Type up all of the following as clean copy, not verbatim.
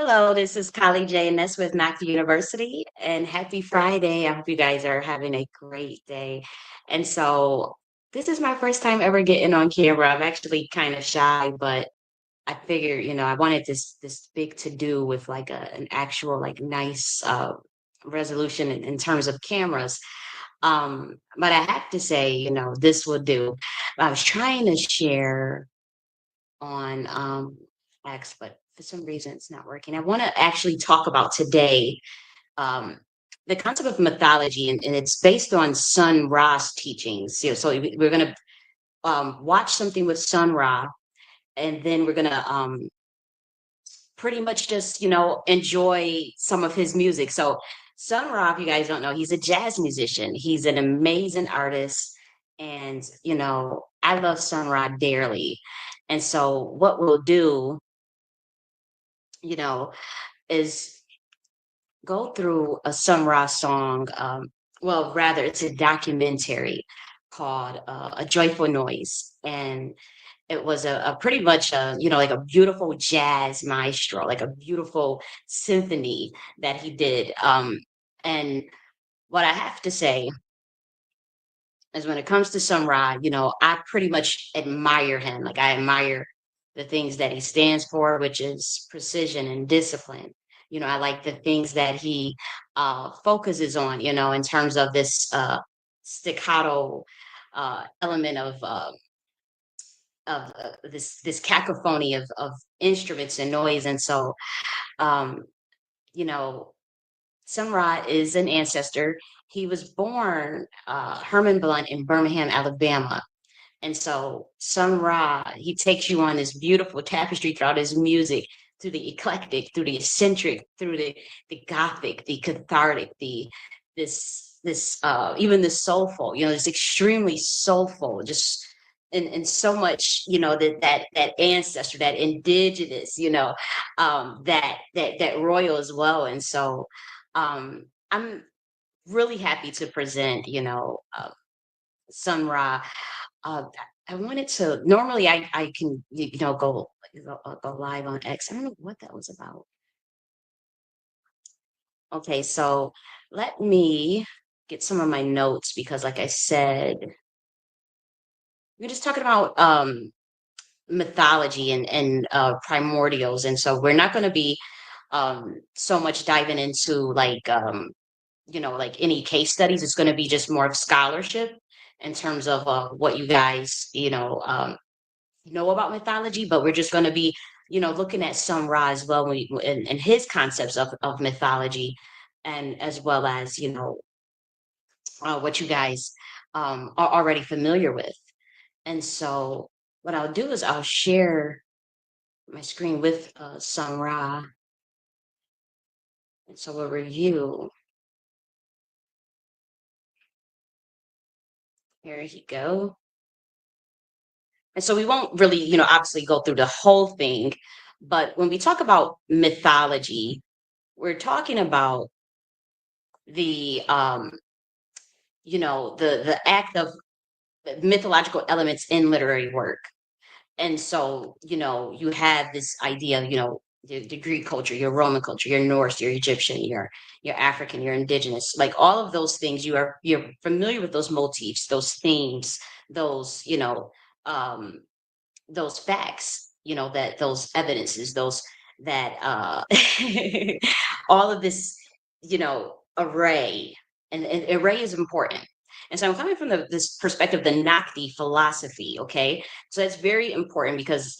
Hello, this is colleague J.N.S with Mac University, and happy Friday. I hope you guys are having a great day. And so, this is my first time ever getting on camera. I'm actually kind of shy, but I figured, I wanted this big to do with like an actual like nice resolution in terms of cameras. But I have to say, this will do. I was trying to share on X, but for some reason it's not working. I want to actually talk about today um, the concept of mythology, and it's based on Sun Ra's teachings. So we're going to watch something with Sun Ra, and then we're going to pretty much just, enjoy some of his music. So Sun Ra, if you guys don't know, he's a jazz musician. He's an amazing artist. And, I love Sun Ra dearly. And so what we'll do, you know, is go through a Sun Ra song. Well, rather, it's a documentary called A Joyful Noise. And it was a pretty much like a beautiful jazz maestro, like a beautiful symphony that he did. And what I have to say is when it comes to Sun Ra, I pretty much admire him. Like I admire the things that he stands for, which is precision and discipline. I like the things that he focuses on, in terms of this staccato element of this cacophony of instruments and noise. And so, um, you know, Sun Ra is an ancestor. He was born Herman Blunt in Birmingham, Alabama. And so Sun Ra, he takes you on this beautiful tapestry throughout his music, through the eclectic, through the eccentric, through the gothic, the cathartic, the this even the soulful, it's extremely soulful, just and so much, that ancestor, that indigenous, that royal as well. And so I'm really happy to present, Sun Ra. Uh, I wanted to. Normally, I can go live on X. I don't know what that was about. Okay, so let me get some of my notes because, like I said, we're just talking about mythology and primordials, and so we're not going to be so much diving into like any case studies. It's going to be just more of scholarship in terms of what you guys know about mythology, but we're just going to be, looking at Sun Ra as well and his concepts of mythology, and as well as, what you guys are already familiar with. And so what I'll do is I'll share my screen with Sun Ra. And so we'll review. Here you go. And so we won't really, obviously go through the whole thing, but when we talk about mythology, we're talking about the the act of mythological elements in literary work. And so, you have this idea of, the Greek culture, your Roman culture, your Norse, your Egyptian, your African, your indigenous, like all of those things, you're familiar with those motifs, those themes, those, um, those facts, that those evidences, those that all of this, array, and array is important. And so I'm coming from this perspective, the Nakti philosophy. Okay. So that's very important because,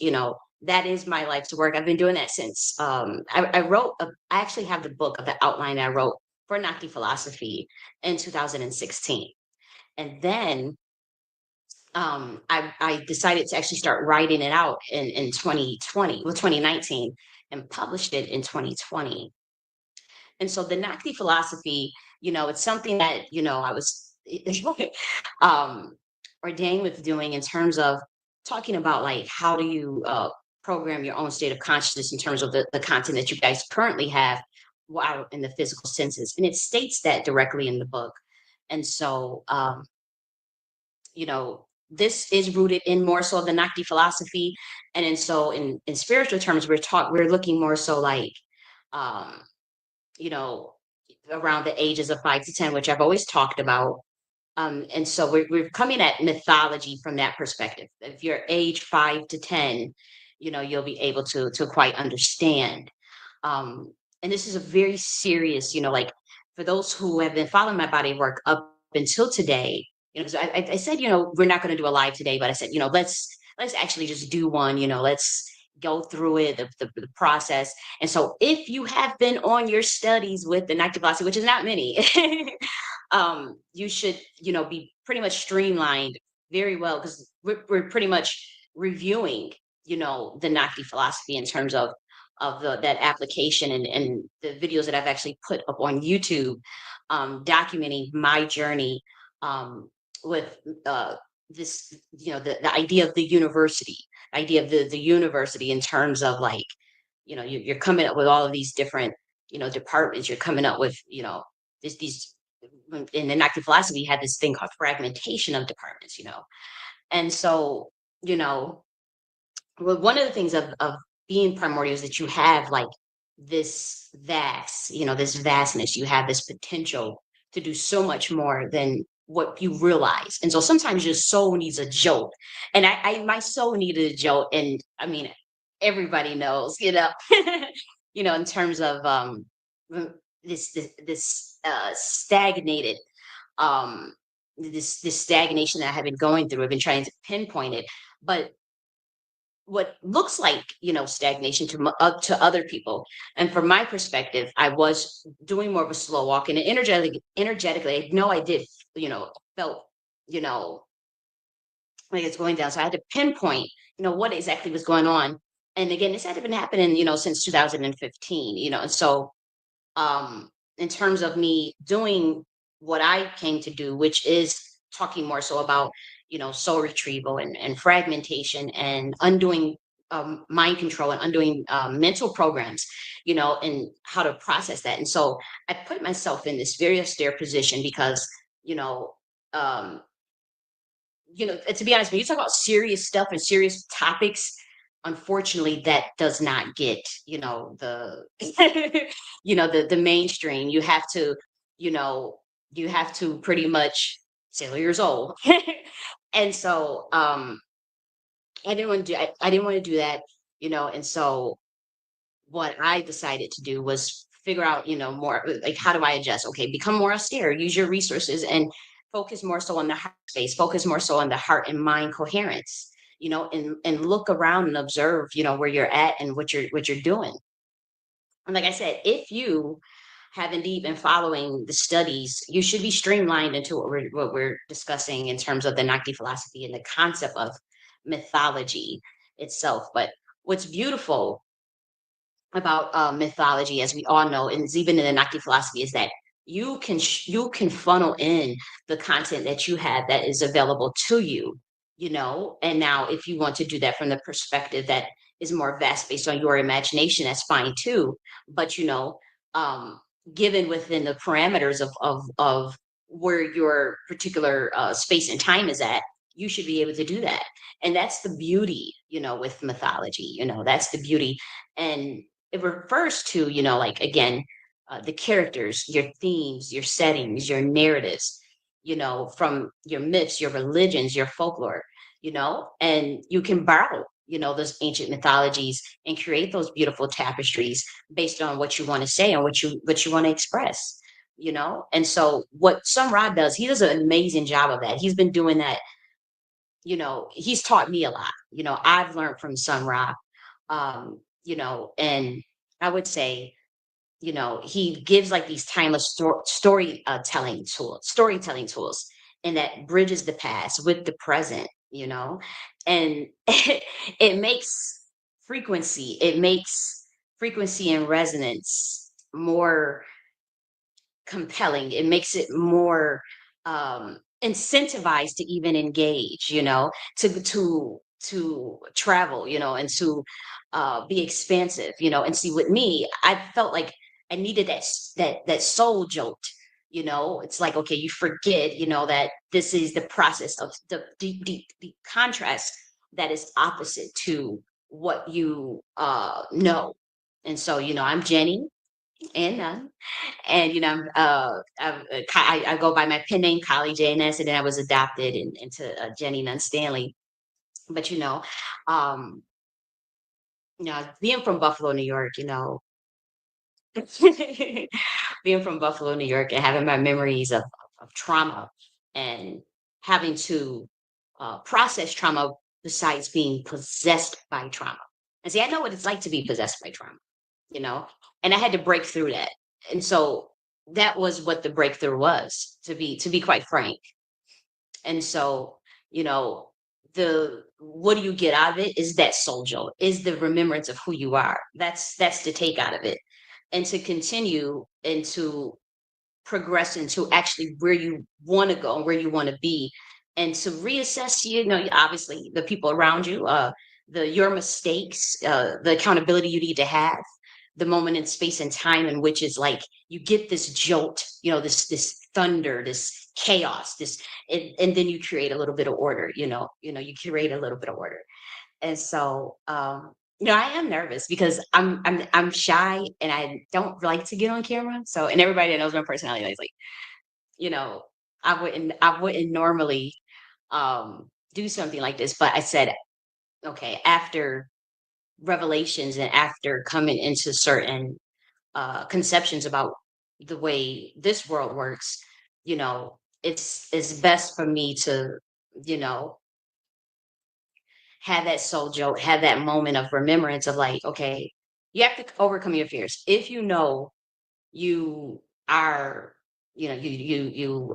that is my life's work. I've been doing that since I actually have the book of the outline I wrote for Nakti philosophy in 2016. And then I decided to actually start writing it out in 2020, well, 2019, and published it in 2020. And so the Nakti philosophy, it's something that, I was um, ordained with doing in terms of talking about like how do you program your own state of consciousness in terms of the content that you guys currently have while in the physical senses. And it states that directly in the book. And so, this is rooted in more so the Nakti philosophy. And then so in spiritual terms, we're looking more so like um, you know, around the ages of 5 to 10, which I've always talked about. And so we're coming at mythology from that perspective. If you're age 5 to 10, you'll be able to quite understand. Um, and this is a very serious, like for those who have been following my body of work up until today, 'cause I said, we're not going to do a live today, but I said, let's actually just do one, let's go through it, the process. And so if you have been on your studies with the Nike Velocity, which is not many, you should, be pretty much streamlined very well because we're pretty much reviewing, the Naki philosophy in terms of that application and the videos that I've actually put up on YouTube, documenting my journey with this, the idea of the university, idea of the university in terms of like, you're coming up with all of these different, departments. You're coming up with, these in the active philosophy had this thing called fragmentation of departments, and so, you know, well, one of the things of being primordial is that you have like this vast, this vastness. You have this potential to do so much more than what you realize. And so sometimes your soul needs a jolt. And my soul needed a jolt. And I mean, everybody knows, in terms of mm, this stagnated um this stagnation that I have been going through. I've been trying to pinpoint it, but what looks like stagnation to other people, and from my perspective I was doing more of a slow walk, and energetically I know I did, felt, you know like it's going down, so I had to pinpoint what exactly was going on. And again, this had been happening since 2015, and so in terms of me doing what I came to do, which is talking more so about, soul retrieval and fragmentation and undoing mind control and undoing mental programs, and how to process that. And so I put myself in this very austere position because, you know, um, to be honest, when you talk about serious stuff and serious topics, unfortunately, that does not get, the, the mainstream. You know, you have to pretty much 6 years old. And so, I didn't want to do that, and so what I decided to do was figure out, more like how do I adjust? Okay, become more austere, use your resources and focus more so on the heart space, focus more so on the heart and mind coherence, and look around and observe, where you're at and what you're doing. And like I said, if you have indeed been following the studies, you should be streamlined into what we're discussing in terms of the Naki philosophy and the concept of mythology itself. But what's beautiful about mythology, as we all know, and it's even in the Naki philosophy, is that you can funnel in the content that you have that is available to you, And now, if you want to do that from the perspective that is more vast based on your imagination, that's fine too. But um, given within the parameters of where your particular space and time is at, you should be able to do that. And that's the beauty, with mythology. That's the beauty. And it refers to, like again, the characters, your themes, your settings, your narratives, from your myths, your religions, your folklore, and you can borrow, those ancient mythologies and create those beautiful tapestries based on what you want to say and what you want to express, And so what Sun Ra does, he does an amazing job of that. He's been doing that, he's taught me a lot. I've learned from Sun Ra, and I would say, he gives like these timeless storytelling tools, and that bridges the past with the present, and it makes frequency and resonance more compelling. It makes it more incentivized to even engage, to travel, and to be expansive, and see with me, I felt like I needed that soul jolt. It's like, okay, you forget, that this is the process of the contrast that is opposite to what you know. And so, I'm Jenny. and none. And I go by my pen name, Collie J.N.S, and then I was adopted into Jenny Nunn Stanley. But um, being from Buffalo, New York, being from Buffalo, New York, and having my memories of trauma and having to process trauma besides being possessed by trauma. And see, I know what it's like to be possessed by trauma, you know, and I had to break through that. And so that was what the breakthrough was, to be quite frank. And so, you know, the what do you get out of it is that soul jolt, is the remembrance of who you are. That's the take out of it. And to continue and to progress into actually where you want to go and where you want to be, and to reassess, obviously the people around you, the your mistakes, the accountability you need to have, the moment in space and time in which is like you get this jolt, this thunder, this chaos, and then you create a little bit of order. You create a little bit of order. And so, I am nervous because I'm shy and I don't like to get on camera. So, and everybody that knows my personality is like, you know, I wouldn't normally do something like this, but I said, okay, after revelations and after coming into certain conceptions about the way this world works, it's best for me to, you know, have that soul jolt, have that moment of remembrance of like, okay, you have to overcome your fears. If you are, you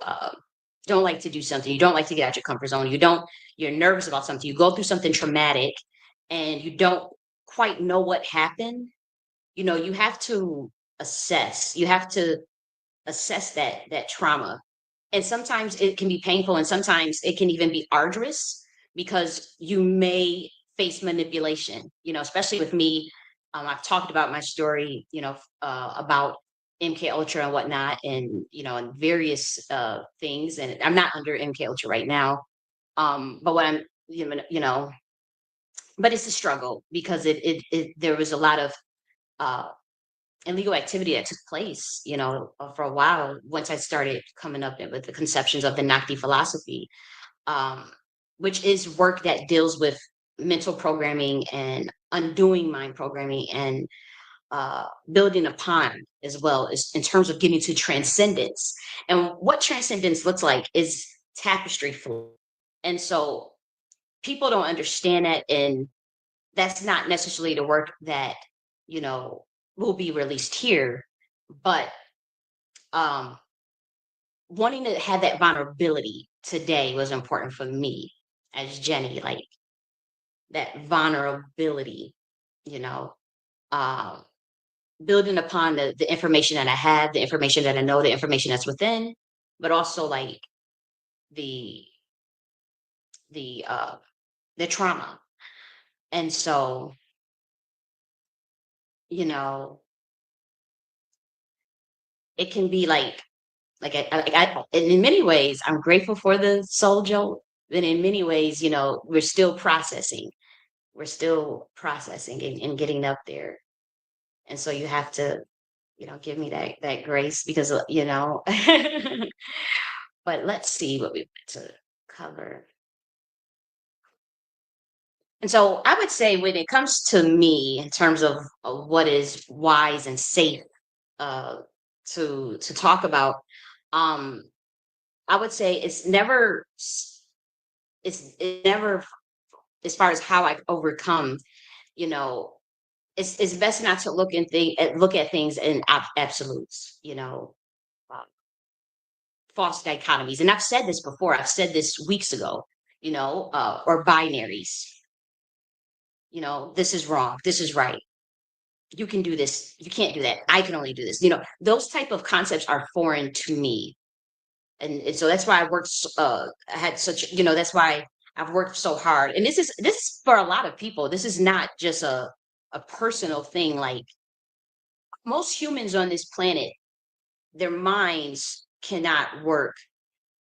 don't like to do something, you don't like to get out your comfort zone, you're nervous about something, you go through something traumatic, and you don't quite know what happened. You have to assess. You have to assess that trauma, and sometimes it can be painful, and sometimes it can even be arduous because you may face manipulation, especially with me. I've talked about my story, about MK Ultra and whatnot, and various things, and I'm not under MK Ultra right now. But what I'm you know but it's a struggle because there was a lot of uh illegal activity that took place, for a while once I started coming up with the conceptions of the Nakti philosophy, um, which is work that deals with mental programming and undoing mind programming, and building upon, as well as in terms of getting to transcendence. And what transcendence looks like is tapestry flow. And so people don't understand that, and that's not necessarily the work that you know will be released here, but um wanting to have that vulnerability today was important for me as Jenny, like that vulnerability, you know um building upon the information that I have, the information that I know, the information that's within, but also like the the uh the trauma. And so, you know it can be like and in many ways I'm grateful for the soul jolt, but in many ways, we're still processing and getting up there. And so you have to, give me that grace, because but let's see what we want to cover. And so I would say, when it comes to me, in terms of what is wise and safe uh to talk about, um I would say it's never, as far as how I overcome, you know, it's best not to look at things in absolutes, uh, false dichotomies. And I've said this before. I've said this weeks ago, or binaries. This is wrong. This is right. You can do this. You can't do that. I can only do this. Those type of concepts are foreign to me, and so that's why I worked. I had such. That's why I've worked so hard. And this is for a lot of people. This is not just a personal thing. Like, most humans on this planet, their minds cannot work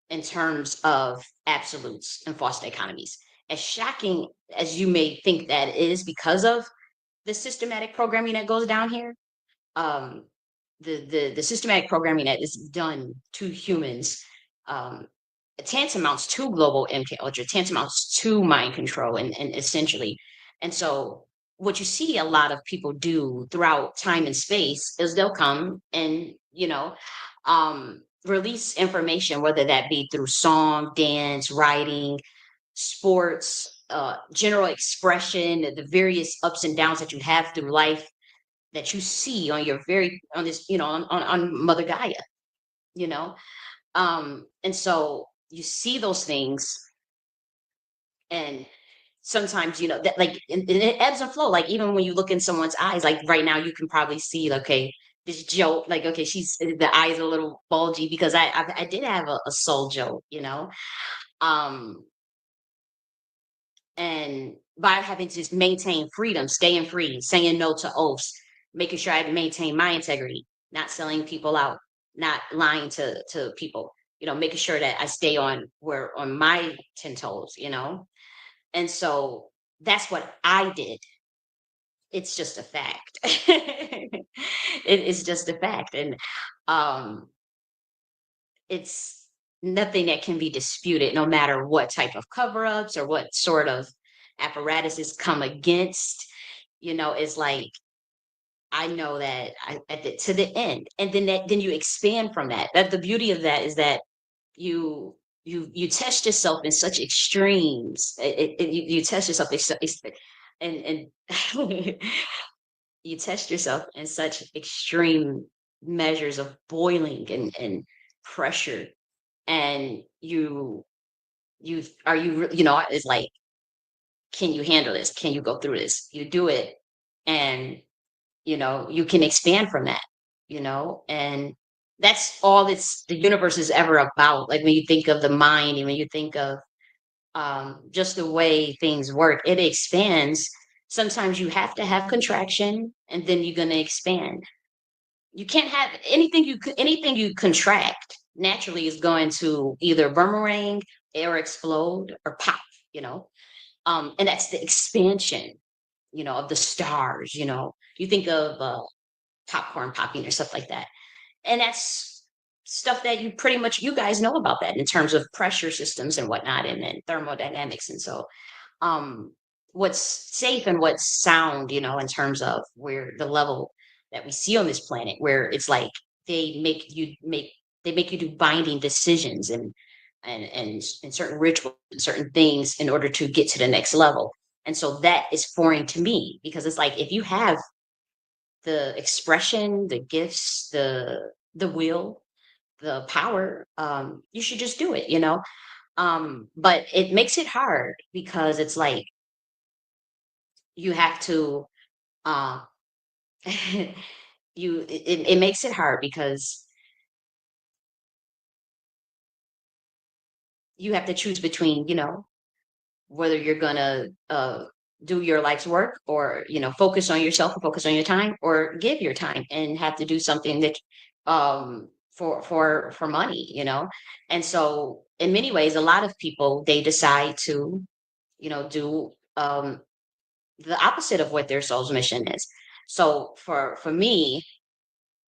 in terms of absolutes and false dichotomies. As shocking as you may think that is, because of the systematic programming that goes down here, um, the systematic programming that is done to humans, um, tantamounts to global MK Ultra, tantamounts to mind control, and essentially, and so what you see a lot of people do throughout time and space is they'll come and release information, whether that be through song, dance, writing, sports, general expression, the various ups and downs that you have through life that you see on your very on this on Mother Gaia, you know and so you see those things, and sometimes that, like, and it ebbs and flow, like even when you look in someone's eyes, like right now you can probably see, like, okay, this joke, like, okay, she's the eyes a little bulgy because I did have a soul joke, um and by having to just maintain freedom, staying free, saying no to oaths, making sure I maintain my integrity, not selling people out, not lying to people, making sure that I stay on my 10 toes, and so that's what I did. It's just a fact. It is just a fact, and um, it's nothing that can be disputed, no matter what type of cover-ups or what sort of apparatuses come against. It's like I know that to the end, and then you expand from that. That the beauty of that is that you you test yourself in such extremes. You test yourself and you test yourself in such extreme measures of boiling and pressure, and you are you re- it's like, can you handle this, can you go through this, you do it, and you can expand from that, and that's all the universe is ever about. Like when you think of the mind, and when you think of just the way things work, it expands. Sometimes you have to have contraction, and then you're going to expand. You can't have anything you contract naturally is going to either boomerang or explode or pop, you know. And that's the expansion, of the stars. You think of popcorn popping or stuff like that, and that's stuff that you guys know about that in terms of pressure systems and whatnot, and thermodynamics. And so um what's safe and what's sound, in terms of where the level that we see on this planet, where it's like they make you do binding decisions and certain rituals and certain things in order to get to the next level. And so that is foreign to me, because it's like, if you have the expression, the gifts, the will, the power, you should just do it, but it makes it hard because it's like you have to uh it makes it hard because you have to choose between, whether you're gonna do your life's work, or focus on yourself and focus on your time, or give your time and have to do something that for money, and so in many ways a lot of people, they decide to do the opposite of what their soul's mission is. So for me,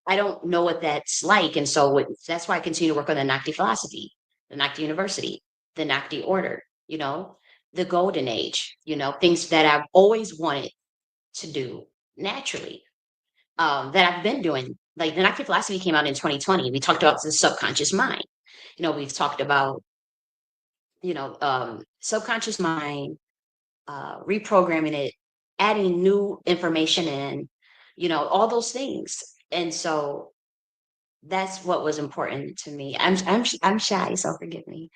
I don't know what that's like, and so that's why I continue to work on the Nakti philosophy, the Nakti University, the Nakti Order, the Golden Age, things that I've always wanted to do naturally, that I've been doing. Like the Nakti philosophy came out in 2020. We talked about the subconscious mind. We've talked about subconscious mind, reprogramming it, adding new information in, all those things. And so that's what was important to me. I'm shy, so forgive me.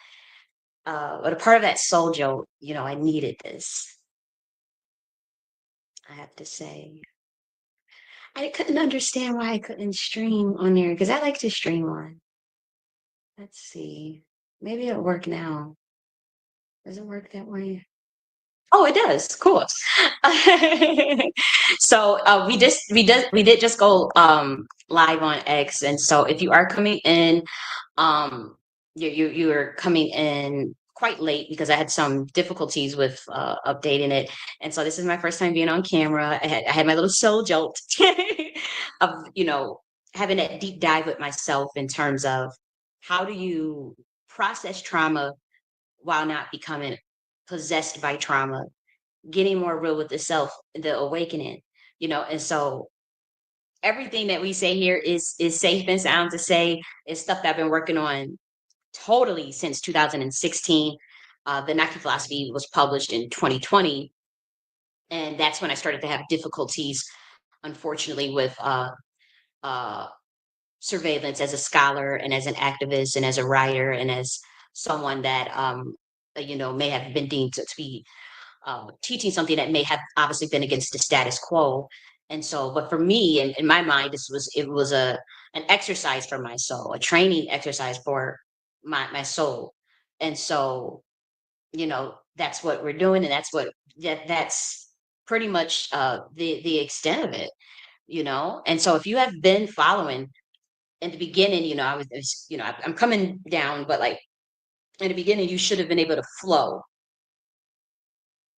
But a part of that soul joke, I needed this. I have to say, I couldn't understand why I couldn't stream on there, because I like to stream on. Let's see, maybe it'll work now. Does it work that way? Oh, it does. Cool. So we did just go live on X, and so if you are coming in, um, you are coming in quite late because I had some difficulties with updating it, and so this is my first time being on camera. I had my little soul jolt of having that deep dive with myself in terms of how do you process trauma while not becoming possessed by trauma, getting more real with the self, the awakening, and so everything that we say here is safe and sound to say. Is stuff that I've been working on totally since 2016. The Nike philosophy was published in 2020, and that's when I started to have difficulties, unfortunately, with uh, surveillance as a scholar and as an activist and as a writer and as someone that may have been deemed to be teaching something that may have obviously been against the status quo. And so, but for me, in my mind, it was an exercise for my soul, a training exercise for my soul. And so, that's what we're doing, and that's pretty much the extent of it. And so if you have been following in the beginning, I'm coming down, but like in the beginning, you should have been able to flow.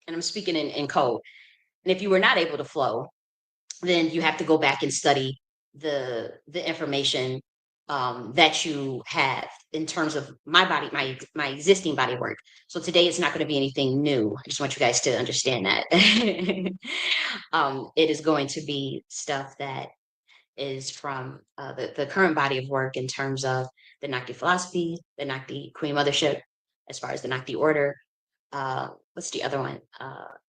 And I'm speaking in code. And if you were not able to flow, then you have to go back and study the information that you have in terms of my body, my existing body work. So today it's not going to be anything new. I just want you guys to understand that. It is going to be stuff that is from the current body of work in terms of the Nakti philosophy, the Nakti Queen Mothership, as far as the Nakti order. What's the other one?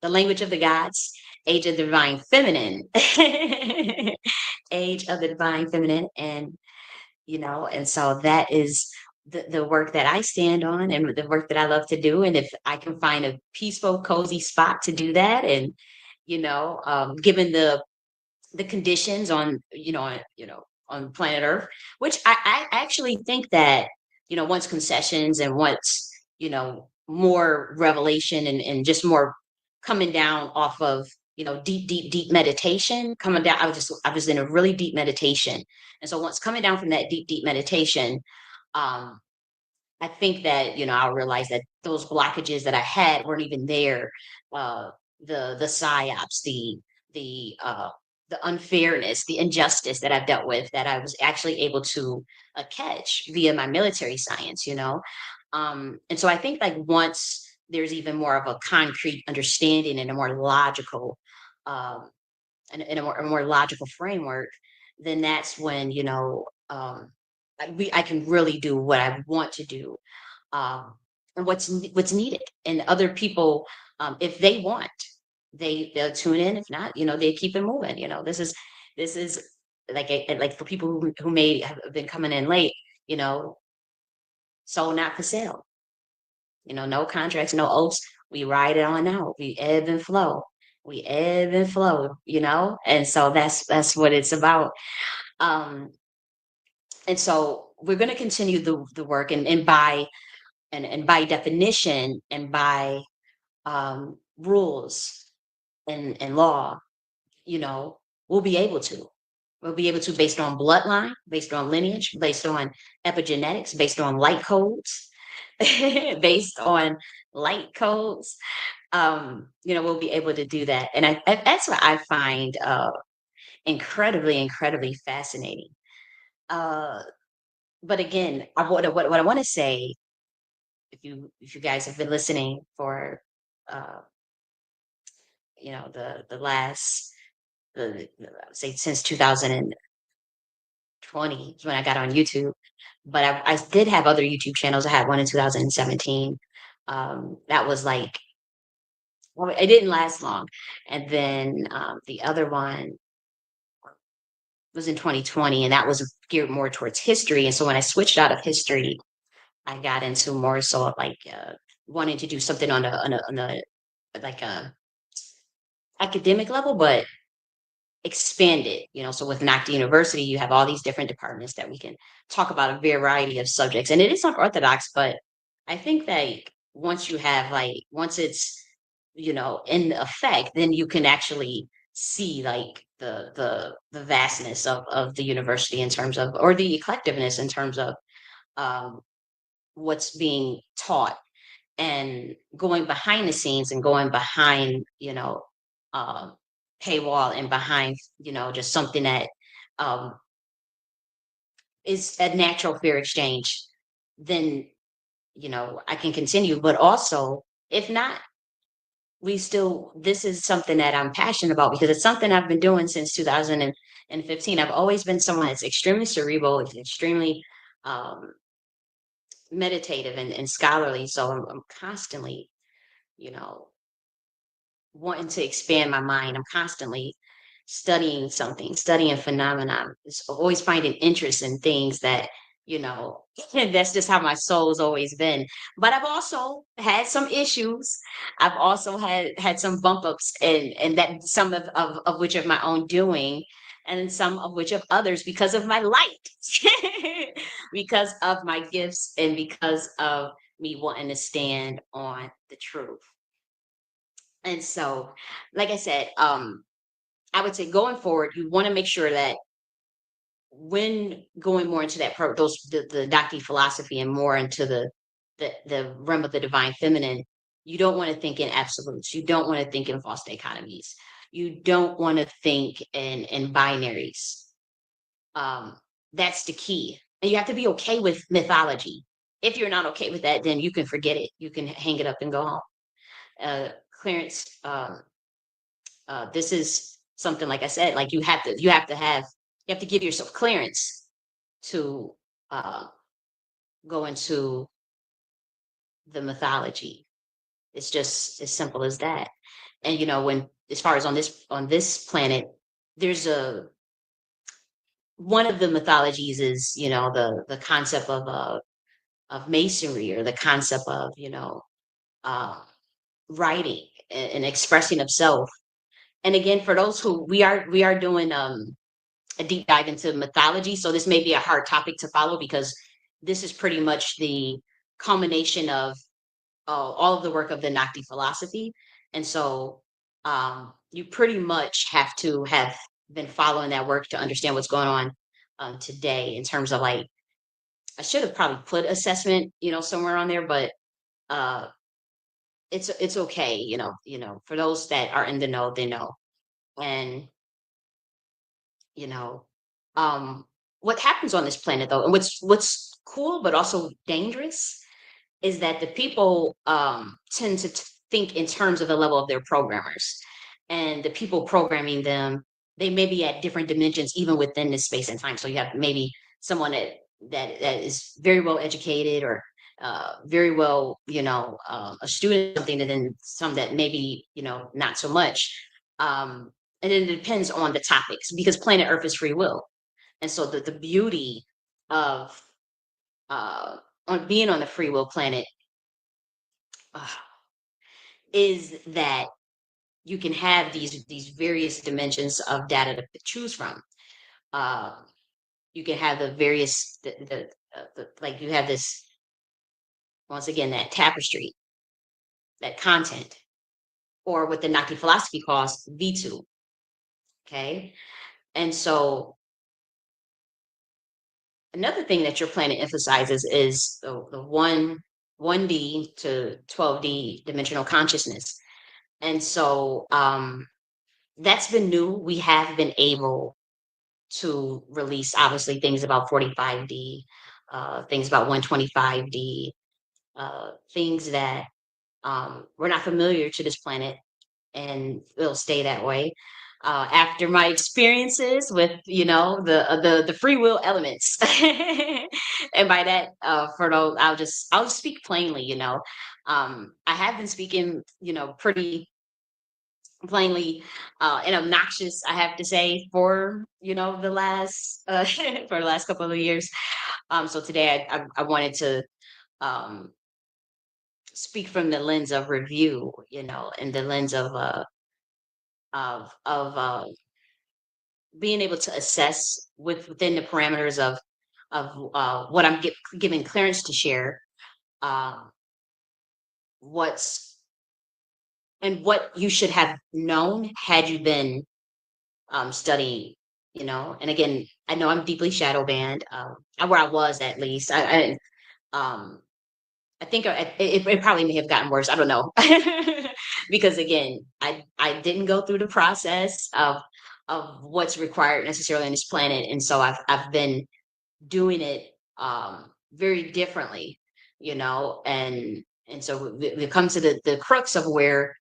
The language of the gods, age of the divine feminine, age of the divine feminine, and so that is the work that I stand on and the work that I love to do. And if I can find a peaceful, cozy spot to do that, and given the conditions on planet Earth, which I actually think that once concessions and once more revelation and just more coming down off of deep meditation, coming down. I was in a really deep meditation, and so once coming down from that deep meditation, um, I think that I'll realize that those blockages that I had weren't even there. Uh, the psyops, the the unfairness, the injustice that I've dealt with, that I was actually able to catch via my military science. And so I think like once there's even more of a concrete understanding and a more logical, um, and a more logical framework, then that's when I can really do what I want to do, um, and what's needed. And other people, if they want, they'll tune in. If not, they keep it moving. This is like for people who may have been coming in late, you know, sold not for sale. No contracts, no oaths. We ride it on out. We ebb and flow. We ebb and flow. And so that's what it's about. Um, and so we're going to continue the work, and by definition and by rules and law, you know, we'll be able to. We'll be able to, based on bloodline, based on lineage, based on epigenetics, based on light codes, based on light codes. We'll be able to do that, and that's what I find incredibly, incredibly fascinating. Uh, but again, what I want to say, if you guys have been listening for uh, the last I would say since 2020 is when I got on YouTube. But I did have other YouTube channels. I had one in 2017. That was like, well, it didn't last long. And then the other one was in 2020, and that was geared more towards history. And so when I switched out of history, I got into more so of like wanting to do something on a like a academic level, but expanded. So with NACD University, you have all these different departments that we can talk about a variety of subjects. And it is unorthodox, but I think that once it's, in effect, then you can actually see like the vastness of the university in terms of, or the eclectiveness in terms of um, what's being taught, and going behind the scenes and going behind, um, paywall, and behind, just something that um, is a natural fair exchange, then I can continue. But also, if not, we still this is something that I'm passionate about because it's something I've been doing since 2015. I've always been someone that's extremely cerebral, extremely um, meditative and scholarly. So I'm constantly, you know, wanting to expand my mind. I'm constantly studying something, studying phenomena. It's always finding interest in things that, you know, that's just how my soul's always been. But I've also had some issues. I've also had some bump ups and that some of which of my own doing and some of which of others because of my light, because of my gifts and because of me wanting to stand on the truth. And so, like I said, I would say going forward, you want to make sure that when going more into that the Dakti philosophy and more into the realm of the divine feminine, you don't want to think in absolutes. You don't want to think in false dichotomies. You don't want to think in binaries. Um, that's the key. And you have to be okay with mythology. If you're not okay with that, then you can forget it. You can hang it up and go home. Clarence, this is something like I said, like you have to give yourself clearance to uh, go into the mythology. It's just as simple as that. And when as far as on this planet, there's a one of the mythologies is the concept of masonry or the concept of uh, writing and expressing of self. And again, for those who we are doing a deep dive into mythology. So this may be a hard topic to follow because this is pretty much the culmination of all of the work of the Nakti philosophy. And so you pretty much have to have been following that work to understand what's going on today in terms of like, I should have probably put assessment, somewhere on there, but uh, it's okay, for those that are in the know, they know. And you know um what happens on this planet though, and what's cool but also dangerous, is that the people tend to think in terms of the level of their programmers, and the people programming them, they may be at different dimensions even within this space and time. So you have maybe someone that is very well educated or very well, a student of something, and then some that maybe not so much. And then it depends on the topics because planet Earth is free will, and so the beauty of on being on the free will planet uh, is that you can have these various dimensions of data to choose from. Uh, you can have the various like you have this, once again, that tapestry, that content, or what the Naki philosophy calls V2. Okay, and so another thing that your planet emphasizes is the 1D to 12D dimensional consciousness. And so that's been new. We have been able to release obviously things about 45D, things about 125D, things that were not familiar to this planet, and will stay that way. After my experiences with the free will elements, and by that, for those, I'll just speak plainly. I have been speaking pretty plainly and obnoxious, I have to say, for the last for the last couple of years. So today I wanted to um, speak from the lens of review, and the lens of being able to assess within the parameters of what I'm giving clearance to share, um, what's and what you should have known had you been studying. And again, I know I'm deeply shadow banned, where I was, at least. Um, I think it probably may have gotten worse. I don't know, because again, I didn't go through the process of what's required necessarily on this planet, and so I've been doing it very differently, and so we come to the crux of where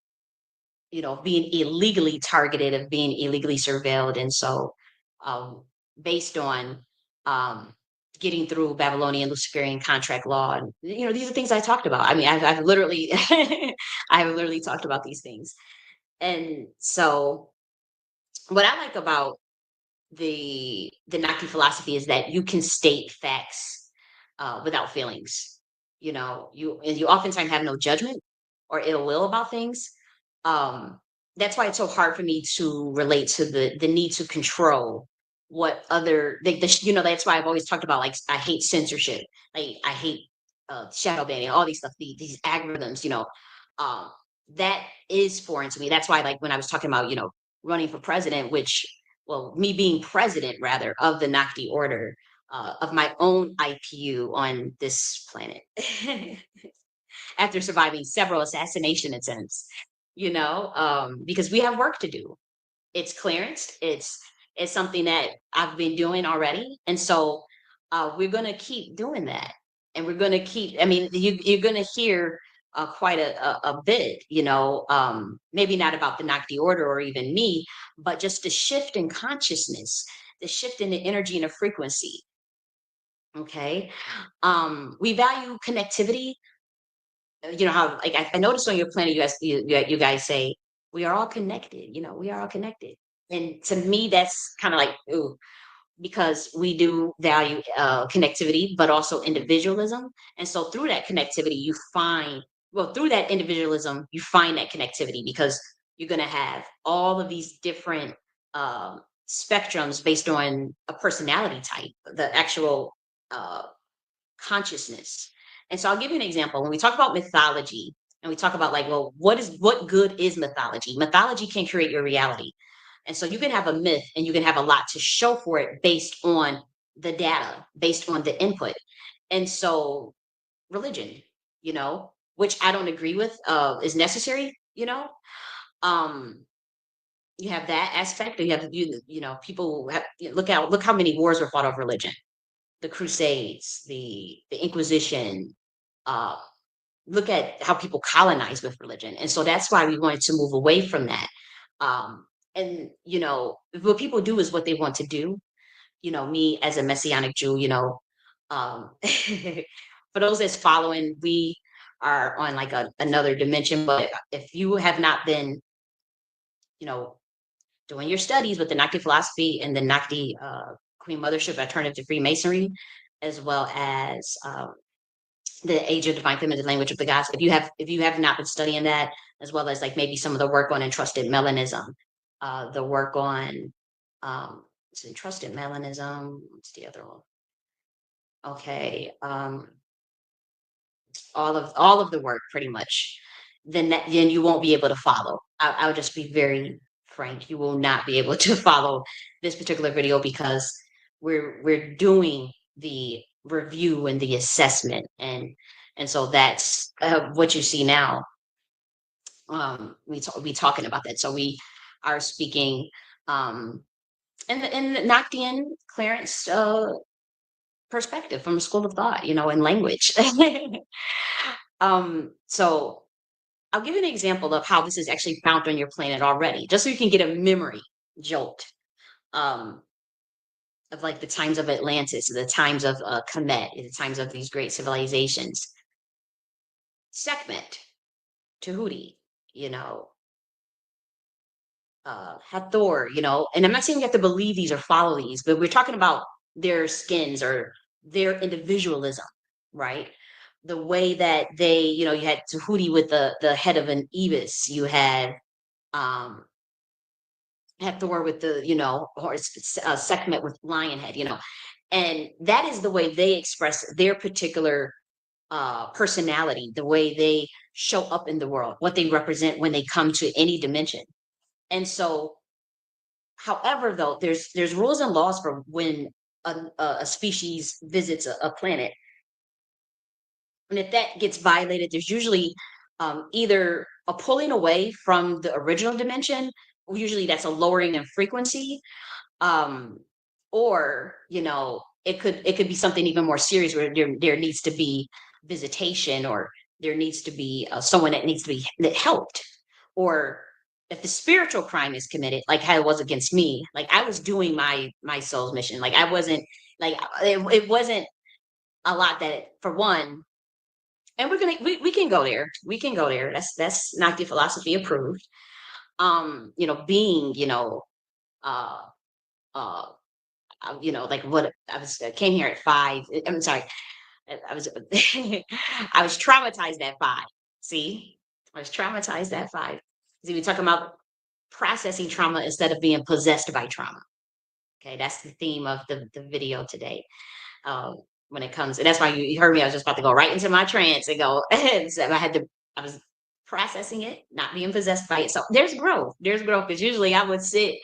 being illegally targeted, of being illegally surveilled. And so, um, based on um, getting through Babylonian Luciferian contract law, and these are things I talked about. I mean, I've literally, I have literally talked about these things. And so, what I like about the Naki philosophy is that you can state facts without feelings. You oftentimes have no judgment or ill will about things. Um, that's why it's so hard for me to relate to the need to control what other that's why I've always talked about, like, I hate censorship, like I hate shadow banning, all these stuff, these algorithms. Um, that is foreign to me. That's why, like, when I was talking about running for president, which, well, me being president rather of the Nakti order, of my own IPU on this planet, after surviving several assassination attempts, because we have work to do. It's clearanced. It's something that I've been doing already, and so we're going to keep doing that, and we're going to keep. I mean, you're going to hear quite a bit, maybe not about the Nakti order or even me, but just the shift in consciousness, the shift in the energy and the frequency. Okay, we value connectivity. How, like, I noticed on your planet, you guys say we are all connected. We are all connected, and to me, that's kind of like, ooh, because we do value connectivity, but also individualism. And so through that connectivity, through that individualism, you find that connectivity, because you're going to have all of these different spectrums based on a personality type, the actual uh, consciousness. And so I'll give you an example. When we talk about mythology, and we talk about, like, well, what good is mythology? Mythology can create your reality. And so you can have a myth and you can have a lot to show for it based on the data, based on the input. And so religion, which I don't agree with, is necessary. Um, you have that aspect. You have people have, look how many wars were fought over religion: the Crusades, the Inquisition. Uh, Look at how people colonize with religion, and so that's why we wanted to move away from that. And what people do is what they want to do. Me as a Messianic Jew, for those that's following, we are on, like, another dimension. But if you have not been, you know, doing your studies with the Nakti philosophy and the Nakti Queen Mothership alternative to Freemasonry, as well as the Age of Divine Feminine Language of the Gods. If you have not been studying that, as well as, like, maybe some of the work on entrusted melanism, the work on it's entrusted melanism. What's the other one? Okay, all of the work pretty much. Then you won't be able to follow. I'll just be very frank. You will not be able to follow this particular video, because we're doing the review and the assessment, and so that's what you see now. We talking about that. So we are speaking in the Noctian clearance perspective, from a school of thought, and language. So I'll give you an example of how this is actually found on your planet already, just so you can get a memory jolt um, of, like, the times of Atlantis, the times of Kemet, the times of these great civilizations. Sekhmet, Tahuti, you know, Hathor, and I'm not saying you have to believe these or follow these, but we're talking about their skins or their individualism, right? The way that they, you had Tahuti with the head of an ibis, you um had Thor with the, Sekhmet with lion head, and that is the way they express their particular personality, the way they show up in the world, what they represent when they come to any dimension. And so, however, though, there's rules and laws for when a species visits a planet, and if that gets violated, there's usually either a pulling away from the original dimension. Usually, that's a lowering in frequency, um, or it could be something even more serious where there needs to be visitation, or there needs to be someone that needs to be that helped, or if the spiritual crime is committed like how it was against me, like I was doing my soul's mission, like I wasn't like it wasn't a lot that for one. And we can go there, that's not the philosophy approved. Being uh uh like what I was came here at 5. I'm sorry, I was I was traumatized at 5. See? I was traumatized at 5. See, we talking about processing trauma instead of being possessed by trauma. Okay, that's the theme of the video today. Um, when it comes, and that's why you heard me. I was just about to go right into my trance and go. And so I was processing it, not being possessed by it. So there's growth. There's growth because usually I would sit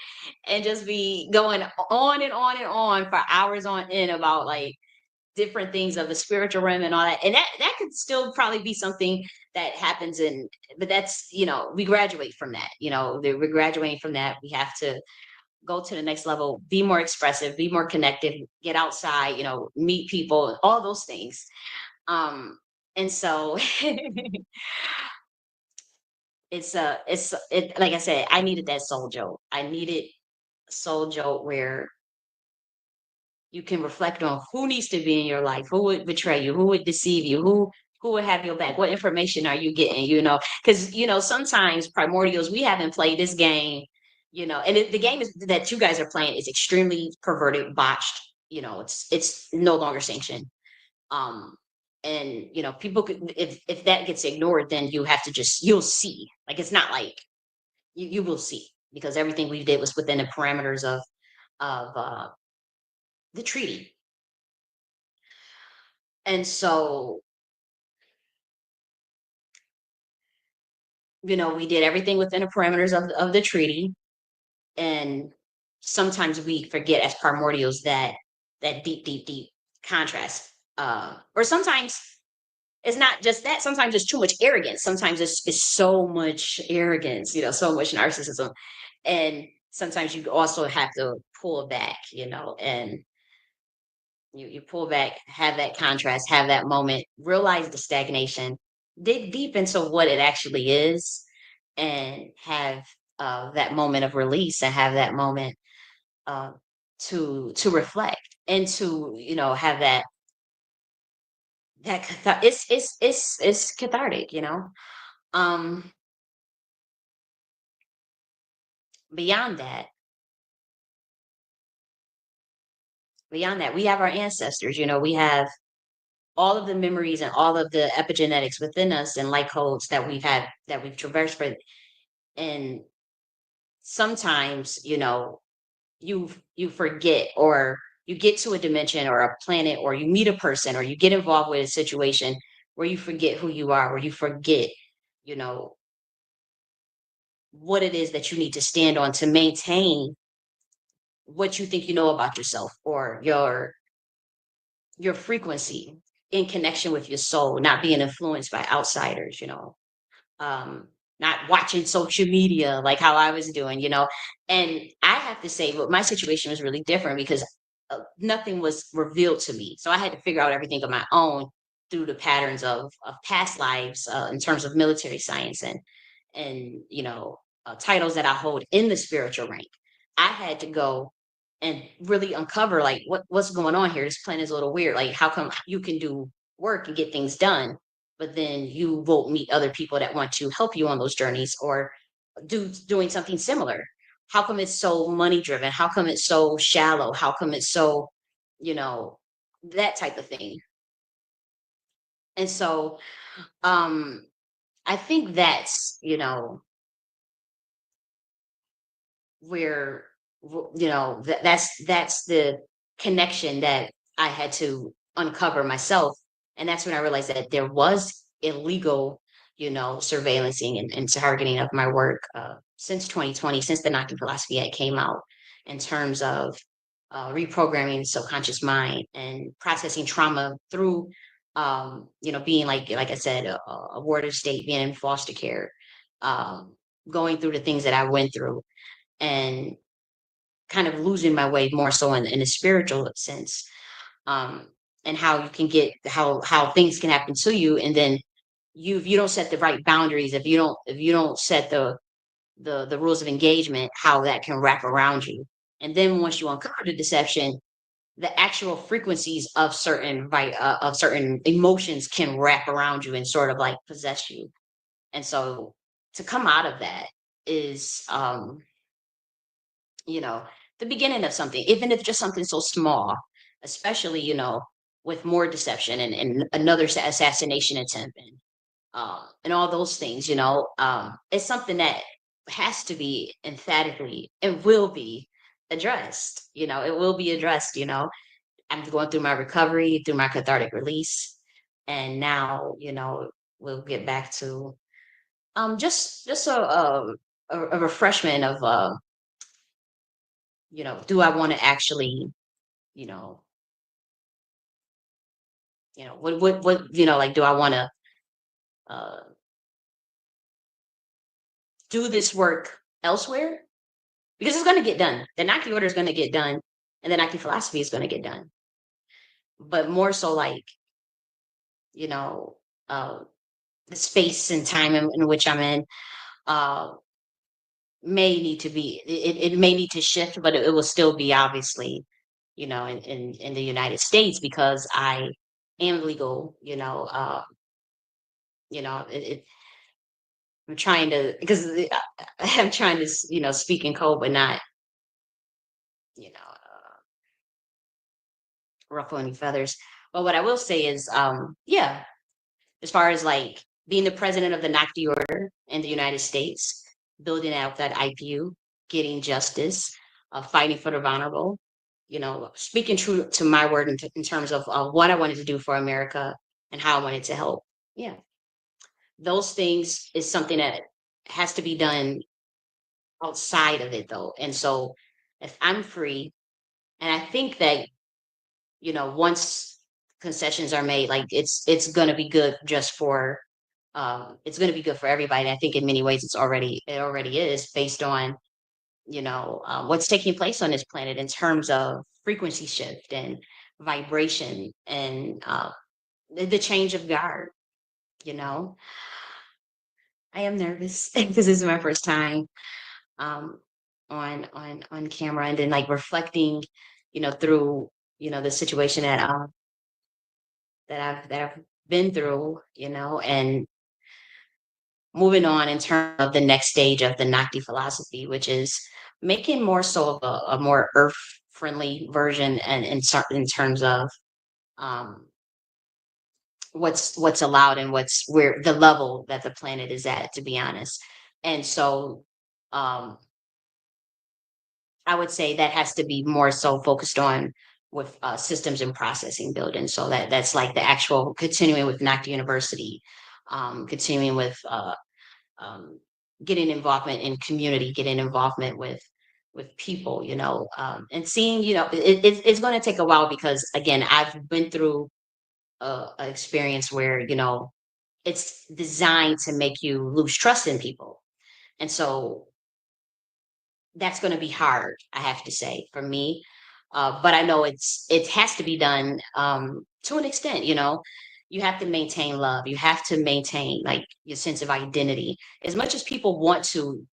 and just be going on and on and on for hours on end about like different things of the spiritual realm and all that. And that could still probably be something that happens in, but that's, we graduate from that, we're graduating from that. We have to go to the next level, be more expressive, be more connected, get outside, meet people, all those things. And so like I said, I needed that soul jolt. I needed soul jolt where you can reflect on who needs to be in your life, who would betray you, who would deceive you, who would have your back, what information are you getting, because sometimes primordials, we haven't played this game, and the game is that you guys are playing is extremely perverted, botched, it's no longer sanctioned. um and people could, if that gets ignored, then you have to just, you'll see, like it's not like you will see, because everything we did was within the parameters of the treaty. And so, we did everything within the parameters of the treaty. And sometimes we forget as primordials that deep, deep, deep contrast. Or sometimes it's not just that. Sometimes it's too much arrogance. Sometimes it's so much arrogance, so much narcissism. And sometimes you also have to pull back, and you pull back, have that contrast, have that moment, realize the stagnation, dig deep into what it actually is, and have that moment of release, and have that moment uh, to reflect, and to have it's cathartic. Um, beyond that, we have our ancestors. We have all of the memories and all of the epigenetics within us, and light codes that we've traversed for. And sometimes you forget, or you get to a dimension or a planet, or you meet a person, or you get involved with a situation where you forget who you are, where you forget you know what it is that you need to stand on to maintain what you think you know about yourself, or your frequency in connection with your soul, not being influenced by outsiders, um, not watching social media like how I was doing, And I have to say, but my situation was really different because nothing was revealed to me. So I had to figure out everything on my own through the patterns of past lives, in terms of military science, and titles that I hold in the spiritual rank. I had to go and really uncover like what's going on here. This planet is a little weird. Like, how come you can do work and get things done, but then you won't meet other people that want to help you on those journeys, or doing something similar? How come it's so money driven? How come it's so shallow? How come it's so, you know, that type of thing? And so, um, I think that's, where that's the connection that I had to uncover myself. And that's when I realized that there was illegal surveillancing and targeting of my work, since 2020, since the Knocking Philosophy Act came out, in terms of reprogramming the subconscious mind and processing trauma through being like I said, a ward of state, being in foster care, um, going through the things that I went through, and kind of losing my way more so in a spiritual sense. um, and how you can get how things can happen to you, and then if you don't set the right boundaries, if you don't set the rules of engagement, how that can wrap around you. And then once you uncover the deception, the actual frequencies of of certain emotions can wrap around you and sort of like possess you. And so to come out of that is you know, the beginning of something, even if just something so small, especially, with more deception and another assassination attempt and all those things, it's something that has to be emphatically and will be addressed. It will be addressed. I'm going through my recovery, through my cathartic release. And now, we'll get back to just a refreshment of do I want to actually, you know, what, like, do I want to uh, do this work elsewhere? Because it's going to get done. The Nike order is going to get done, and the Nike philosophy is going to get done. But more so, like, you know, uh, the space and time in which I'm in uh, may need to be, it may need to shift, but it will still be obviously, in the United States because I am legal, it, I'm trying to because I'm trying to speak in code, but not ruffle any feathers. But what I will say is, yeah, as far as like being the president of the Naki Order in the United States, building out that IPU, getting justice, fighting for the vulnerable, speaking true to my word in terms of what I wanted to do for America and how I wanted to help. Yeah, those things is something that has to be done outside of it though. And so if I'm free, and I think that, once concessions are made, like it's gonna be good just for it's gonna be good for everybody. And I think in many ways it already is based on, what's taking place on this planet in terms of frequency shift and vibration and the change of guard, you know. I am nervous because this is my first time um, on camera, and then like reflecting, through the situation that I've been through, and moving on in terms of the next stage of the Nakti philosophy, which is making more so of a more earth friendly version, and in terms of um, what's allowed and what's where the level that the planet is at, to be honest. And so um, I would say that has to be more so focused on with systems and processing building. So that's like the actual continuing with NACTA University, continuing with um, getting involvement in community, getting involvement with people, and seeing, it's going to take a while because again, I've been through a experience where it's designed to make you lose trust in people, and so that's going to be hard, I have to say, for me. But I know it has to be done to an extent. You have to maintain love. You have to maintain like your sense of identity. As much as people want to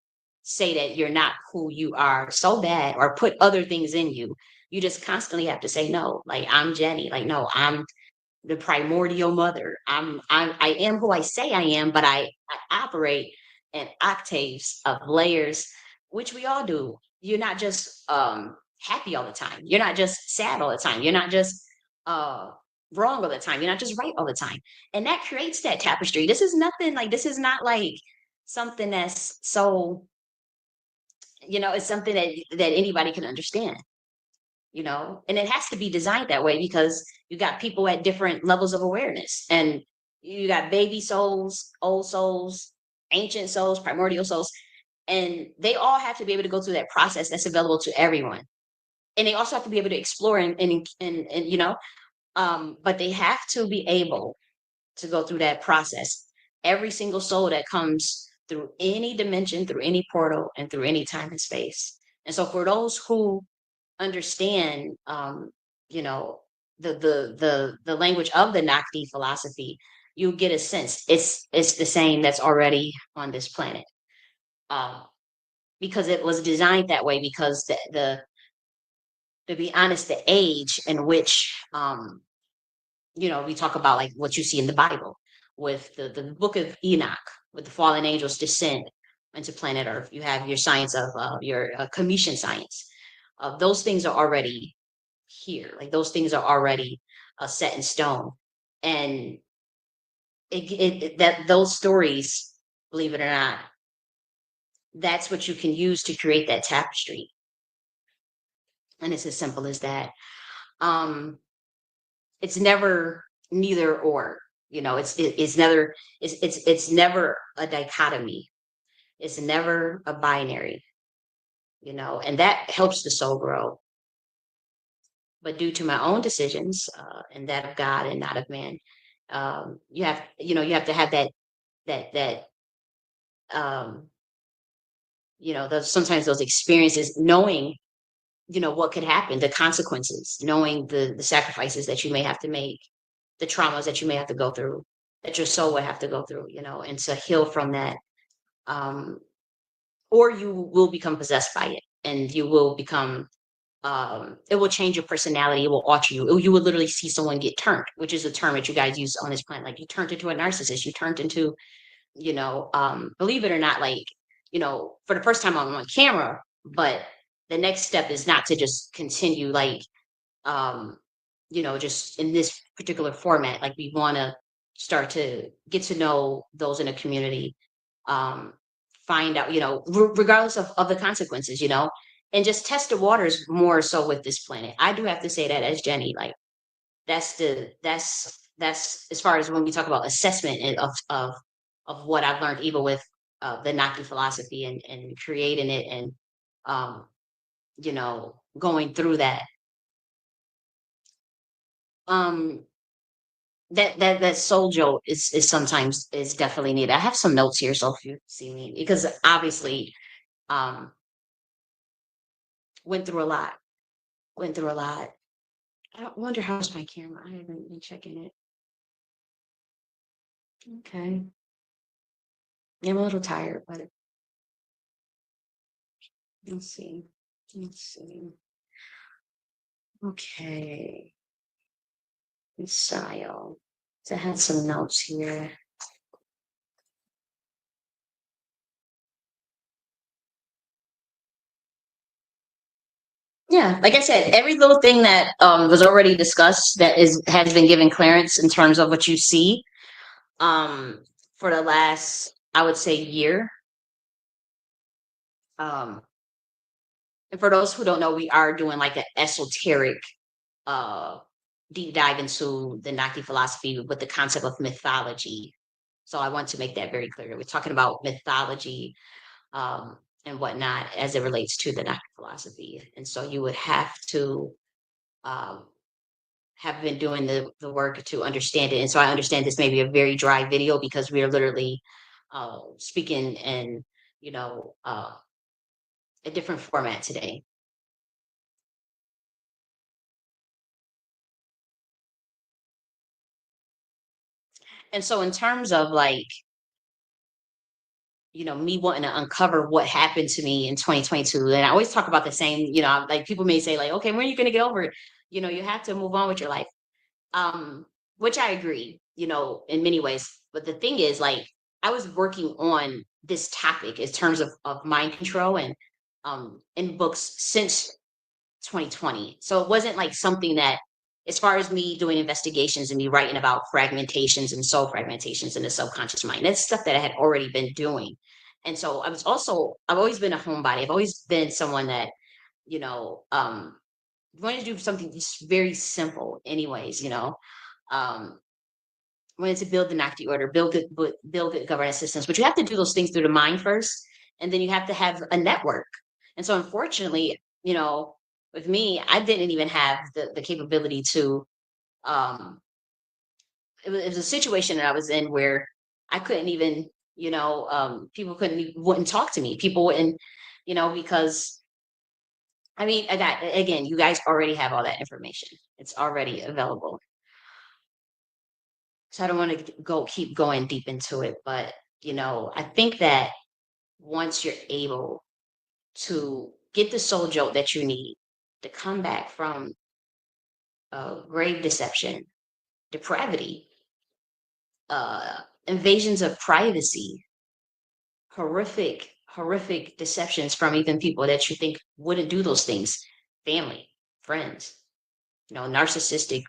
say that you're not who you are so bad or put other things in you, you just constantly have to say no. Like I'm Jenny. Like no, I'm the primordial mother. I am who I say I am, but I operate in octaves of layers, which we all do. You're not just happy all the time. You're not just sad all the time. You're not just uh wrong all the time. You're not just right all the time. And that creates that tapestry. This is not like something that's so, it's something that anybody can understand, and it has to be designed that way because you got people at different levels of awareness, and you got baby souls, old souls, ancient souls, primordial souls, and they all have to be able to go through that process that's available to everyone, and they also have to be able to explore and but they have to be able to go through that process. Every single soul that comes through any dimension, through any portal, and through any time and space. And so for those who understand, you know, the language of the Nakti philosophy, you get a sense it's the same that's already on this planet. Um, because it was designed that way because the to be honest, the age in which we talk about like what you see in the Bible with the book of Enoch, with the fallen angels descend into planet Earth. You have your science of your Commission science. Those things are already here. Like those things are already set in stone, and that those stories, believe it or not, that's what you can use to create that tapestry, and it's as simple as that. Um, it's never neither or. It's never it's never a dichotomy. It's never a binary. And that helps the soul grow. But due to my own decisions and that of God and not of man, you have to have that um, those sometimes those experiences, knowing what could happen, the consequences, knowing the sacrifices that you may have to make, the traumas that you may have to go through, that your soul will have to go through, and to heal from that. Um, or you will become possessed by it, and you will become it will change your personality. It will alter you. You will literally see someone get turned, which is a term that you guys use on this planet. Like you turned into a narcissist, you turned into, believe it or not, like, for the first time I'm on camera, but the next step is not to just continue like, um, just in this particular format. Like we want to start to get to know those in the community, um, find out, regardless of the consequences, and just test the waters more so with this planet. I do have to say that as Jenny, like that's as far as when we talk about assessment of what I've learned, even with the Naki philosophy and creating it and um, going through that. Um, that soul jolt is sometimes is definitely needed. I have some notes here, so if you see me, because obviously um went through a lot, went through a lot. I wonder how's my camera. I haven't been checking it. Okay, yeah, I'm a little tired, but let's see. Let's see. Okay, style. So I had some notes here. Yeah, like I said, every little thing that was already discussed that is has been given clearance in terms of what you see um for the last, I would say, year. um and for those who don't know, we are doing like an esoteric uh deep dive into the Naki philosophy with the concept of mythology. So I want to make that very clear. We're talking about mythology and whatnot as it relates to the Naki philosophy, and so you would have to um have been doing the work to understand it. And so I understand this may be a very dry video because we are literally speaking in, you know, uh, a different format today. And so in terms of like, me wanting to uncover what happened to me in 2022, and I always talk about the same, like people may say like, okay, when are you going to get over it? You have to move on with your life. Which I agree, in many ways. But the thing is, like, I was working on this topic in terms of mind control and in books since 2020. So it wasn't like something that, as far as me doing investigations and me writing about fragmentations and soul fragmentations in the subconscious mind, that's stuff that I had already been doing. And so I've always been a homebody. I've always been someone that, you know, um, wanted to do something just very simple, anyways, um, wanted to build the Nakti order, build good governance systems, but you have to do those things through the mind first, and then you have to have a network. And so, unfortunately, with me, I didn't even have the capability to. Um, it was a situation that I was in where I couldn't even, people couldn't wouldn't talk to me. People wouldn't, because I mean, I got again, you guys already have all that information. It's already available. So I don't want to go keep going deep into it, but I think that once you're able to get the soul jolt that you need to come back from grave deception, depravity, invasions of privacy, horrific deceptions from even people that you think wouldn't do those things, family, friends, narcissistic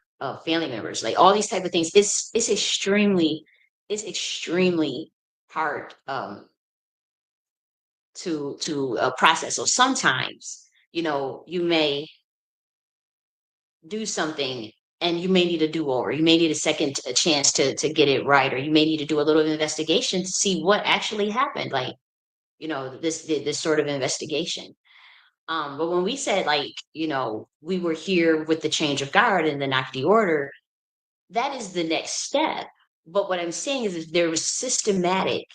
family members, like all these type of things. It's extremely hard to process. So sometimes, you may do something and you may need a do-over. You may need a chance to get it right, or you may need to do a little investigation to see what actually happened. Like, this sort of investigation. But when we said, like, we were here with the change of guard and the Nagdi order, that is the next step. But what I'm saying is there was systematic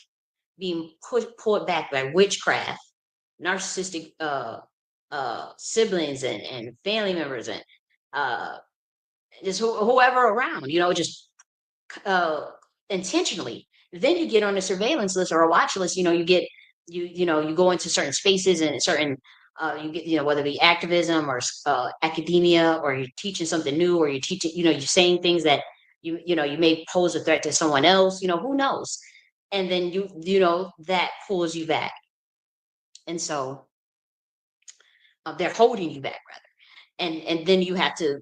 being pulled back by witchcraft, narcissistic siblings and family members, and uh just whoever around, just uh intentionally. Then you get on a surveillance list or a watch list. You go into certain spaces and certain you get, whether it be activism or academia, or you're teaching something new, or you're teaching, you're saying things that you may pose a threat to someone else, who knows. And then that pulls you back. And so they're holding you back, rather. And then you have to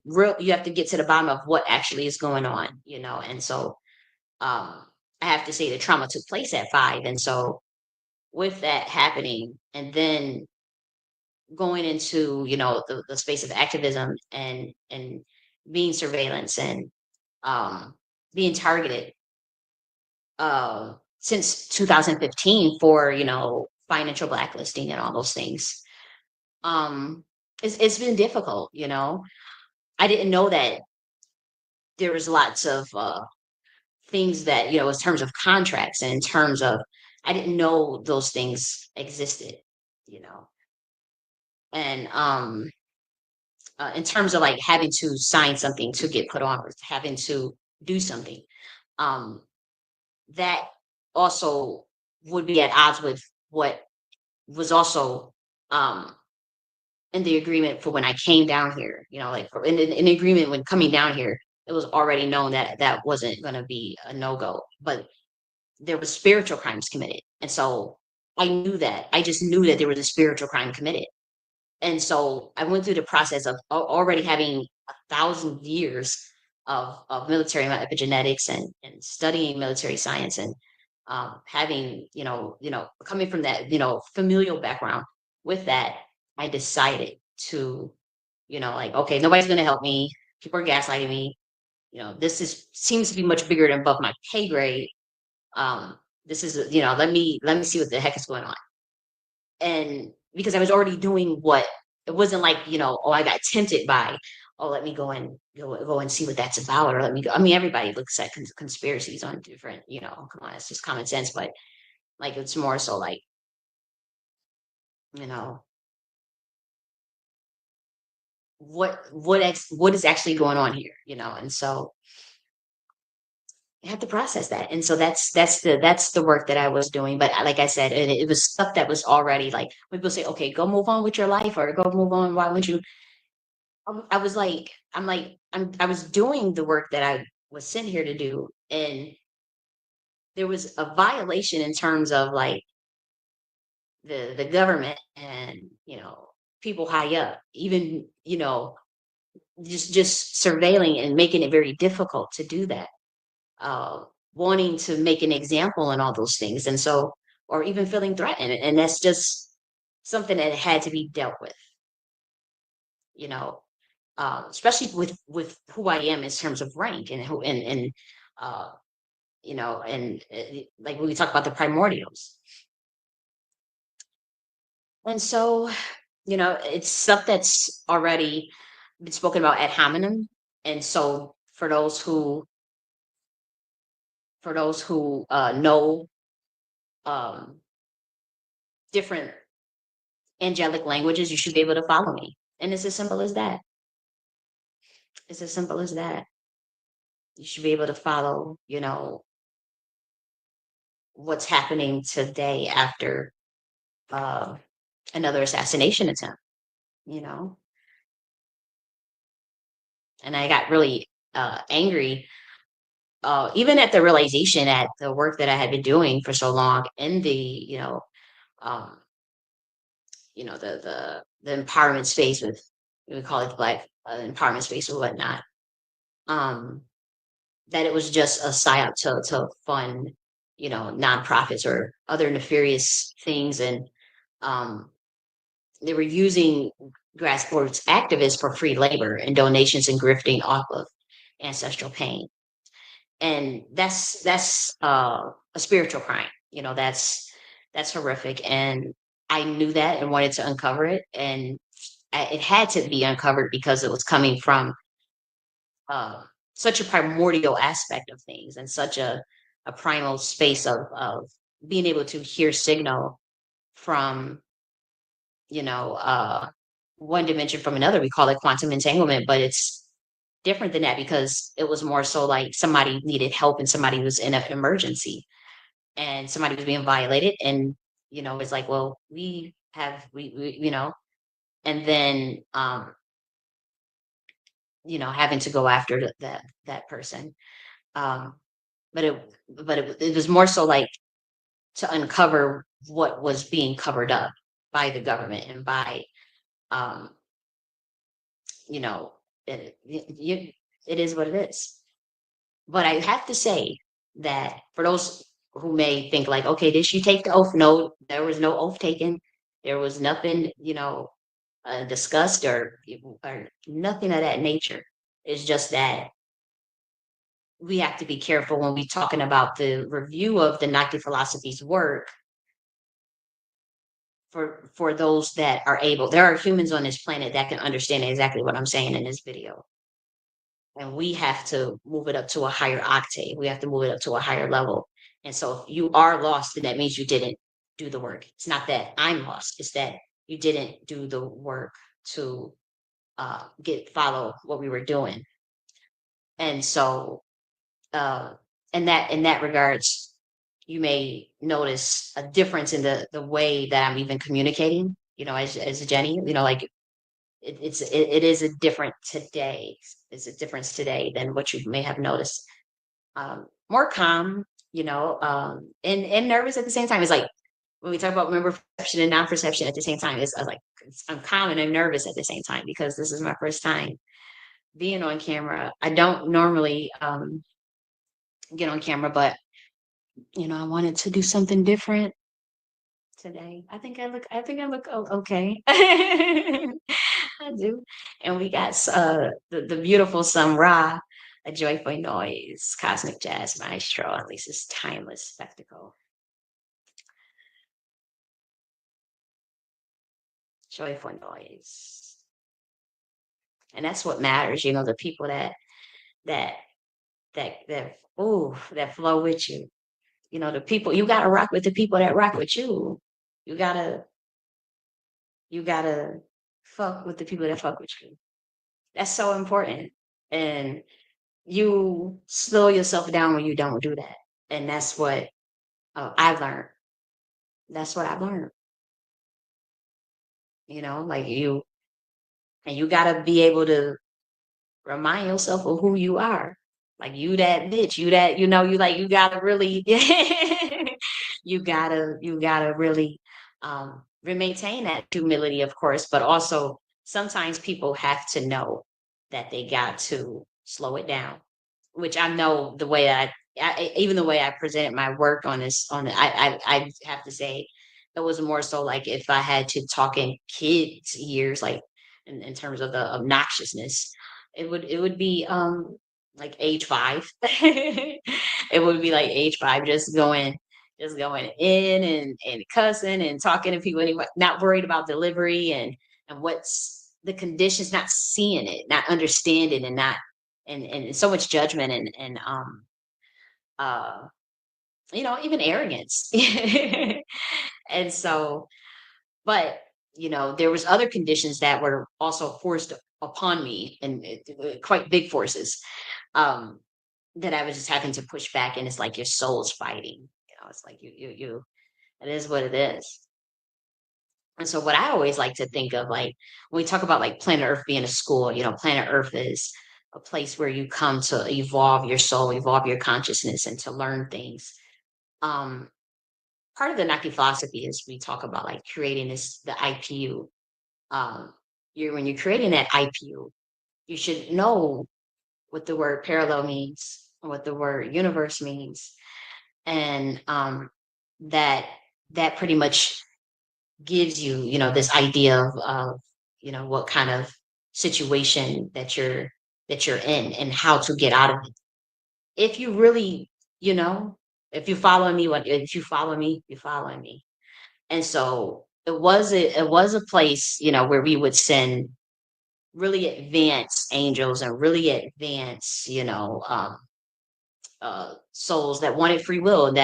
get to the bottom of what actually is going on. And so I have to say the trauma took place at 5. And so with that happening, and then going into, the space of activism and being surveillance and being targeted since 2015 for, financial blacklisting and all those things. It's been difficult. I didn't know that there was lots of things that, in terms of contracts and in terms of, I didn't know those things existed, you know. And in terms of like having to sign something to get put on, or having to do something, um, that also would be at odds with what was also um in the agreement for when I came down here. Like in the agreement when coming down here, it was already known that that wasn't going to be a no go. But there was spiritual crimes committed, and so I just knew that there was a spiritual crime committed. And so I went through the process of already having 1,000 years of military epigenetics and studying military science, and having, coming from that, familial background. With that, I decided to, like, okay, nobody's going to help me. People are gaslighting me. This seems to be much bigger than above my pay grade. This is, let me see what the heck is going on. And because I was already doing what, it wasn't like, oh, I got tempted by, oh, let me go and see what that's about, or let me go. I mean, everybody looks at conspiracies on different, come on, it's just common sense. But like, it's more so like, you know, what is actually going on here, and so I have to process that. And so that's the work that I was doing. But like I said, it was stuff that was already, like, when people say, okay, go move on with your life, or go move on, why wouldn't you? I was like, I was doing the work that I was sent here to do, and there was a violation in terms of like the government and, people high up, even, just surveilling and making it very difficult to do that, uh, wanting to make an example and all those things. And so, or even feeling threatened. And that's just something that had to be dealt with, you know, especially with who I am in terms of rank, and who, uh, like when we talk about the primordials. And so, it's stuff that's already been spoken about ad hominem. And so for those who know um different angelic languages, you should be able to follow me. And it's as simple as that. It's as simple as that. You should be able to follow, what's happening today after uh, another assassination attempt, you know? And I got really angry, even at the realization at the work that I had been doing for so long in the, um, the empowerment space with, we call it the Black empowerment space or whatnot. Um, that it was just a psyop to fund, nonprofits or other nefarious things, and um, they were using grassroots activists for free labor and donations and grifting off of ancestral pain. And that's a spiritual crime. That's horrific. And I knew that and wanted to uncover it. And it had to be uncovered because it was coming from uh, such a primordial aspect of things and such a primal space of being able to hear signal from, you know, uh, one dimension from another. We call it quantum entanglement, but it's different than that because it was more so like somebody needed help and somebody was in an emergency and somebody was being violated. And, it's like, well, we and then, having to go after that person. Um, but it was more so like to uncover what was being covered up by the government and by, um, you know, it is what it is. But I have to say that for those who may think like, okay, did she take the oath? No, there was no oath taken. There was nothing, discussed or nothing of that nature. It's just that we have to be careful when we talking about the review of the Nike philosophy's work for those that are able. There are humans on this planet that can understand exactly what I'm saying in this video. And we have to move it up to a higher octave. We have to move it up to a higher level. And so if you are lost, then that means you didn't do the work. It's not that I'm lost, it's that you didn't do the work to follow what we were doing. And so uh in that regards, you may notice a difference in the way that I'm even communicating, as Jenny, like it is a different today. It's a difference today than what you may have noticed. More calm, and nervous at the same time. It's like when we talk about member perception and non-perception at the same time, it's like I'm calm and I'm nervous at the same time because this is my first time being on camera. I don't normally get on camera, but I wanted to do something different today. I think I look okay. I do. And we got the beautiful Sun Ra, a joyful noise, cosmic jazz maestro, at least it's timeless spectacle. Joyful noise. And that's what matters, the people that that flow with you. The people you gotta rock with the people that rock with you. You gotta you gotta fuck with the people that fuck with you. That's so important. And you slow yourself down when you don't do that. And that's what I've learned. That's what I've learned. Like you gotta be able to remind yourself of who you are. Like you that bitch, you that, you gotta really you gotta really maintain that humility, of course, but also sometimes people have to know that they got to slow it down, which I know the way even the way I presented my work on this I have to say it was more so like if I had to talk in kids years, like in terms of the obnoxiousness, it would be like age 5. It would be like age 5, just going in and cussing and talking to people anyway, not worried about delivery and what's the conditions, not seeing it, not understanding, and not and so much judgment and uh even arrogance. And so, but there was other conditions that were also forced upon me, and quite big forces, um, that I was just having to push back. And it's like your soul's fighting. It's like it is what it is. And so, what I always like to think of, like when we talk about like planet Earth being a school, planet Earth is a place where you come to evolve your soul, evolve your consciousness, and to learn things. Um, Part of the Naki philosophy is we talk about like creating the IPU. When you're creating that IPU, you should know what the word parallel means, what the word universe means, and that that pretty much gives you, this idea of what kind of situation that you're in and how to get out of it. If you really, you know, if you follow me, if you follow me, you follow me. And so it was a place, where we would send really advanced angels and really advanced, souls that wanted free will,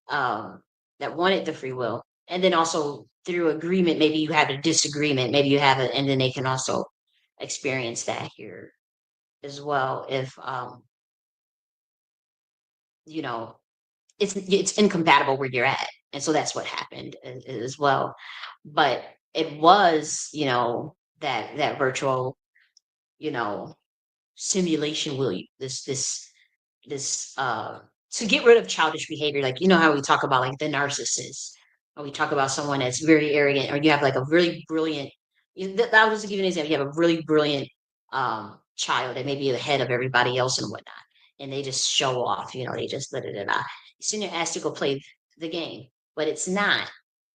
um, that wanted the free will. And then also through agreement, maybe you have a disagreement, maybe you have it, and then they can also experience that here as well. If you know, it's incompatible where you're at, and so that's what happened as well. But it was, that virtual, you know, simulation. Will you this to get rid of childish behavior, like how we talk about like the narcissist, or we talk about someone that's very arrogant, or you have like a really brilliant, that was to give you an example. You have a really brilliant child that may be ahead of everybody else and whatnot, and they just show off, they just let it out. Send your ass to go play the game, but it's not,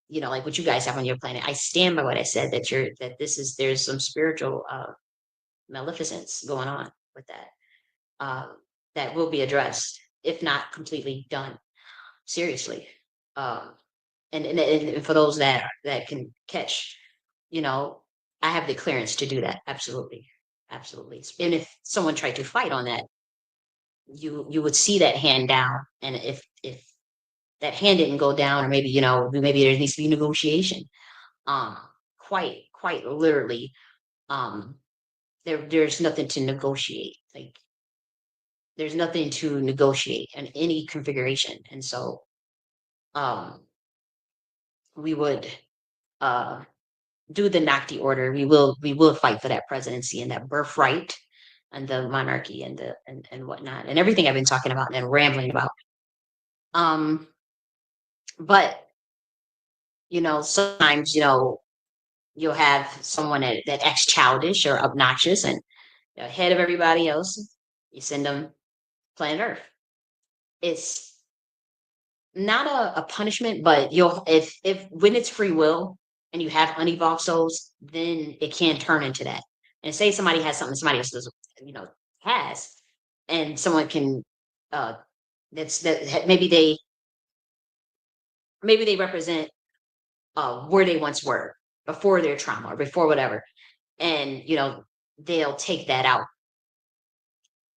like what you guys have on your planet. I stand by what I said, that there's some spiritual maleficence going on with that, um, that will be addressed, if not completely done seriously. Um, and for those that can catch, you know, I have the clearance to do that. Absolutely, absolutely. And if someone tried to fight on that, you would see that hand down. And if that hand didn't go down, or maybe maybe there needs to be negotiation. Um, quite literally, um, there's nothing to negotiate. Like there's nothing to negotiate in any configuration. And so um, we would uh, do the Nacti order. We will fight for that presidency and that birthright and the monarchy and and whatnot and everything I've been talking about and rambling about. Um, but sometimes you'll have someone that acts childish or obnoxious and ahead of everybody else. You send them planet Earth. It's not a punishment, but you'll if when it's free will and you have unevolved souls, then it can turn into that. And say somebody has something somebody else doesn't, has, and someone can uh maybe they represent where they once were before their trauma or before whatever. And they'll take that out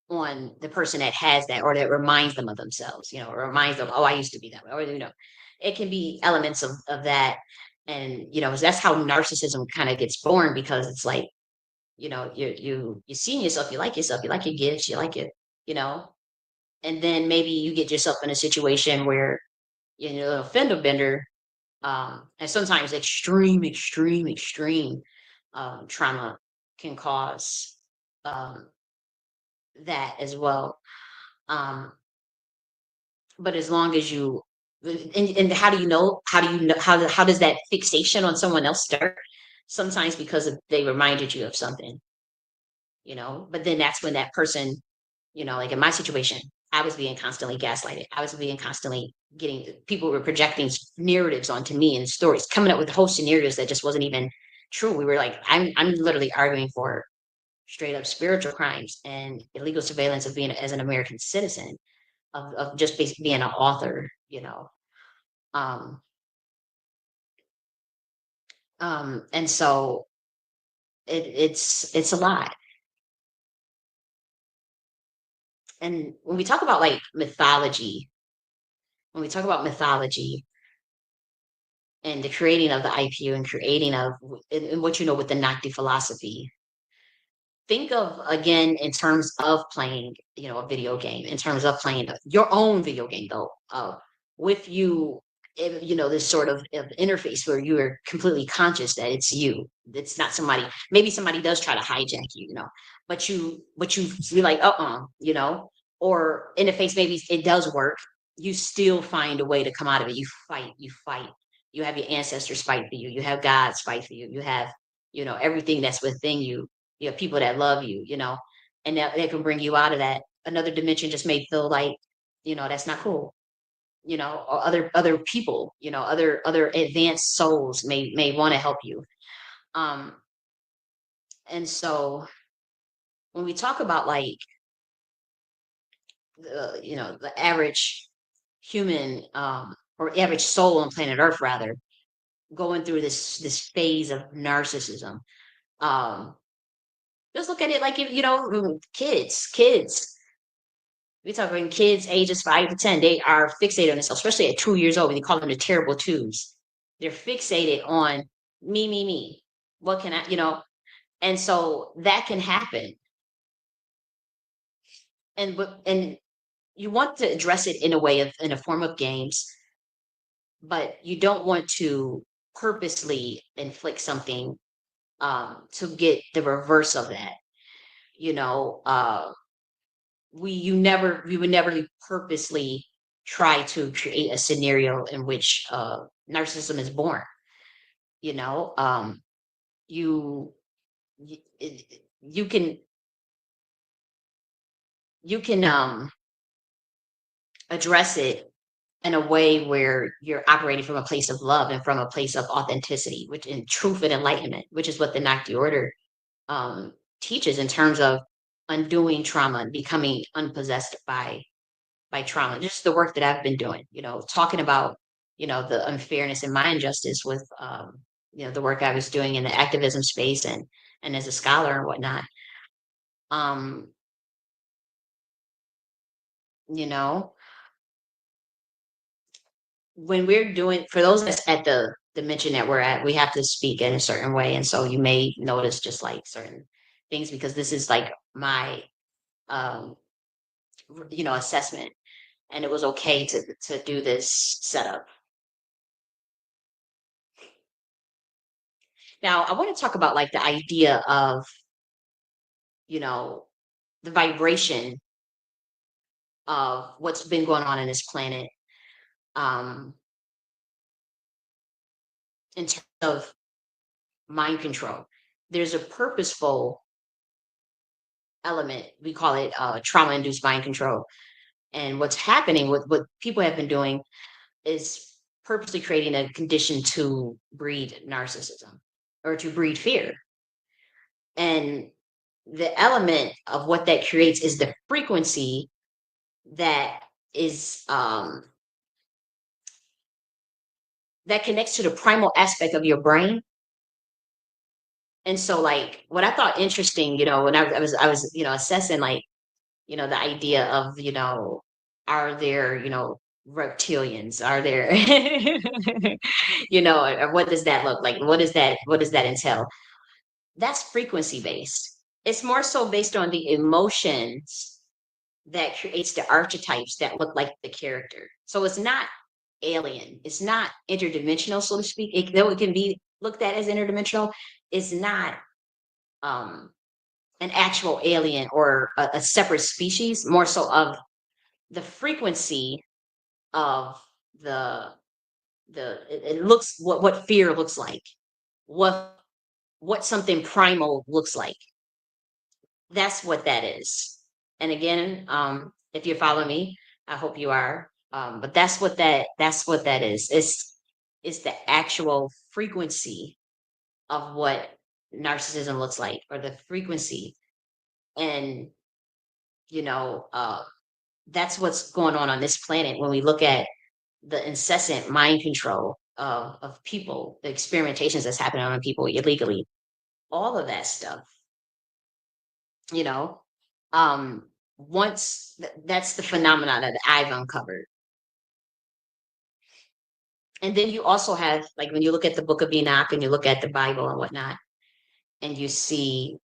on the person that has that, or that reminds them of themselves, or reminds them, oh, I used to be that way, or it can be elements of that. And that's how narcissism kind of gets born, because it's like, you see in yourself, you like your gifts, you like it, you know and then maybe you get yourself in a situation where a fender bender, and sometimes extreme trauma can cause um that as well. um but as long as and how does that fixation on someone else start? Sometimes because they reminded you of something, but then that's when that person, like in my situation, I was being constantly gaslighted. I was being constantly getting people were projecting narratives onto me and stories, coming up with whole scenarios that just wasn't even true. We were like, I'm literally arguing for straight up spiritual crimes and illegal surveillance of being as an American citizen, of just basically being an author, Um, and so it's a lot. And when we talk about like mythology, when we talk about mythology, and the creating of the IPU and creating of and what you know with the Nakti philosophy. Think of again in terms of playing, a video game, in terms of playing your own video game though, with you, this sort of interface where you are completely conscious that it's you. It's not somebody. Maybe somebody does try to hijack you, you're like, or interface. Maybe it does work. You still find a way to come out of it. You fight. You fight. You have your ancestors fight for you. You have gods fight for you. You have, everything that's within you. You have people that love you, and that can bring you out of that. Another dimension just may feel like, that's not cool, or other people, other advanced souls may want to help you. Um, and so when we talk about like the average human, or average soul on planet Earth rather, going through this phase of narcissism, um, just look at it like if kids. We talking kids ages 5 to 10. They are fixated on themselves, especially at 2 years old. When they call them the terrible twos, they're fixated on me, me, me. What can I, And so that can happen. And you want to address it in a way of in a form of games, but you don't want to purposely inflict something to get the reverse of that. You know, we would never purposely try to create a scenario in which narcissism is born. you know um you you can address it in a way where you're operating from a place of love and from a place of authenticity, which in truth and enlightenment, which is what the Nakti order um teaches in terms of undoing trauma and becoming unpossessed by trauma. Just the work that I've been doing, talking about, the unfairness and my injustice with, the work I was doing in the activism space and as a scholar and whatnot. Um, you know, when we're doing, for those that's at the dimension that we're at, we have to speak in a certain way. And so you may notice just like certain things because this is like my, um, assessment. And it was okay to do this setup. Now, I want to talk about like the idea of, you know, the vibration of what's been going on in this planet, um, in terms of mind control. There's a purposeful element. We call it trauma-induced mind control. And what's happening with what people have been doing is purposely creating a condition to breed narcissism or to breed fear. And the element of what that creates is the frequency that is that connects to the primal aspect of your brain. And so like what I thought interesting, when I was, assessing like, the idea of, are there, reptilians? Are there or what does that look like? What does that entail? That's frequency based. It's more so based on the emotions that creates the archetypes that look like the character. So it's not alien. It's not interdimensional, so to speak. Though it can be looked at as interdimensional, it's not um, an actual alien or a separate species. More so of the frequency of the it looks what fear looks like, what what something primal looks like. That's what that is. And again, if you follow me, I hope you are. But that's what that is. It's the actual frequency of what narcissism looks like, or the frequency. And you know, uh, that's what's going on this planet when we look at the incessant mind control of people, the experimentations that's happening on people illegally, all of that stuff. You know, that's the phenomenon that I've uncovered. And then you also have, like, when you look at the book of Enoch and you look at the Bible and whatnot, and you see,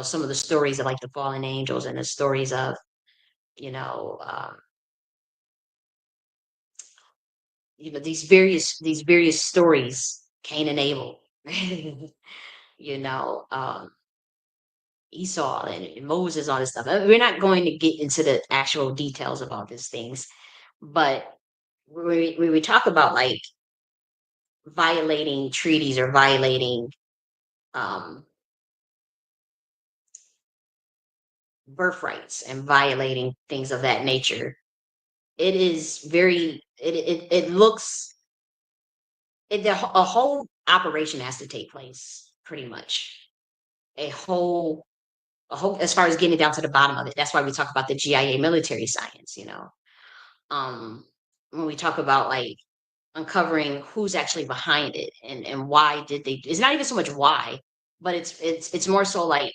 some of the stories of like the fallen angels and the stories of, you know, um, these various stories, Cain and Abel, you know, Esau and Moses, all this stuff. We're not going to get into the actual details of all these things, but when we talk about like violating treaties or violating um, birthrights and violating things of that nature, it is very it looks a whole operation has to take place, pretty much a whole as far as getting down to the bottom of it. That's why we talk about the GIA military science, um when we talk about like uncovering who's actually behind it and why did they, it's not even so much why, but it's more so like,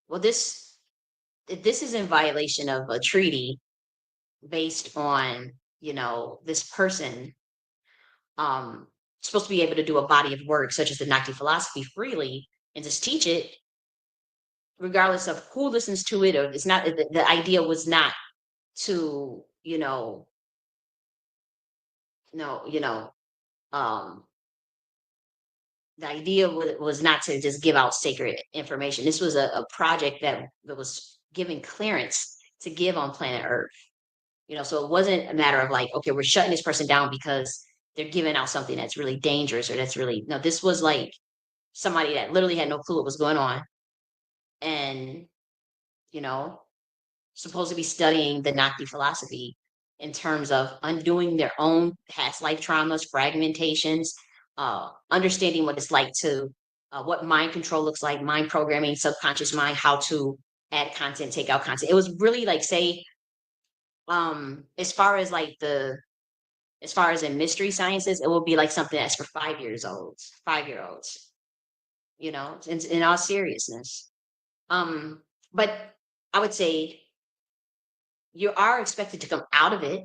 well, this is in violation of a treaty based on, this person um supposed to be able to do a body of work such as the Naki philosophy freely and just teach it regardless of who listens to it. Or it's not, the idea was not to, no, um the idea was not to just give out sacred information. This was a project that was given clearance to give on planet Earth. So it wasn't a matter of like, okay, we're shutting this person down because they're giving out something that's really dangerous or that's really, no, this was like somebody that literally had no clue what was going on, and you know supposed to be studying the Nakti philosophy in terms of undoing their own past life traumas, fragmentations, understanding what it's like to, what mind control looks like, mind programming, subconscious mind, how to add content, take out content. It was really like, say, as far as like as far as in mystery sciences, it will be like something that's for 5 years old, 5 year olds, in all seriousness. Um, but I would say you are expected to come out of it.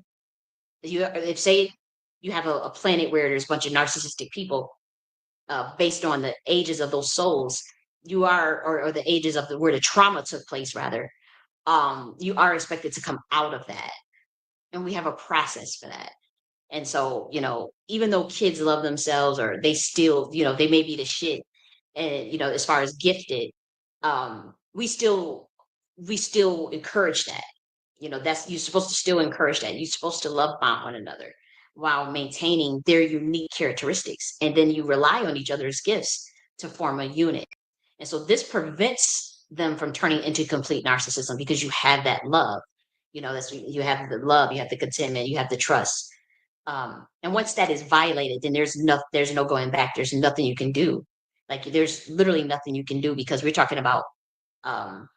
If say you have a planet where there's a bunch of narcissistic people, based on the ages of those souls, you are, or the ages of where the trauma took place, rather, you are expected to come out of that, and we have a process for that. And so, even though kids love themselves, or they still, they may be the shit, and as far as gifted, we still encourage that. That's, you're supposed to still encourage that. You're supposed to love bomb one another while maintaining their unique characteristics. And then you rely on each other's gifts to form a unit. And so this prevents them from turning into complete narcissism, because you have that love. That's, you have the love, you have the contentment, you have the trust. And once that is violated, then there's no going back. There's nothing you can do. Like, there's literally nothing you can do, because we're talking about um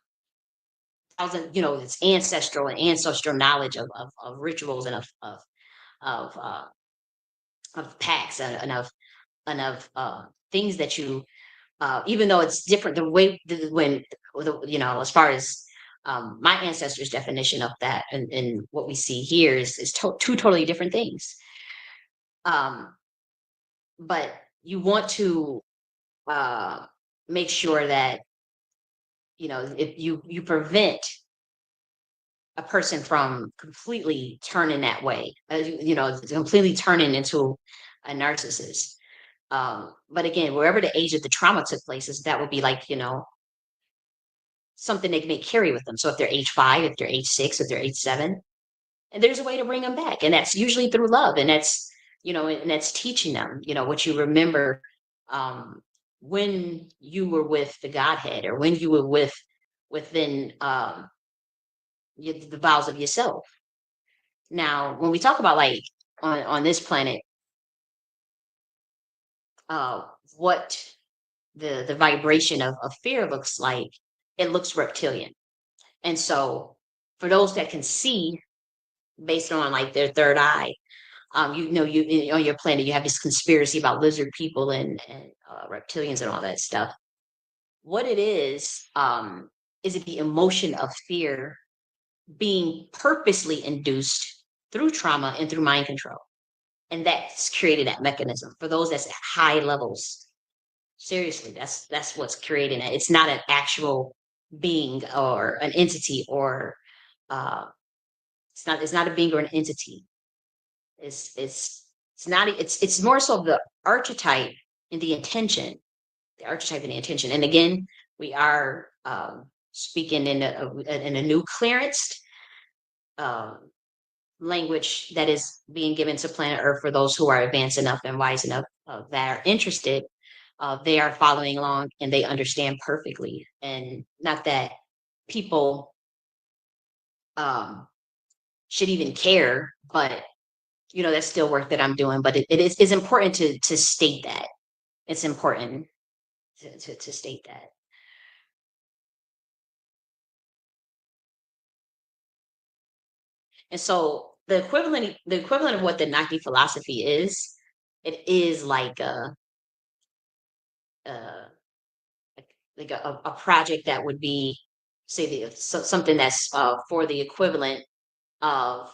thousand, it's ancestral knowledge of rituals and of pacts, and of things that you, even though it's different, the way when as far as my ancestors' definition of that, and what we see here is two totally different things. um but you want to uh make sure that, if you prevent a person from completely turning that way, completely turning into a narcissist. But again, wherever the age of the trauma took place, is that would be like, something they may carry with them. So if they're age 5, if they're age 6, if they're age 7, and there's a way to bring them back, and that's usually through love, and that's teaching them, what you remember, um, when you were with the Godhead, or when you were within, the vows of yourself. Now, when we talk about like on this planet, uh, what the vibration of fear looks like, it looks reptilian. And so, for those that can see based on like their third eye, on your planet, you have this conspiracy about lizard people and reptilians and all that stuff. What it is it the emotion of fear being purposely induced through trauma and through mind control. And that's created that mechanism for those that's at high levels. Seriously, that's what's creating it. It's not an actual being or an entity or uh it's not a being or an entity. It's not it's more so the archetype and the intention. The archetype and the intention. And again, we are speaking in a new clearanced um language that is being given to planet Earth for those who are advanced enough and wise enough that are interested. They are following along and they understand perfectly. And not that people um, should even care, but that's still work that I'm doing. But it is it's important to state that. It's important to state that. And so the equivalent of what the Naki philosophy is, it is like a a project that would be say something that's for the equivalent of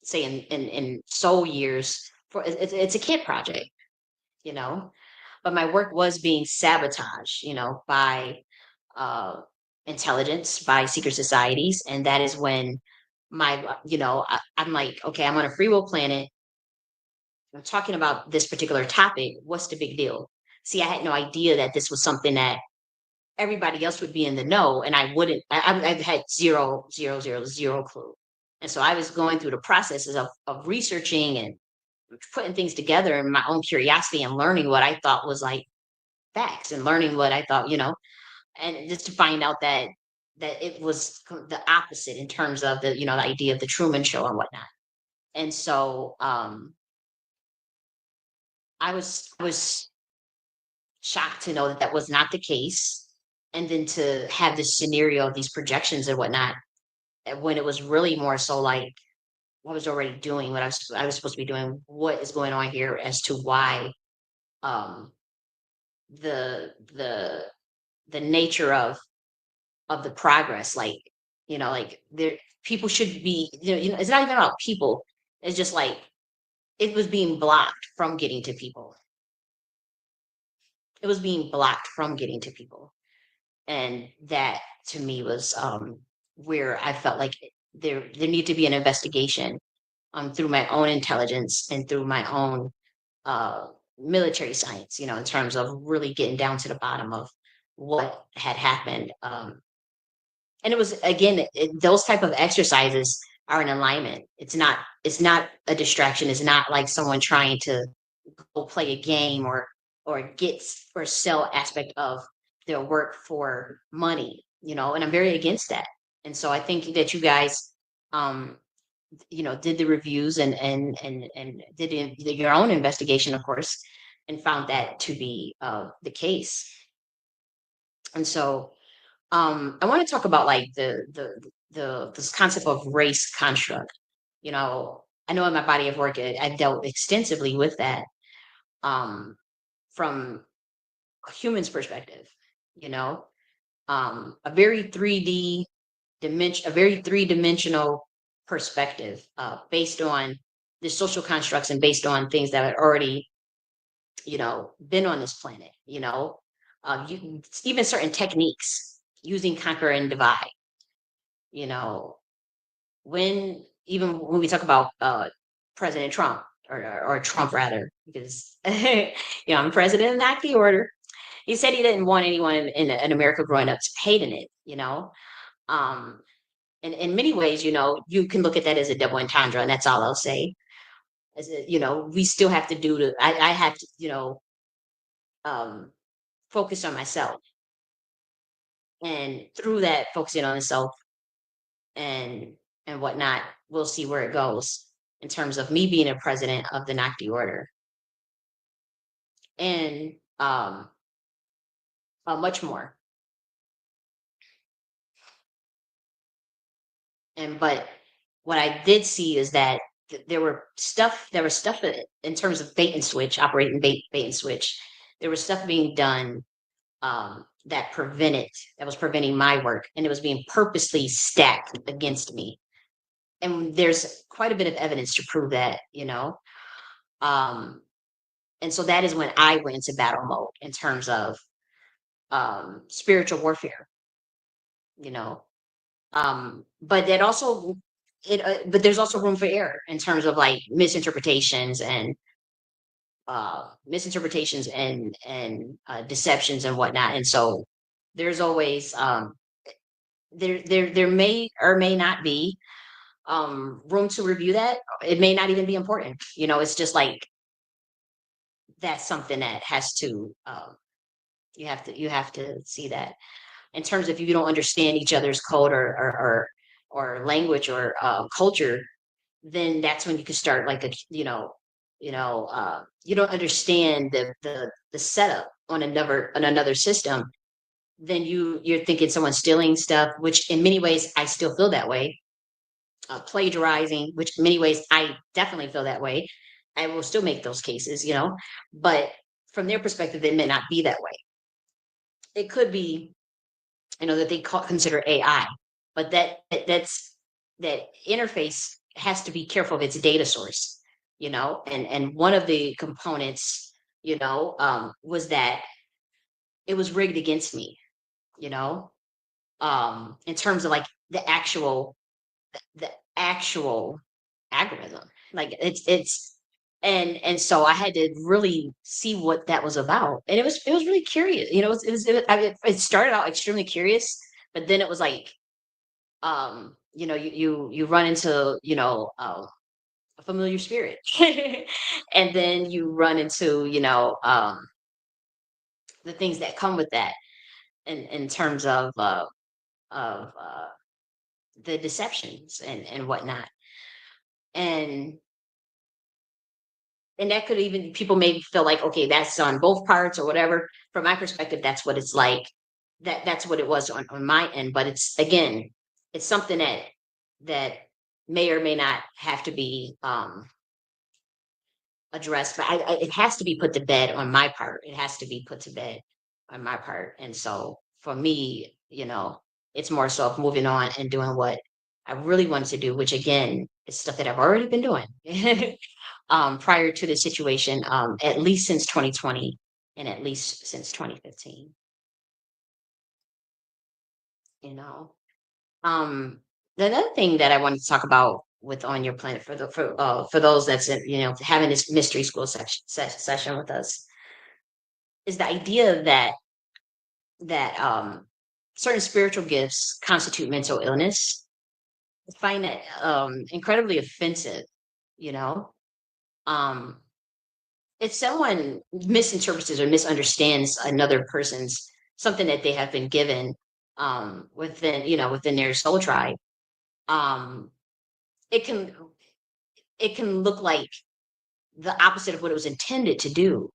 say in soul years for it's a kid project, you know. But my work was being sabotaged, by uh intelligence, by secret societies, and that is when I'm like, okay, I'm on a free will planet. I'm talking about this particular topic. What's the big deal? See, I had no idea that this was something that everybody else would be in the know, and I wouldn't. I had zero, zero, zero, zero clue. And so I was going through the processes of researching and putting things together in my own curiosity and learning what I thought was like facts and learning what I thought, and just to find out that it was the opposite in terms of the idea of the Truman Show and whatnot. And so I was shocked to know that that was not the case, and then to have this scenario of these projections and whatnot, when it was really more so like what I was already doing, what I was supposed to be doing, what is going on here as to why um the the the nature of the progress, like there people should be, it's not even about people. It's just like it was being blocked from getting to people. It was being blocked from getting to people. And that to me was where I felt like there need to be an investigation through my own intelligence and through my own uh, military science, in terms of really getting down to the bottom of what had happened. And it was again those type of exercises are in alignment. It's not a distraction. It's not like someone trying to go play a game or get or sell aspect of their work for money. And I'm very against that. And so I think that you guys um did the reviews and did your own investigation, of course, and found that to be the case. And so I want to talk about like the this concept of race construct. I know in my body of work I dealt extensively with that um from a human's perspective. you know a very 3D a very three-dimensional perspective, based on the social constructs and based on things that had already, been on this planet. Even certain techniques using conquer and divide. You know, when even when we talk about President Trump or Trump rather, because I'm president, not the order. He said he didn't want anyone in America growing up to hate in it. Um, and in many ways, you can look at that as a double entendre, and that's all I'll say. We still have to I have to, um, focus on myself, and through that focusing on myself and whatnot, we'll see where it goes in terms of me being a president of the Nocti Order, and much more. But what I did see is that there was stuff in terms of bait and switch, operating bait and switch. There was stuff being done that was preventing my work, and it was being purposely stacked against me. and there's quite a bit of evidence to prove that. Um, and so that is when I went into battle mode in terms of spiritual warfare, you know. But that also but there's also room for error in terms of like misinterpretations and deceptions and whatnot. And so there's always there may or may not be room to review that. It may not even be important. It's just like that's something that has to you have to see that in terms of if you don't understand each other's code or language or culture, then that's when you can start like you don't understand the setup on another system. Then you're thinking someone's stealing stuff, which in many ways I still feel that way. Plagiarizing, which in many ways I definitely feel that way. I will still make those cases, but from their perspective, it may not be that way. It could be, that they consider AI, but that interface has to be careful of its data source, and one of the components, was that it was rigged against me, you know, in terms of like the actual algorithm. Like and so I had to really see what that was about, and it was really curious. It started out extremely curious, but then it was like you run into a familiar spirit, and then you run into the things that come with that in terms of the deceptions and whatnot. And and that could even people maybe feel like, okay, that's on both parts or whatever. From my perspective, that's what it's like. That's what it was on my end. But it's again, it's something that may or may not have to be addressed. But it has to be put to bed on my part. It has to be put to bed on my part. And so for me, it's more so of moving on and doing what I really wanted to do, which again is stuff that I've already been doing prior to the situation, at least since 2020 and at least since 2015. You know, um, the other thing that I wanted to talk about with on your planet for those that's having this mystery school session with us is the idea that certain spiritual gifts constitute mental illness. I find that incredibly offensive. You know, um, if someone misinterprets or misunderstands another person's something that they have been given within their soul tribe, um, it can it can look like the opposite of what it was intended to do.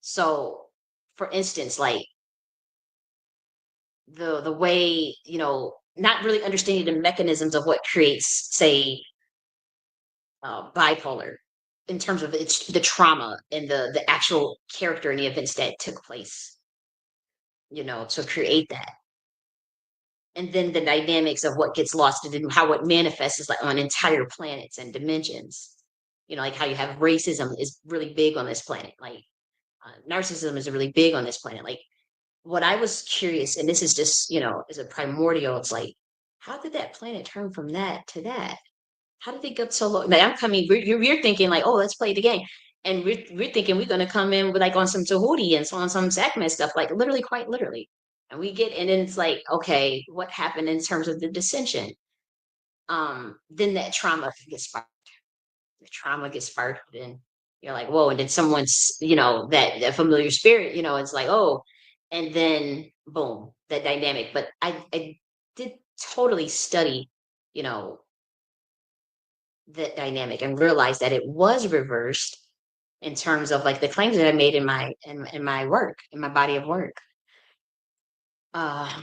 So, for instance, like the way not really understanding the mechanisms of what creates, say, bipolar, in terms of the trauma and the actual character and the events that took place, to create that. And then the dynamics of what gets lost and then how it manifests is like on entire planets and dimensions. Like how you have racism is really big on this planet. Like narcissism is really big on this planet. Like what I was curious, and this is just, is a primordial, it's like, how did that planet turn from that to that? How did they get so low? Like I'm coming, you're thinking like, oh, let's play the game. And we're thinking we're gonna come in with like on some Tahuti and so on some Sackman stuff, like literally, quite literally. And then it's like, okay, what happened in terms of the dissension? Then that trauma gets sparked. The trauma gets sparked, and you're like, whoa, and then someone's, that familiar spirit, it's like, oh, and then boom, that dynamic. But I did totally study, you know, that dynamic and realized that it was reversed in terms of like the claims that I made in my work, in my body of work. Uh,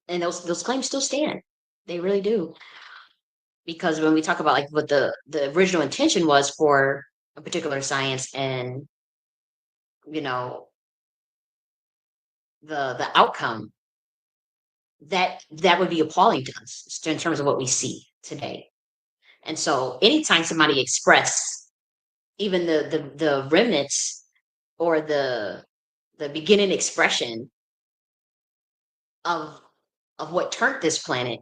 and those claims still stand. They really do. Because when we talk about like what the original intention was for a particular science and you know the outcome, that would be appalling to us in terms of what we see today. And so anytime somebody express even the remnants or the beginning expression of what turned this planet,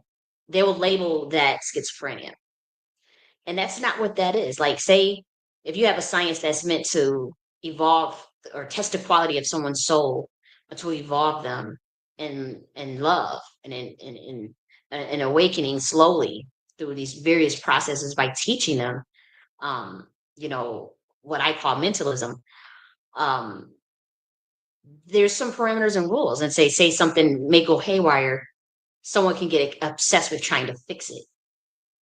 they will label that schizophrenia. And that's not what that is. Like, say, if you have a science that's meant to evolve or test the quality of someone's soul, to evolve them in love and in awakening slowly through these various processes by teaching them, um, you know, what I call mentalism. Um, there's some parameters and rules, and say something may go haywire, someone can get obsessed with trying to fix it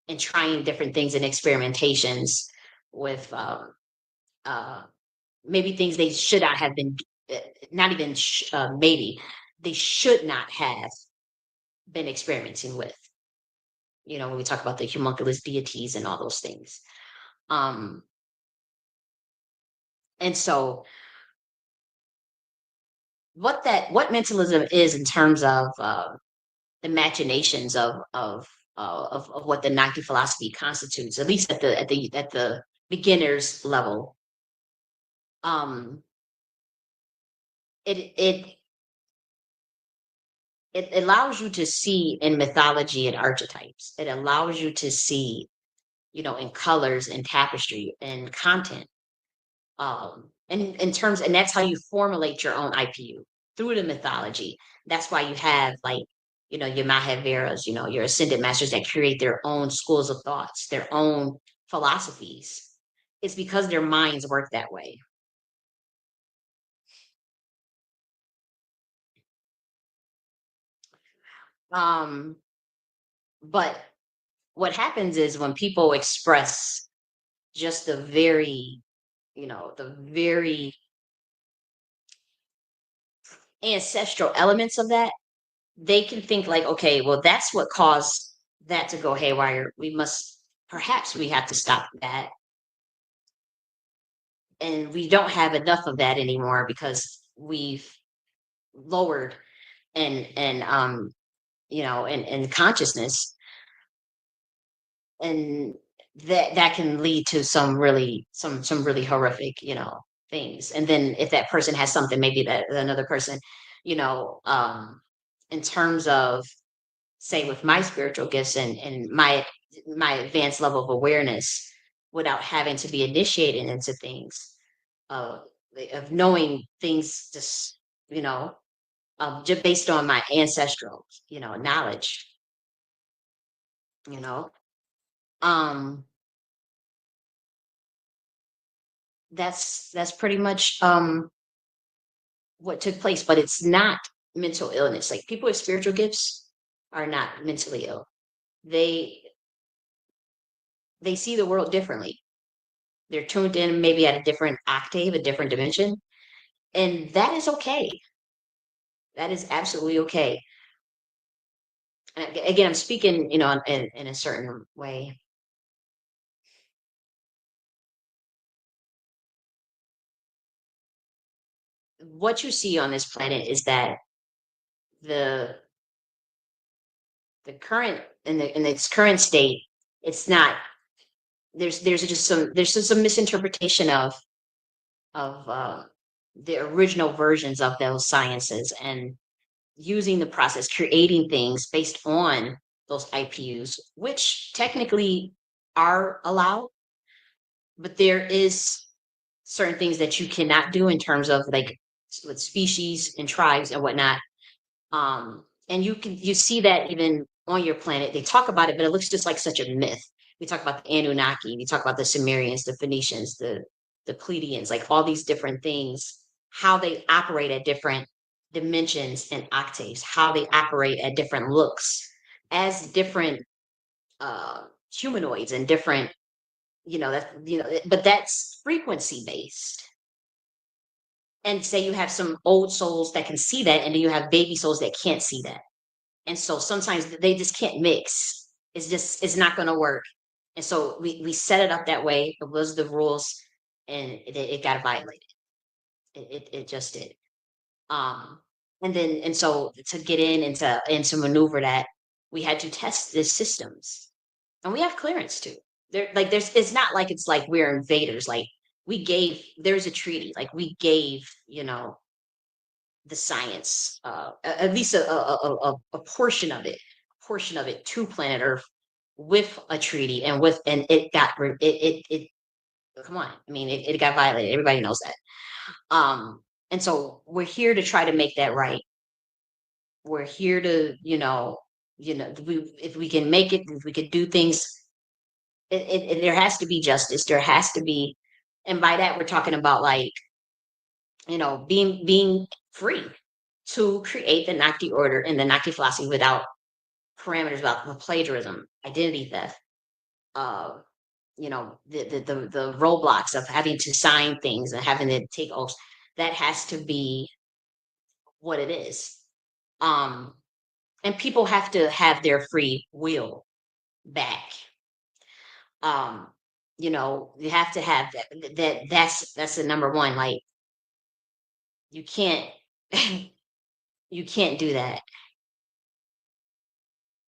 and trying different things and experimentations with uh, maybe things they should not have been, uh, not even maybe they should not have been experimenting with. You know, when we talk about the homunculus deities and all those things. Um, and so, what mentalism is in terms of the machinations of what the Nike philosophy constitutes, at least at the beginners level. Um, it it it allows you to see in mythology and archetypes. It allows you to see, in colors and tapestry and content. And in terms, and that's how you formulate your own IPU through the mythology. That's why you have like, your Mahaviras, your ascended masters that create their own schools of thoughts, their own philosophies. It's because their minds work that way. Um, but what happens is when people express just the very ancestral elements of that, they can think like, okay, well, that's what caused that to go haywire. Perhaps we have to stop that. And we don't have enough of that anymore because we've lowered and consciousness, and that can lead to some really horrific, things. And then if that person has something, maybe that another person, you know, um, in terms of, say, with my spiritual gifts and my advanced level of awareness, without having to be initiated into things, uh, of knowing things, just, just based on my ancestral, knowledge, you know um that's pretty much what took place. But it's not mental illness. Like, people with spiritual gifts are not mentally ill. They they see the world differently. They're tuned in maybe at a different octave, a different dimension, and that is okay. That is absolutely okay. And again, I'm speaking, in a certain way. What you see on this planet is that the the current in its current state, it's not. There's just some misinterpretation of the original versions of those sciences, and using the process, creating things based on those IPUs, which technically are allowed, but there is certain things that you cannot do in terms of, like, with species and tribes and whatnot. And you see that even on your planet. They talk about it, but it looks just like such a myth. We talk about the Anunnaki, we talk about the Sumerians, the Phoenicians, the Pleiadians, like all these different things, how they operate at different dimensions and octaves, how they operate at different looks as different humanoids and different, but that's frequency based. And say you have some old souls that can see that, and then you have baby souls that can't see that. And so sometimes they just can't mix. It's not going to work. And so we set it up that way. It was the rules, and it got violated. It just did. Um, And so to get in and to maneuver that, we had to test the systems, and we have clearance too. There, like, it's not like it's like we're invaders. Like, there's a treaty. Like, we gave, the science, at least a portion of it to planet Earth with a treaty, and it got it. Come on, I mean, it got violated. Everybody knows that. Um, and so we're here to try to make that right. We're here to, if we can make it, if we could do things, there has to be justice. There has to be, and by that we're talking about, like, being free to create the Nocti order and the Nocti philosophy without parameters, without the plagiarism, identity theft, uh, the roadblocks of having to sign things and having to take oaths. That has to be what it is. Um, and people have to have their free will back. Um, you have to have that's the number one. Like, you can't you can't do that.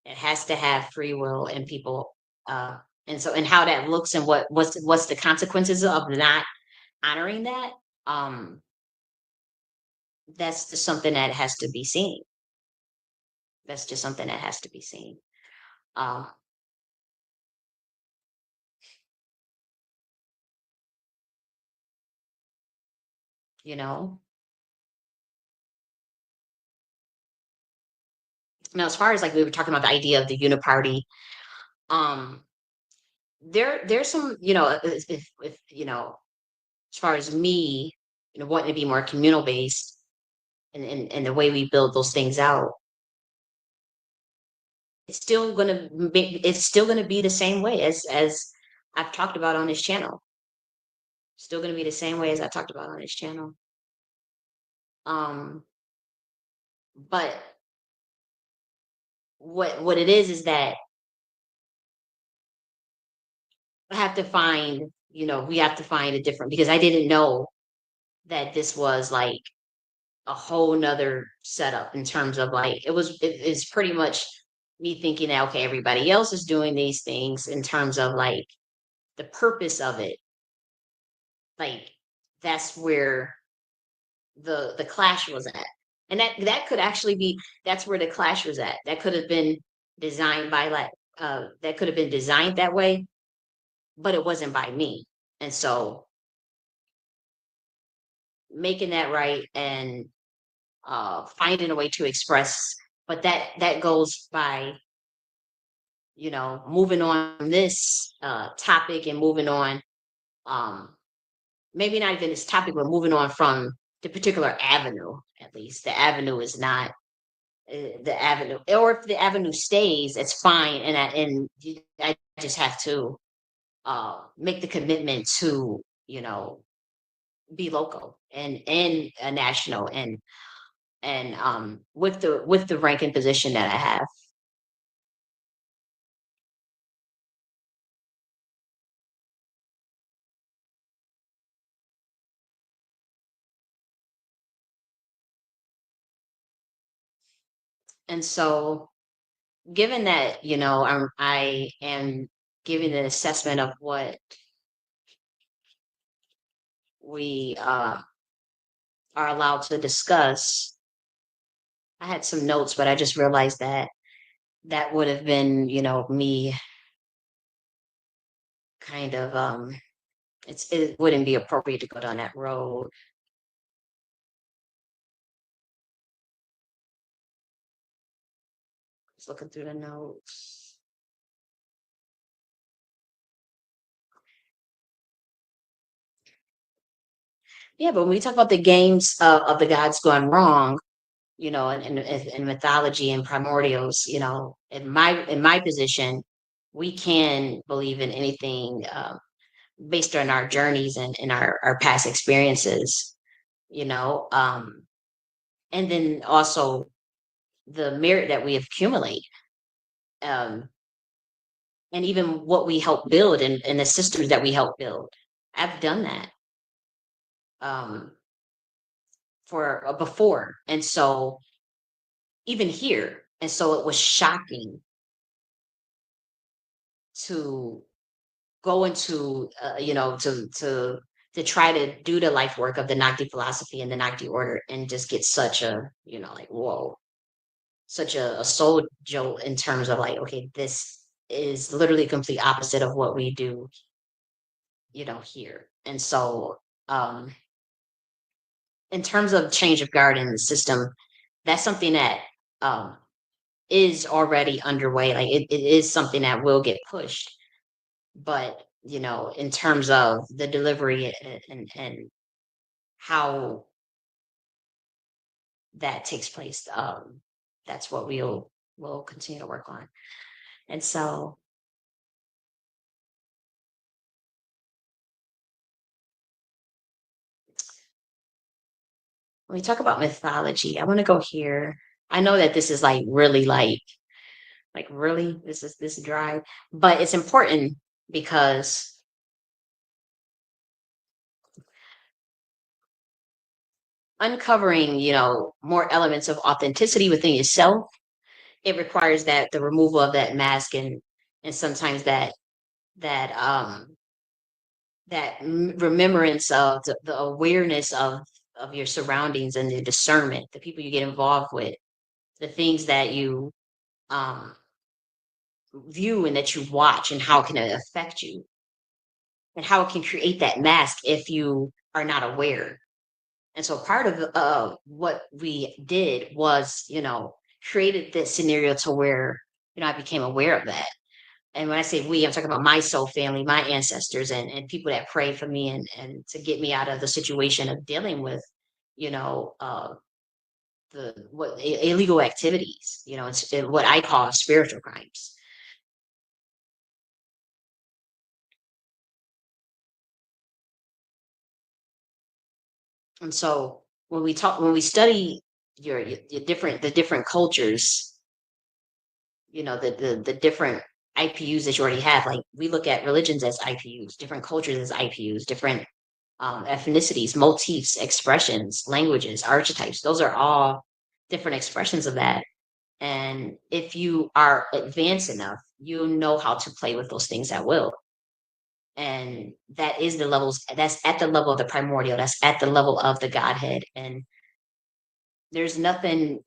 It has to have free will, and people, and how that looks, and what's the consequences of not honoring that. Um, that's just something that has to be seen. That's just something that has to be seen. Um, you know. Now, as far as, like, we were talking about the idea of the uniparty, um, there's some, if as far as me, wanting to be more communal based, and the way we build those things out, it's still gonna be the same way as I've talked about on this channel. Still gonna be the same way as I talked about on this channel. Um, but what it is that I have to find, we have to find a different, because I didn't know that this was like a whole nother setup, in terms of, like, it's pretty much me thinking that, okay, everybody else is doing these things, in terms of, like, the purpose of it. Like, that's where the clash was at. And that could actually be, that's where the clash was at. That could have been designed by, like, that could have been designed that way, but it wasn't by me. And so, making that right, and finding a way to express, but that goes by, moving on from this topic, and moving on, um maybe not even this topic, but moving on from the particular avenue. At least the avenue is not, the avenue, or if the avenue stays, it's fine. I just have to make the commitment to, be local, and national, and with the rank and position that I have. And so, given that, I am giving an assessment of what we are allowed to discuss. I had some notes, but I just realized that that would have been, me kind of, it wouldn't be appropriate to go down that road. Just looking through the notes. Yeah, but when we talk about the games of the gods gone wrong, in mythology and primordials, in my position, we can believe in anything, based on our journeys, and our past experiences, you know, um, and then also the merit that we accumulate, um, and even what we help build, and the systems that we help build. I've done that, um, for before, and so. even here. And so it was shocking to go into, to try to do the life work of the Nagdi philosophy and the Nagdi order and just get such a, like, whoa, such a soul jolt in terms of like, okay, this is literally complete opposite of what we do, here. And so, um, in terms of change of guard in the system, that's something that um, is already underway. Like it is something that will get pushed, but in terms of the delivery and how that takes place, that's what we'll continue to work on. And so when we talk about mythology, I want to go here. I know that this is like really like really this is dry, but it's important because uncovering, more elements of authenticity within yourself, it requires that the removal of that mask and sometimes that remembrance of the awareness of your surroundings and the discernment, the people you get involved with, the things that you um view and that you watch and how can it affect you and how it can create that mask if you are not aware. And so part of what we did was, created this scenario to where, I became aware of that. And when I say we, I'm talking about my soul family, my ancestors, and people that prayed for me and to get me out of the situation of dealing with, you know, uh, illegal activities, what I call spiritual crimes. And so when we study your the different cultures, the different IPUs that you already have. Like we look at religions as IPUs, different cultures as IPUs, different ethnicities, motifs, expressions, languages, archetypes. Those are all different expressions of that. And if you are advanced enough, you know how to play with those things at will. And that is the levels, that's at the level of the primordial, that's at the level of the Godhead. And there's nothing,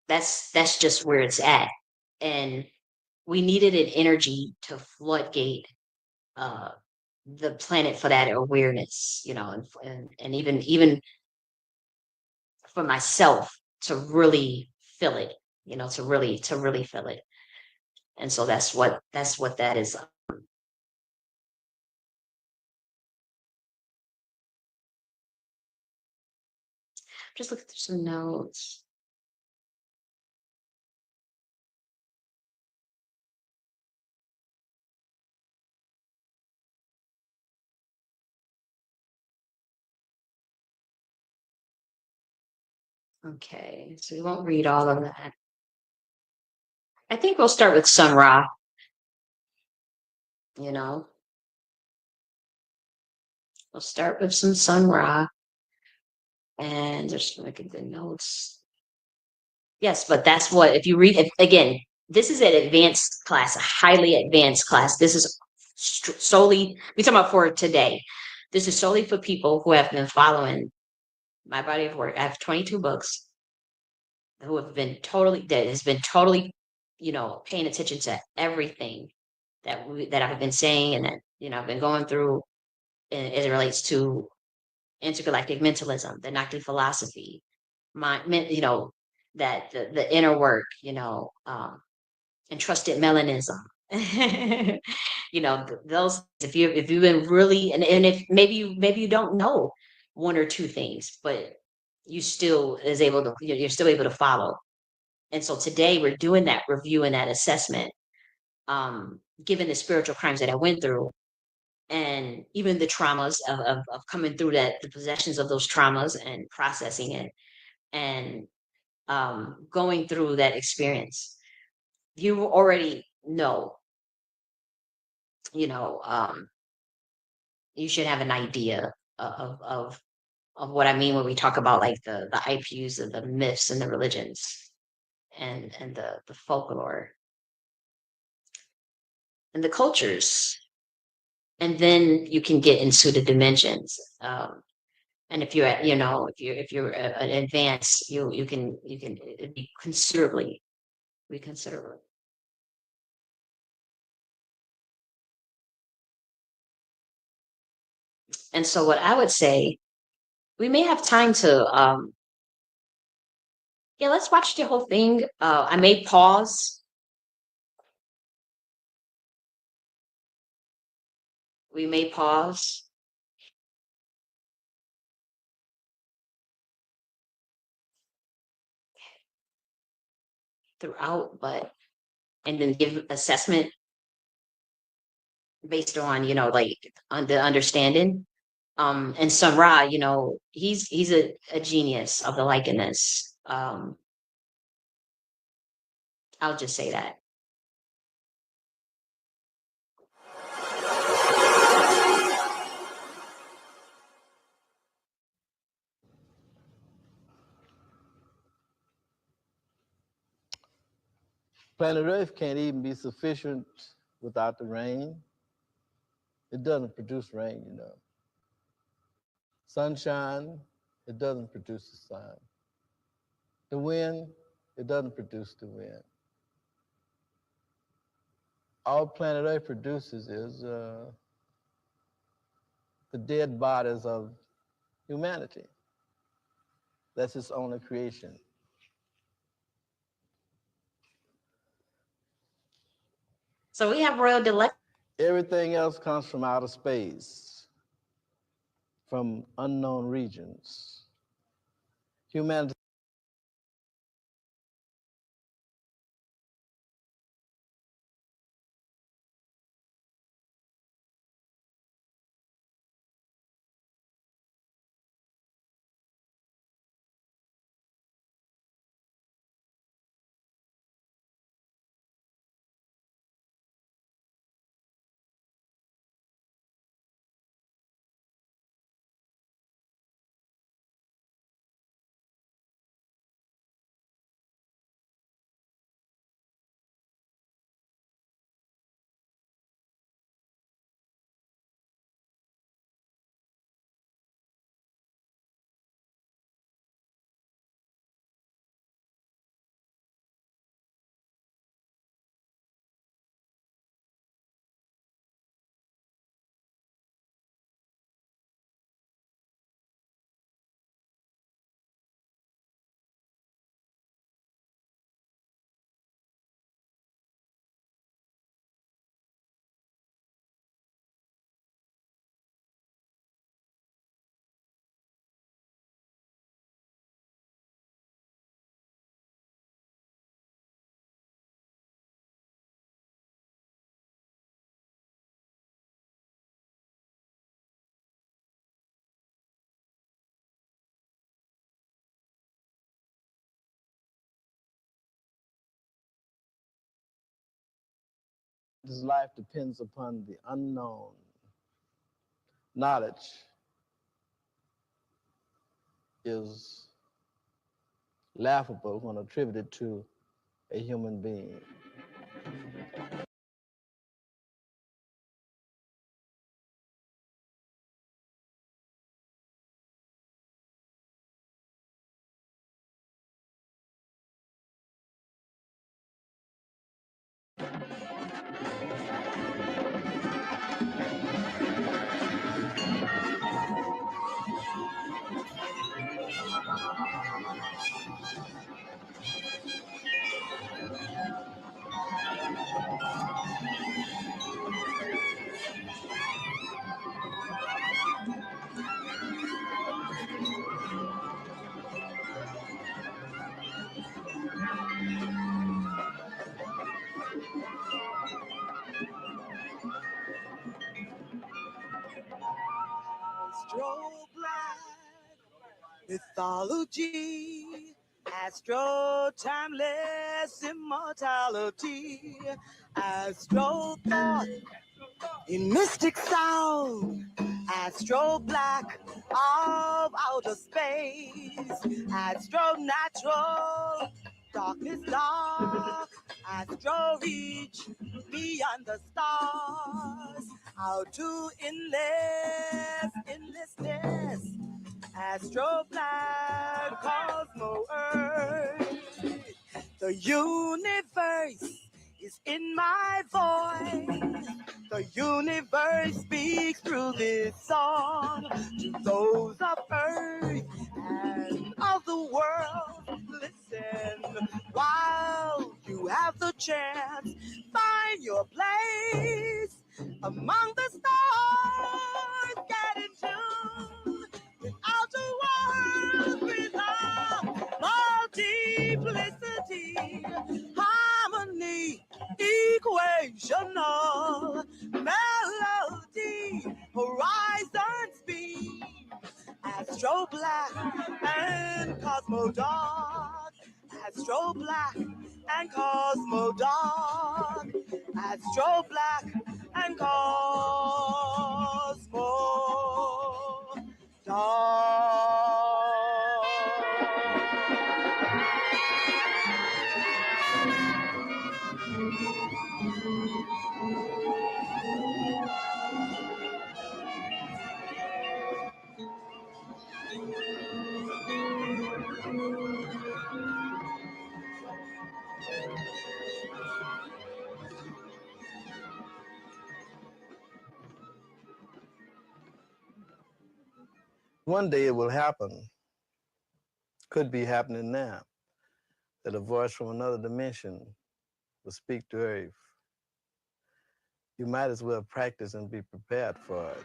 that's just where it's at. And we needed an energy to floodgate uh, the planet for that awareness, and even for myself to really feel it, to really feel it. And so that's what that is. Just looking through some notes. Okay, so we won't read all of that. I think we'll start with Sun Ra. You know, we'll start with some Sun Ra, and just look at the notes. Yes, but that's what if you read it again, this is an advanced class, a highly advanced class. This is solely we talking about for today. This is solely for people who have been following my body of work. I have 22 books who have been totally that has been totally, paying attention to everything that I've been saying and that I've been going through as it relates to intergalactic mentalism, the Nocti philosophy, that the inner work, and trusted melanism. Those if you've been really and if maybe you don't know one or two things, but you still is able to you're still able to follow. And so today we're doing that review and that assessment, given the spiritual crimes that I went through and even the traumas of coming through that the possessions of those traumas and processing it and going through that experience. You already know, you know, um, you should have an idea of what I mean when we talk about like the IPUs and the myths and the religions. and the folklore and the cultures. And then you can get into the dimensions. And if you're at, if you're an advanced, you can it'd be considerably. And so what I would say, we may have time to yeah, let's watch the whole thing. I may pause. We may pause throughout, but and then give assessment based on, like on the understanding. And Sun Ra, he's a genius of the likeness. I'll just say that. Planet Earth can't even be sufficient without the rain. It doesn't produce rain, you know. Sunshine, it doesn't produce the sun. The wind, it doesn't produce the wind. All planet Earth produces is the dead bodies of humanity. That's its only creation. So we have royal delect. Everything else comes from outer space, from unknown regions. Humanity This life depends upon the unknown. Knowledge is laughable when attributed to a human being. Astro Black, mythology, astro timeless immortality, astro thought in mystic sound, astro black of outer space, astro natural Darkness dark, astro reach beyond the stars, out to endlessness, astro black, cosmo earth. The universe is in my voice. The universe speaks through this song to those of earth and of the world. Listen while you have the chance. Find your place among the stars. Get in tune with outer worlds without multiplicity, harmony, equational melody, horizon speed, astro black and cosmo dark, astro black and cosmo dark, astro black and cosmo dark. One day it will happen, could be happening now, that a voice from another dimension will speak to Earth. You might as well practice and be prepared for it.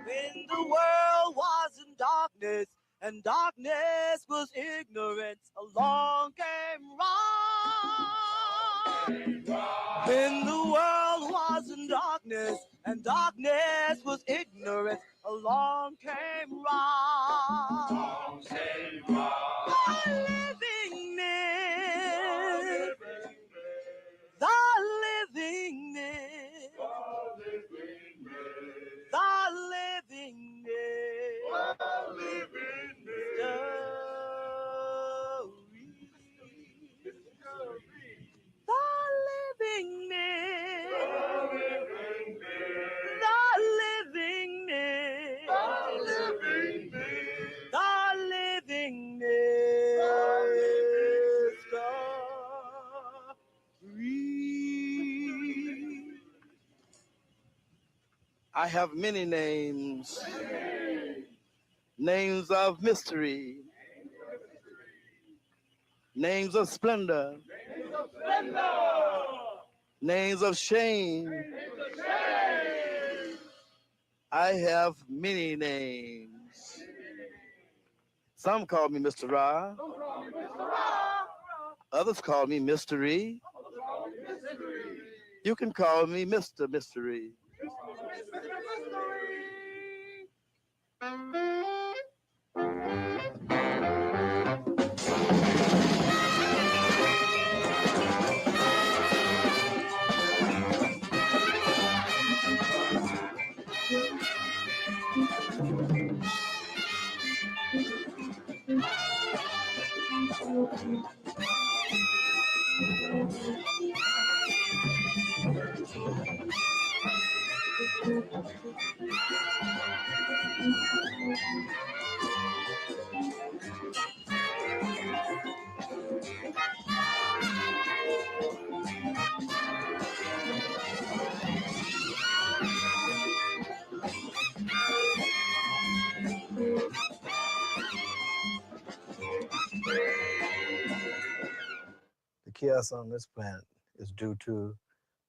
When the world was in darkness and darkness was ignorance, along came wrong. When the world was in darkness and darkness was ignorance, along came wrong. The living myth, the living myth, the living myth, the living myth, the living myth, the living mystery. I have many names, names of mystery, names of splendor, names of shame. I have many names. Some call me Mr. Ra. Others call me Mystery. You can call me Mr. Mystery. The chaos on this planet is due to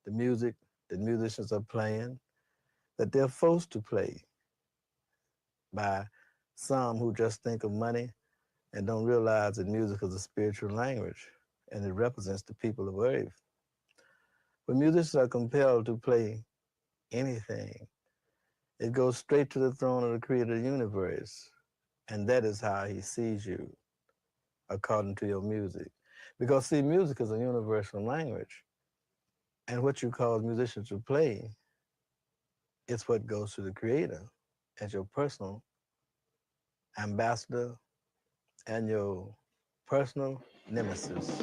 the music that musicians are playing, that they're forced to play by some who just think of money and don't realize that music is a spiritual language and it represents the people of Earth. But musicians are compelled to play anything It goes straight to the throne of the creator of the universe. And that is how he sees you, according to your music. Because see, music is a universal language. And what you cause musicians to play is what goes to the creator as your personal ambassador and your personal nemesis.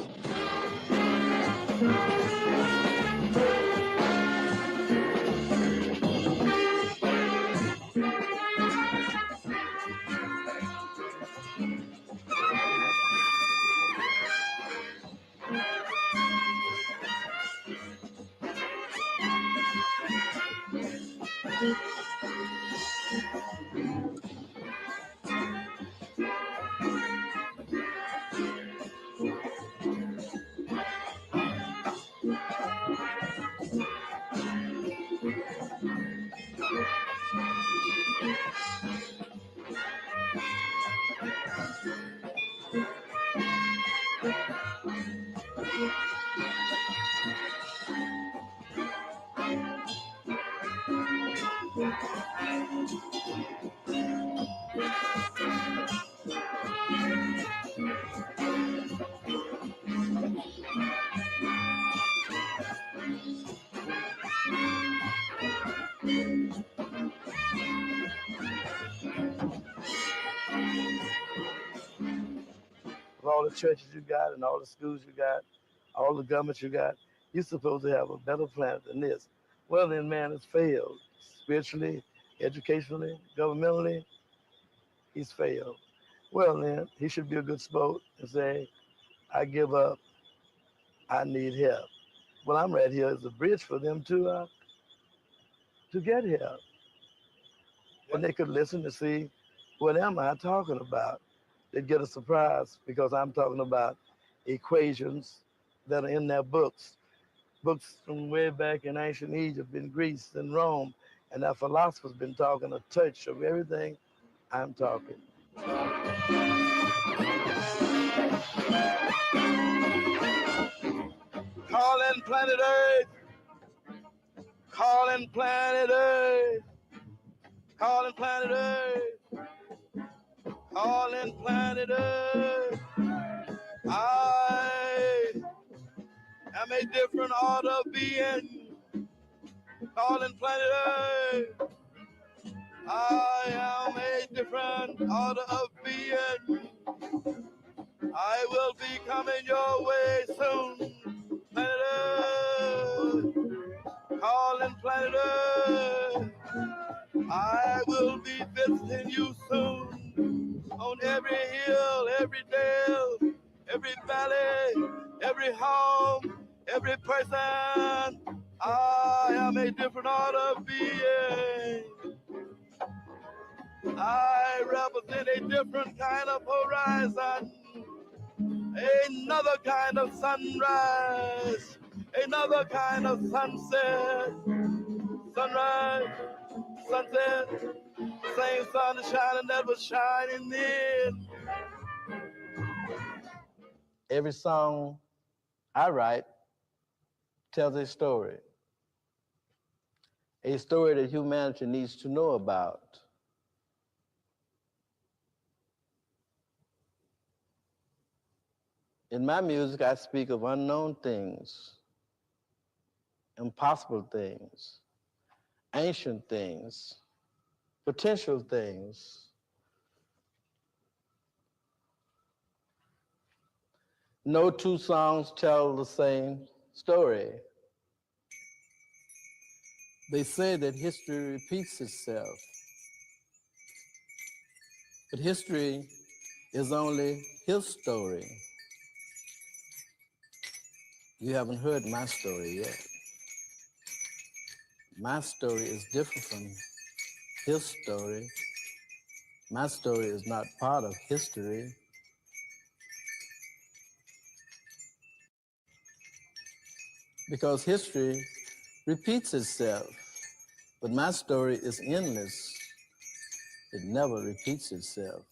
With all the churches you got and all the schools you got, all the governments you got, you're supposed to have a better planet than this. Well, then man has failed. Spiritually, educationally, governmentally, he's failed. Well, then he should be a good sport and say, I give up, I need help. Well, I'm right here as a bridge for them to get help. And they could listen to see what am I talking about. They'd get a surprise because I'm talking about equations that are in their books. Books from way back in ancient Egypt, in Greece, and Rome, and our philosophers been talking a touch of everything I'm talking. Calling planet Earth, calling planet Earth, calling planet Earth, calling planet Earth. I am a different order of being, calling planet Earth. I am a different order of being. I will be coming your way soon. Planet Earth, calling planet Earth. I will be visiting you soon. On every hill, every dale, every valley, every home, every person. I am a different order of being. I represent a different kind of horizon, another kind of sunrise, another kind of sunset, sunrise, sunset, same sun is shining that was shining then. Every song I write tells a story that humanity needs to know about. In my music, I speak of unknown things, impossible things, ancient things, potential things. No two songs tell the same story. They say that history repeats itself, but history is only his story. You haven't heard my story yet. My story is different from his story. My story is not part of history. Because history repeats itself, but my story is endless. It never repeats itself.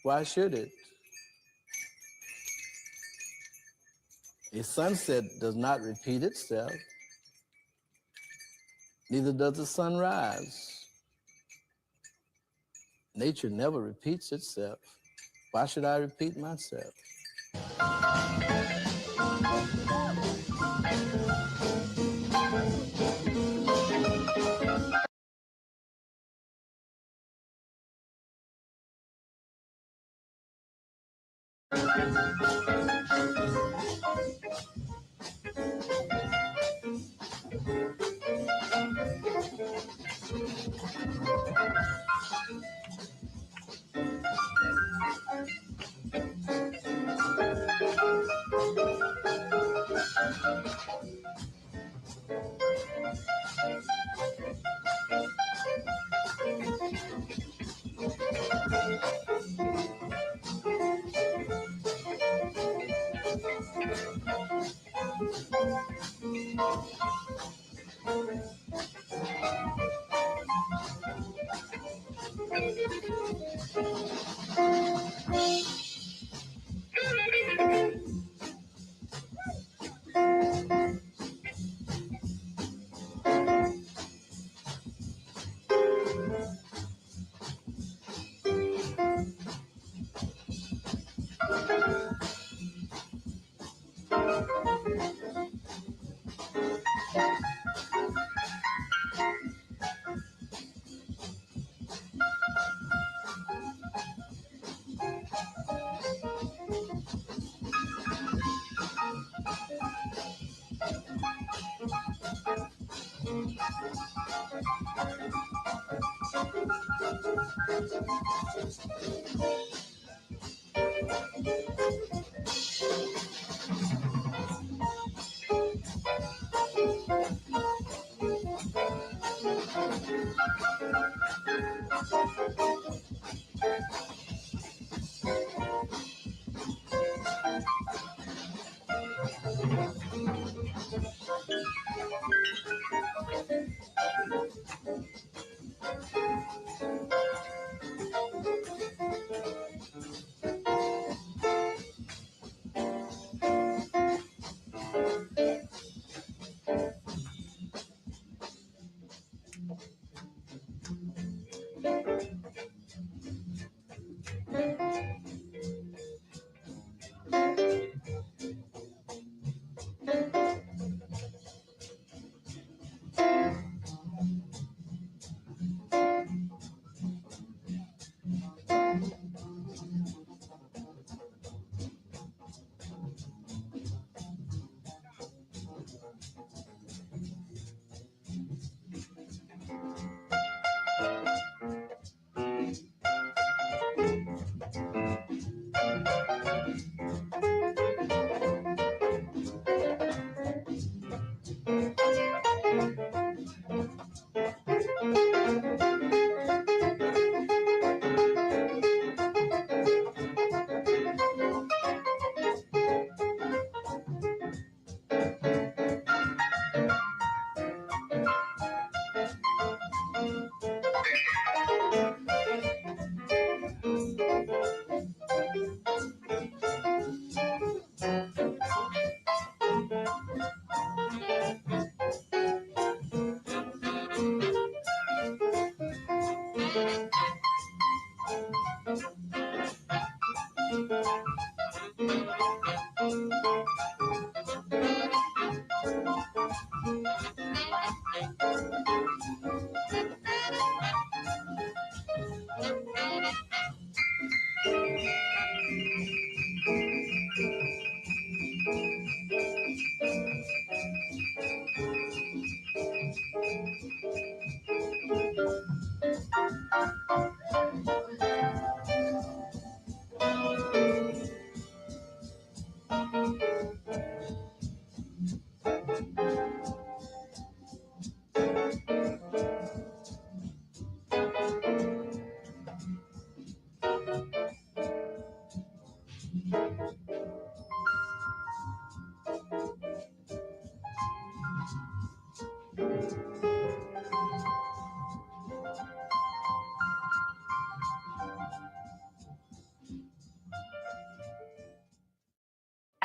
Why should it? A sunset does not repeat itself. Neither does the sunrise. Nature never repeats itself. Why should I repeat myself?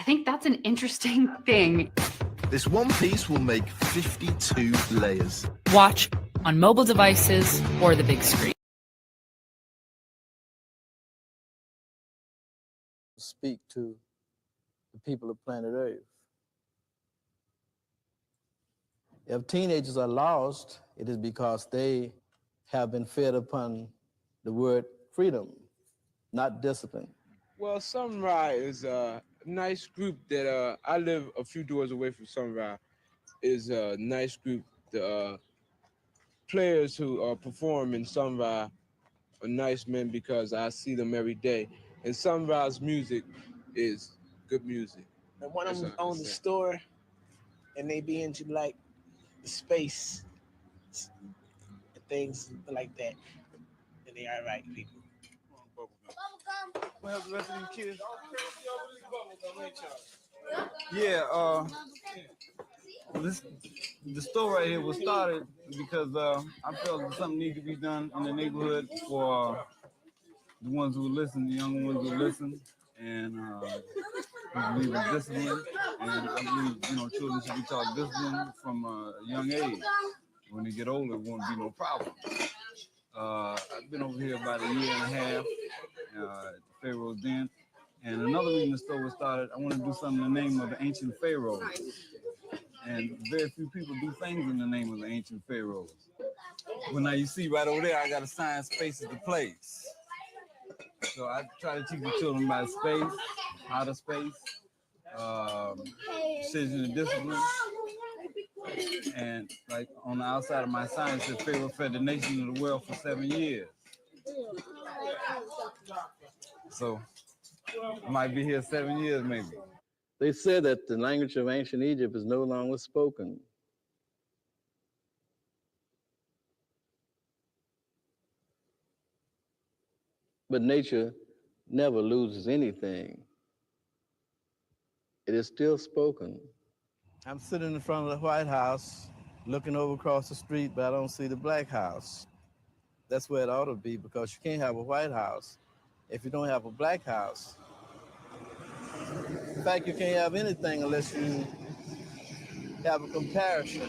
I think that's an interesting thing. This one piece will make 52 layers. Watch on mobile devices or the big screen. speak to the people of planet Earth. If teenagers are lost, it is because they have been fed upon the word freedom, not discipline. Well, Sunrise is a nice group that I live a few doors away from Sunrise. Is a nice group. The players who perform in Sunrise are nice men because I see them every day. And Sunrise music is good music. And one of them own the store, and they be into like the space and things like that. And they are right people. What else the rest of these kids? Yeah, the store right here was started because I felt that something needed to be done in the neighborhood for the ones who listen, the young ones who listen, and we believe in discipline, and I believe children should be taught discipline from a young age. When they get older, it won't be no problem. I've been over here about a year and a half at the Pharaoh's Den. And another reason the store was started, I want to do something in the name of the ancient pharaohs. And very few people do things in the name of the ancient pharaohs. Well, now you see right over there, I got assigned spaces to place. So I try to teach the children about space, how to space, precision and discipline. And like on the outside of my sign, it says Pharaoh fed the nation of the world for 7 years. So I might be here 7 years maybe. They said that the language of ancient Egypt is no longer spoken. But nature never loses anything. It is still spoken. I'm sitting in front of the White House, looking over across the street, but I don't see the Black House. That's where it ought to be, because you can't have a White House if you don't have a Black House. In fact, you can't have anything unless you have a comparison.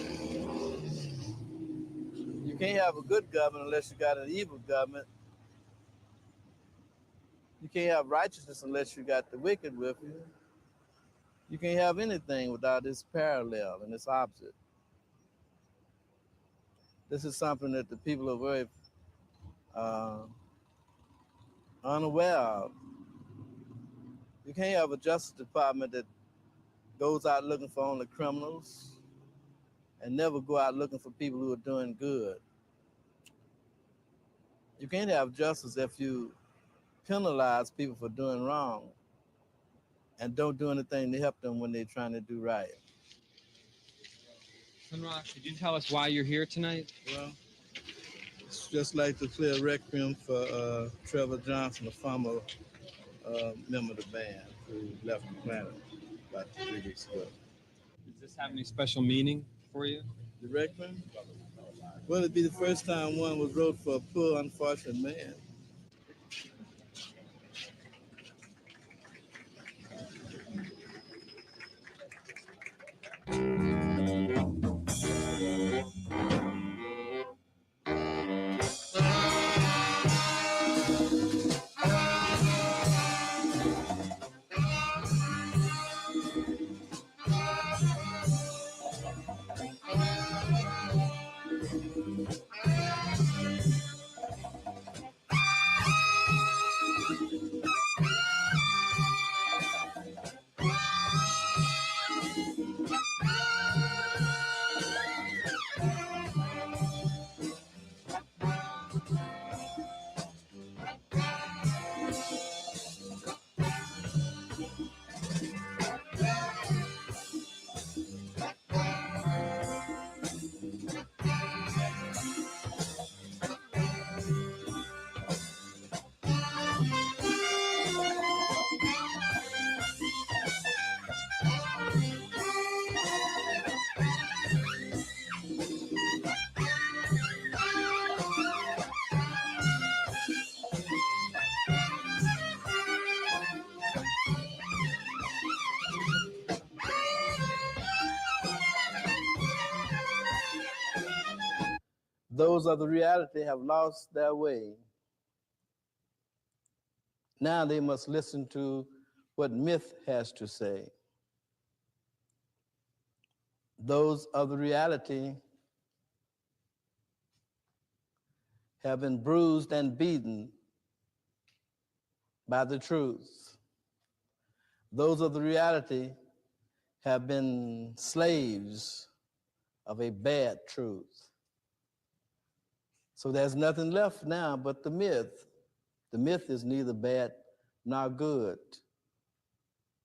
You can't have a good government unless you got an evil government. You can't have righteousness unless you got the wicked with you. You can't have anything without this parallel and this opposite. This is something that the people of Earth are unaware of. You can't have a Justice Department that goes out looking for only criminals and never go out looking for people who are doing good. You can't have justice if you penalize people for doing wrong and don't do anything to help them when they're trying to do right. Sunrock, could you tell us why you're here tonight? Well, it's just like to play a requiem for Trevor Johnson, a former member of the band who left the planet about 3 weeks ago. Does this have any special meaning for you? The requiem? Well, it'd be the first time one was wrote for a poor, unfortunate man. Those of the reality have lost their way. Now they must listen to what myth has to say. Those of the reality have been bruised and beaten by the truth. Those of the reality have been slaves of a bad truth. So there's nothing left now but the myth. The myth is neither bad nor good.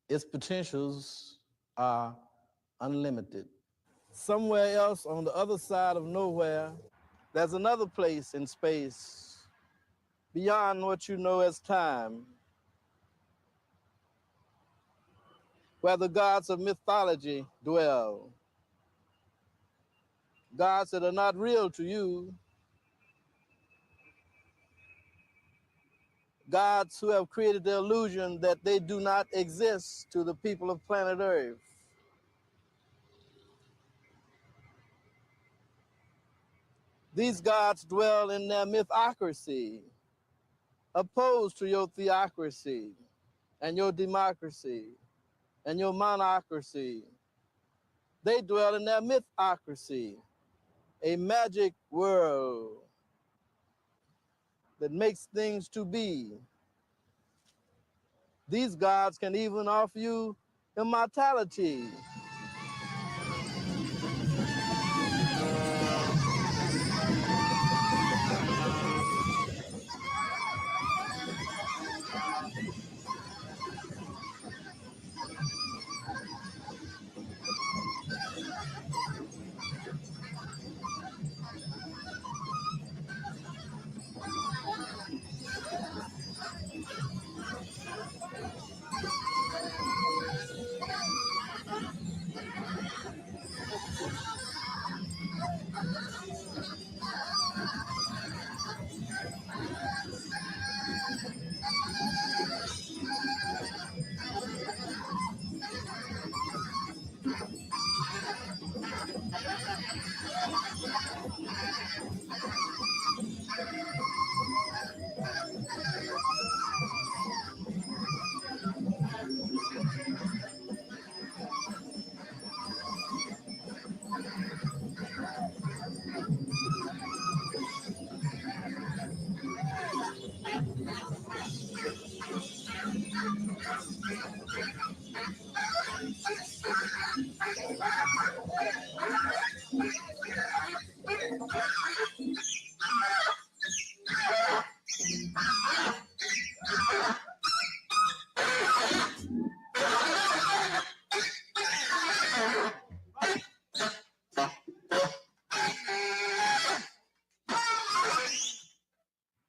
Its potentials are unlimited. Somewhere else on the other side of nowhere, there's another place in space beyond what you know as time, where the gods of mythology dwell. Gods that are not real to you, gods who have created the illusion that they do not exist to the people of planet Earth. These gods dwell in their mythocracy, opposed to your theocracy and your democracy and your monocracy. They dwell in their mythocracy, a magic world that makes things to be. These gods can even offer you immortality.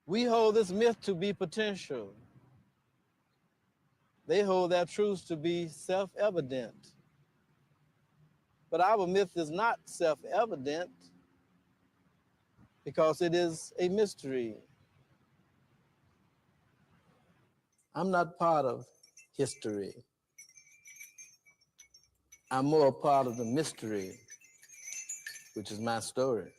We hold this myth to be potential. They hold their truths to be self-evident. But our myth is not self-evident because it is a mystery. I'm not part of history. I'm more a part of the mystery, which is my story.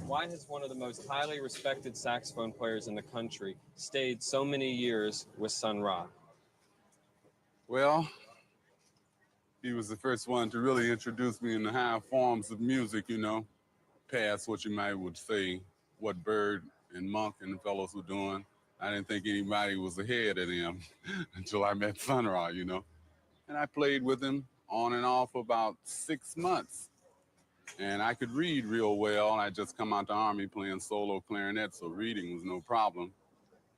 Why has one of the most highly respected saxophone players in the country stayed so many years with Sun Ra? Well, he was the first one to really introduce me in the higher forms of music, you know, past what you might would say, what Bird and Monk and the fellows were doing. I didn't think anybody was ahead of them until I met Sun Ra, you know. And I played with him on and off for about 6 months. And I could read real well. I just come out the Army playing solo clarinet, so reading was no problem.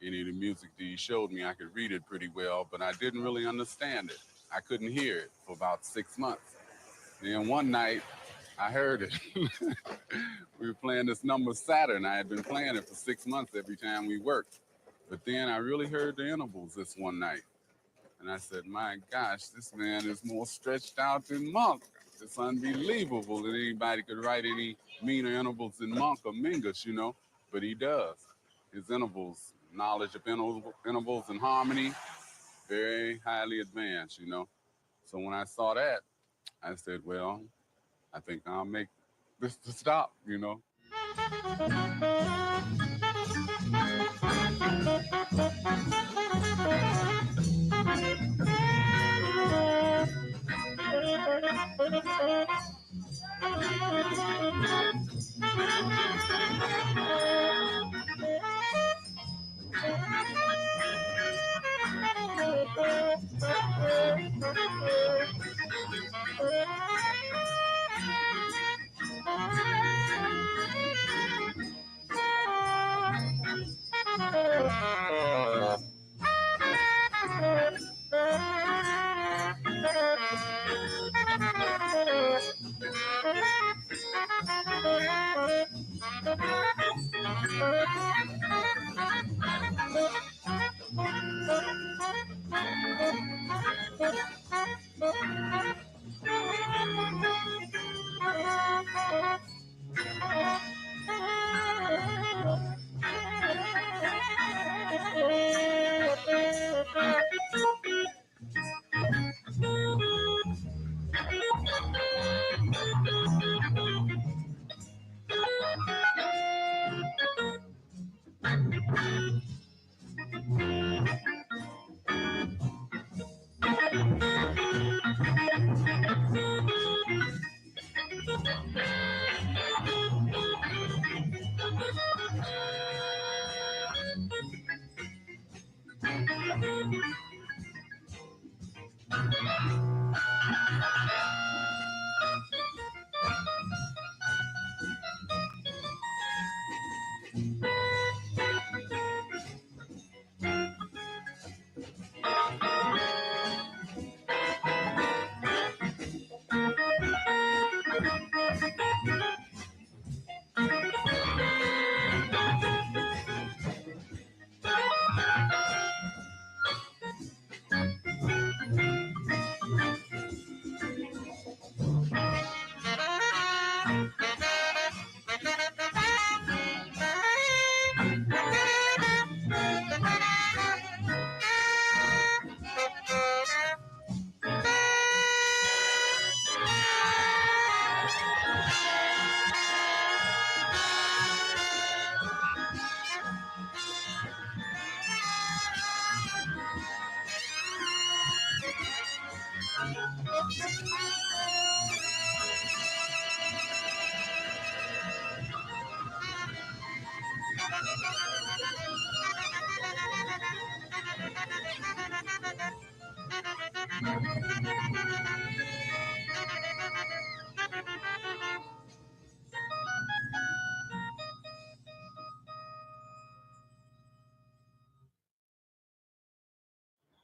Any of the music that he showed me, I could read it pretty well, but I didn't really understand it. I couldn't hear it for about 6 months. Then one night, I heard it. We were playing this number Saturn. I had been playing it for 6 months every time we worked. But then I really heard the intervals this one night. And I said, my gosh, this man is more stretched out than Monk. It's unbelievable that anybody could write any meaner intervals than Monk or Mingus, you know, but he does. His intervals, knowledge of intervals and harmony, very highly advanced, you know. So when I saw that, I said, well, I think I'll make this to stop, you know.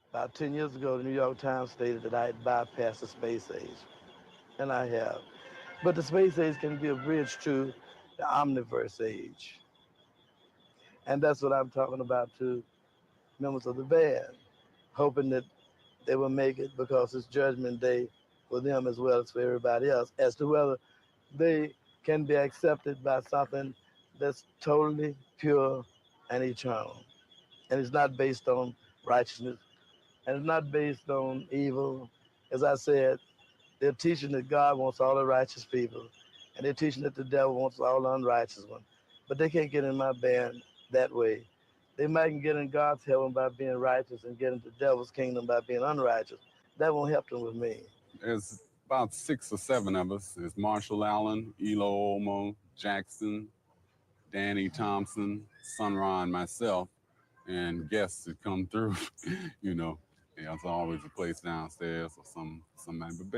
About 10 years ago, the New York Times stated that I had bypassed the space age, and I have. But the space age can be a bridge to the omniverse age. And that's what I'm talking about to members of the band, hoping that they will make it because it's Judgment Day for them as well as for everybody else, as to whether they can be accepted by something that's totally pure and eternal. And it's not based on righteousness, and it's not based on evil. As I said, they're teaching that God wants all the righteous people, and they're teaching that the devil wants all the unrighteous ones. But they can't get in my band that way. They might get in God's heaven by being righteous and get into the devil's kingdom by being unrighteous. That won't help them with me. There's about 6 or 7 of us. There's Marshall Allen, Elo Olmo, Jackson, Danny Thompson, Sun Ra, and myself, and guests that come through. You know, there's always a place downstairs or somebody. But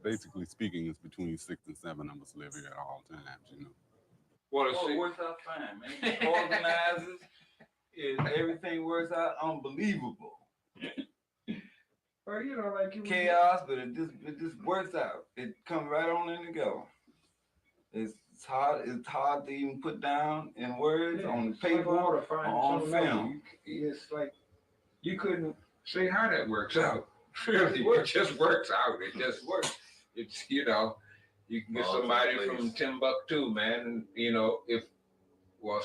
basically speaking, it's between 6 and 7 of us live here at all times. You know. Well, it works out fine, man. Organizers, everything works out unbelievable. Well, you know, like chaos, but it just works out. It comes right on in together. It's hard. It's hard to even put down in words on paper or on film. It's like you couldn't say how that works out. Really, it just works out. It just works. It's you can get somebody from Timbuktu, man. And, if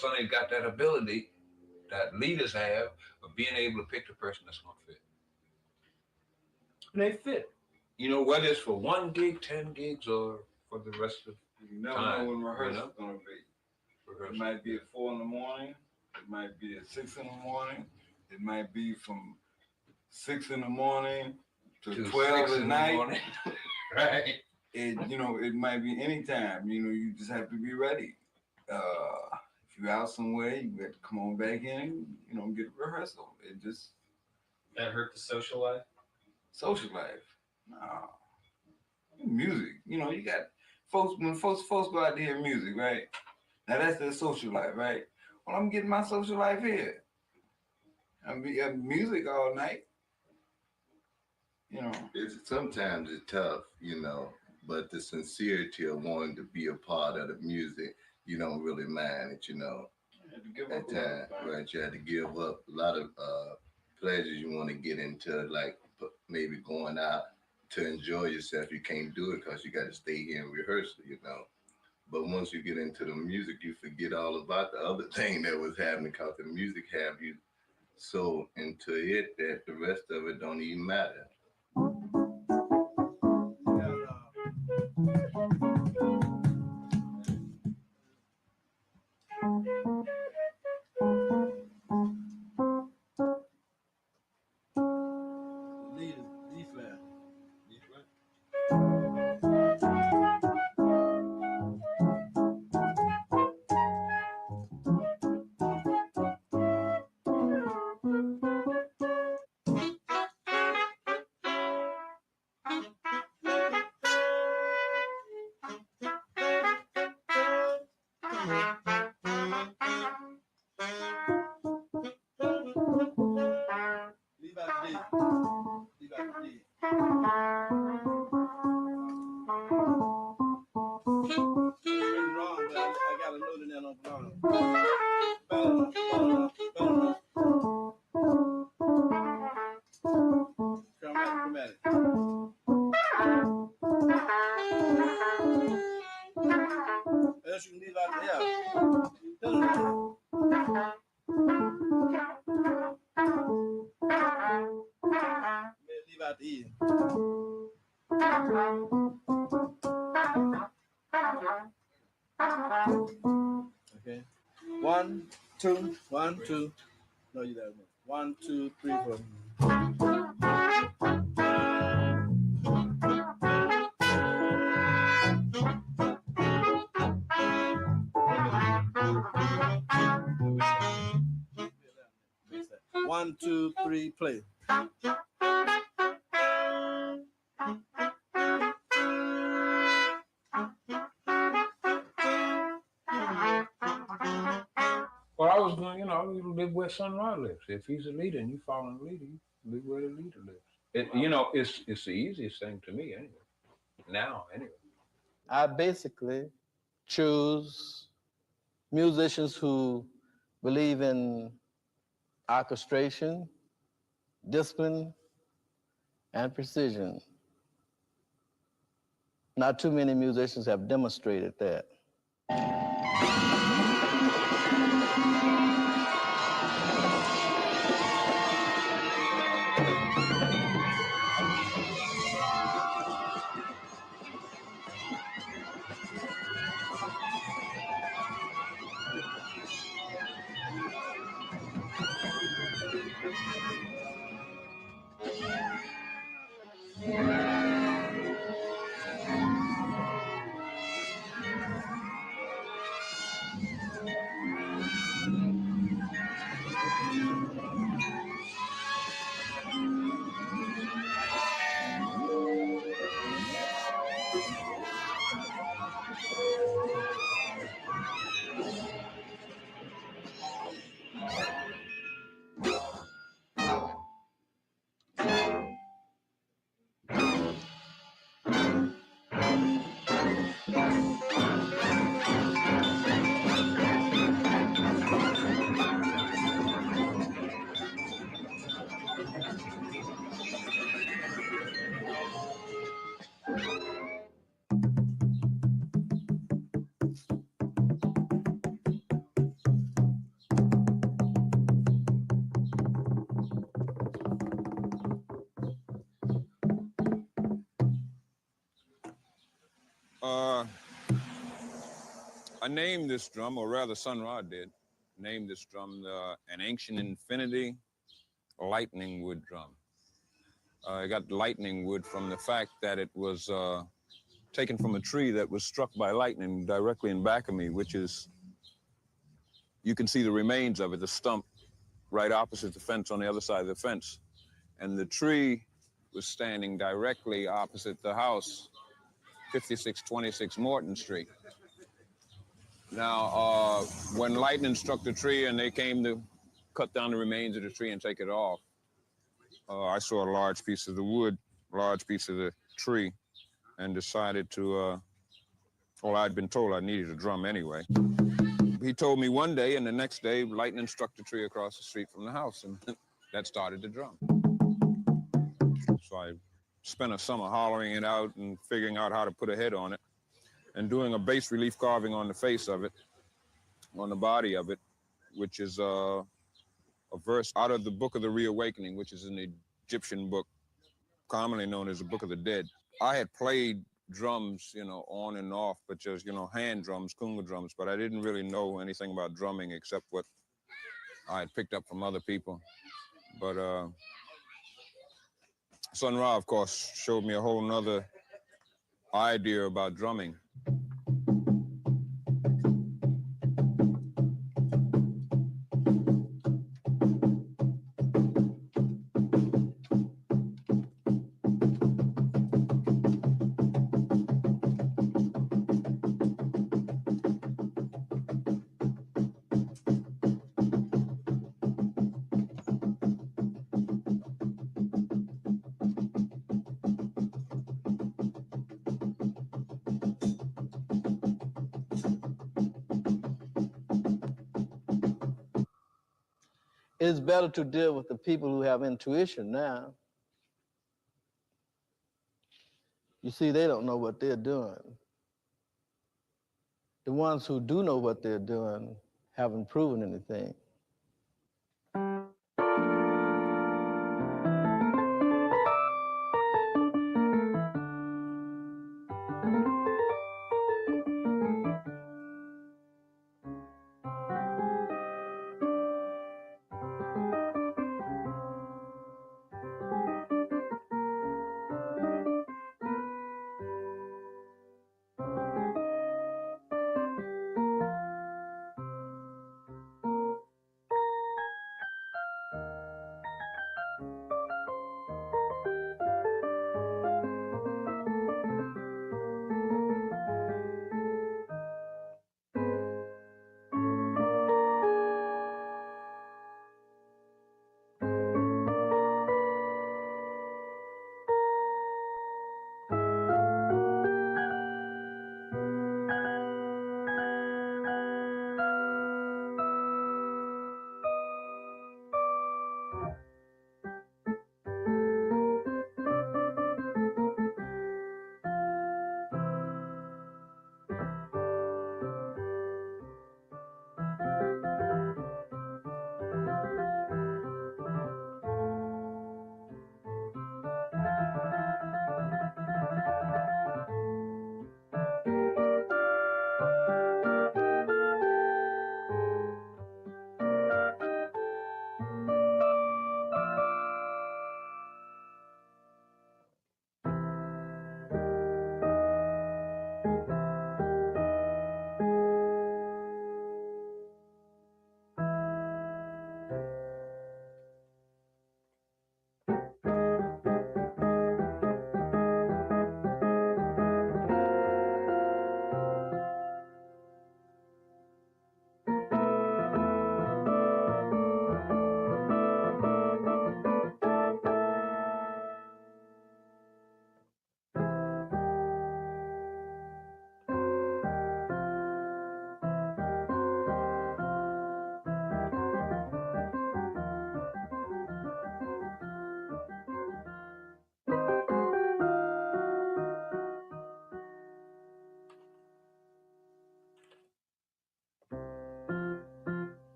Sonny got that ability that leaders have of being able to pick the person that's gonna fit. And they fit. Whether it's for 1 gig, 10 gigs, or for the rest of you never time. know when rehearsal's gonna be. It might be at 4 in the morning. It might be at 6 in the morning. It might be from 6 in the morning to 12 at night. Right. It might be any time. You just have to be ready. If you're out somewhere, you got to come on back in, get a rehearsal. It just... That hurt the social life? Social life? No. Music. You got folks, when folks go out to hear music, right? Now that's their social life, right? Well, I'm getting my social life here. I'm music all night. Sometimes it's tough, but the sincerity of wanting to be a part of the music, you don't really mind it, at times, right? You had to give up a lot of pleasures you want to get into, like maybe going out to enjoy yourself. You can't do it because you got to stay here and rehearse, But once you get into the music, you forget all about the other thing that was happening because the music have you so into it that the rest of it don't even matter. Okay. 1, 2, 1, 2. No, you don't. 1, 2, 3, 4. One, two, three, play. Well, I was going, you live where Sunrise lives. If he's a leader and you follow the leader, you live where the leader lives. It's the easiest thing to me anyway. Now, anyway. I basically choose musicians who believe in orchestration, discipline, and precision. Not too many musicians have demonstrated that. I named this drum, or rather Sun Ra did, named this drum an Ancient Infinity lightning wood drum. I got lightning wood from the fact that it was taken from a tree that was struck by lightning directly in back of me, which is, you can see the remains of it, the stump right opposite the fence on the other side of the fence. And the tree was standing directly opposite the house, 5626 Morton Street. Now, when lightning struck the tree and they came to cut down the remains of the tree and take it off, I saw a large piece of the wood, large piece of the tree, and decided to, well, I'd been told I needed a drum anyway. He told me one day, and the next day, lightning struck the tree across the street from the house, and that started the drum. So I spent a summer hollowing it out and figuring out how to put a head on it, and doing a bas relief carving on the face of it, on the body of it, which is a verse out of the Book of the Reawakening, which is an Egyptian book, commonly known as the Book of the Dead. I had played drums, you know, on and off, but just, you know, hand drums, kunga drums, but I didn't really know anything about drumming except what I had picked up from other people. But Sun Ra, of course, showed me a whole nother idea about drumming. It's better to deal with the people who have intuition now. You see, they don't know what they're doing. The ones who do know what they're doing haven't proven anything.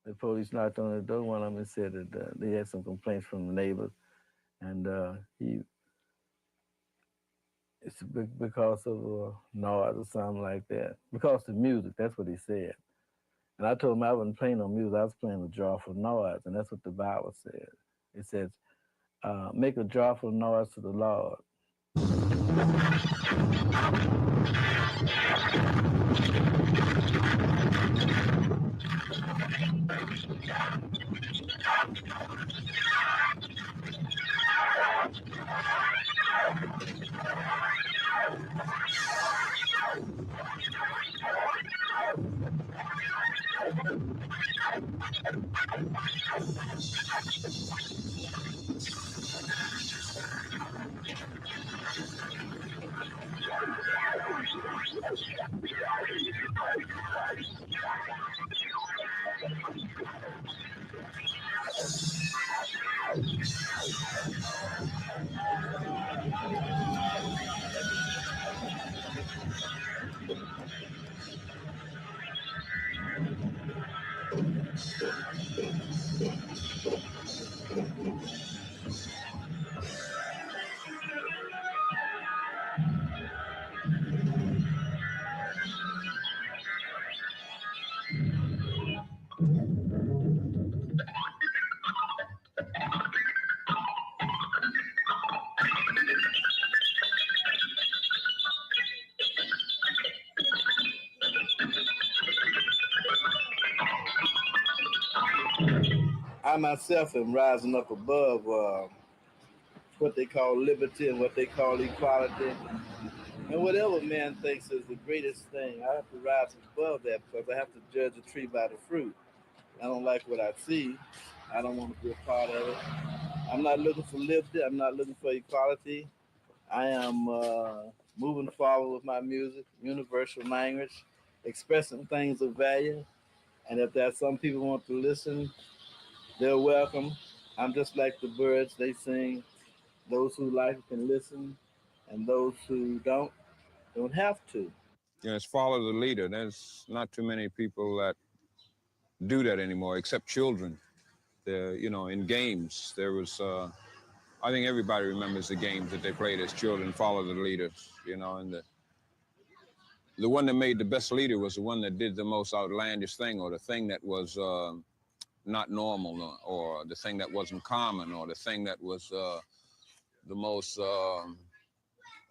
the police knocked on the door one of them and said that they had some complaints from the neighbors, and it's because of noise or something like that. Because of music, that's what he said. And I told him I wasn't playing no music, I was playing a joyful noise, and that's what the Bible says. It says, make a joyful noise to the Lord. I myself am rising up above what they call liberty and what they call equality. And whatever man thinks is the greatest thing, I have to rise above that because I have to judge a tree by the fruit. I don't like what I see. I don't want to be a part of it. I'm not looking for liberty. I'm not looking for equality. I am moving forward with my music, universal language, expressing things of value. And if there's some people who want to listen, they're welcome. I'm just like the birds, they sing. Those who like can listen, and those who don't have to. Yeah, it's follow the leader. There's not too many people that do that anymore, except children. They're, in games, there was, I think everybody remembers the games that they played as children, follow the leaders, and the one that made the best leader was the one that did the most outlandish thing, or the thing that was not normal, or the thing that wasn't common, or the thing that was the most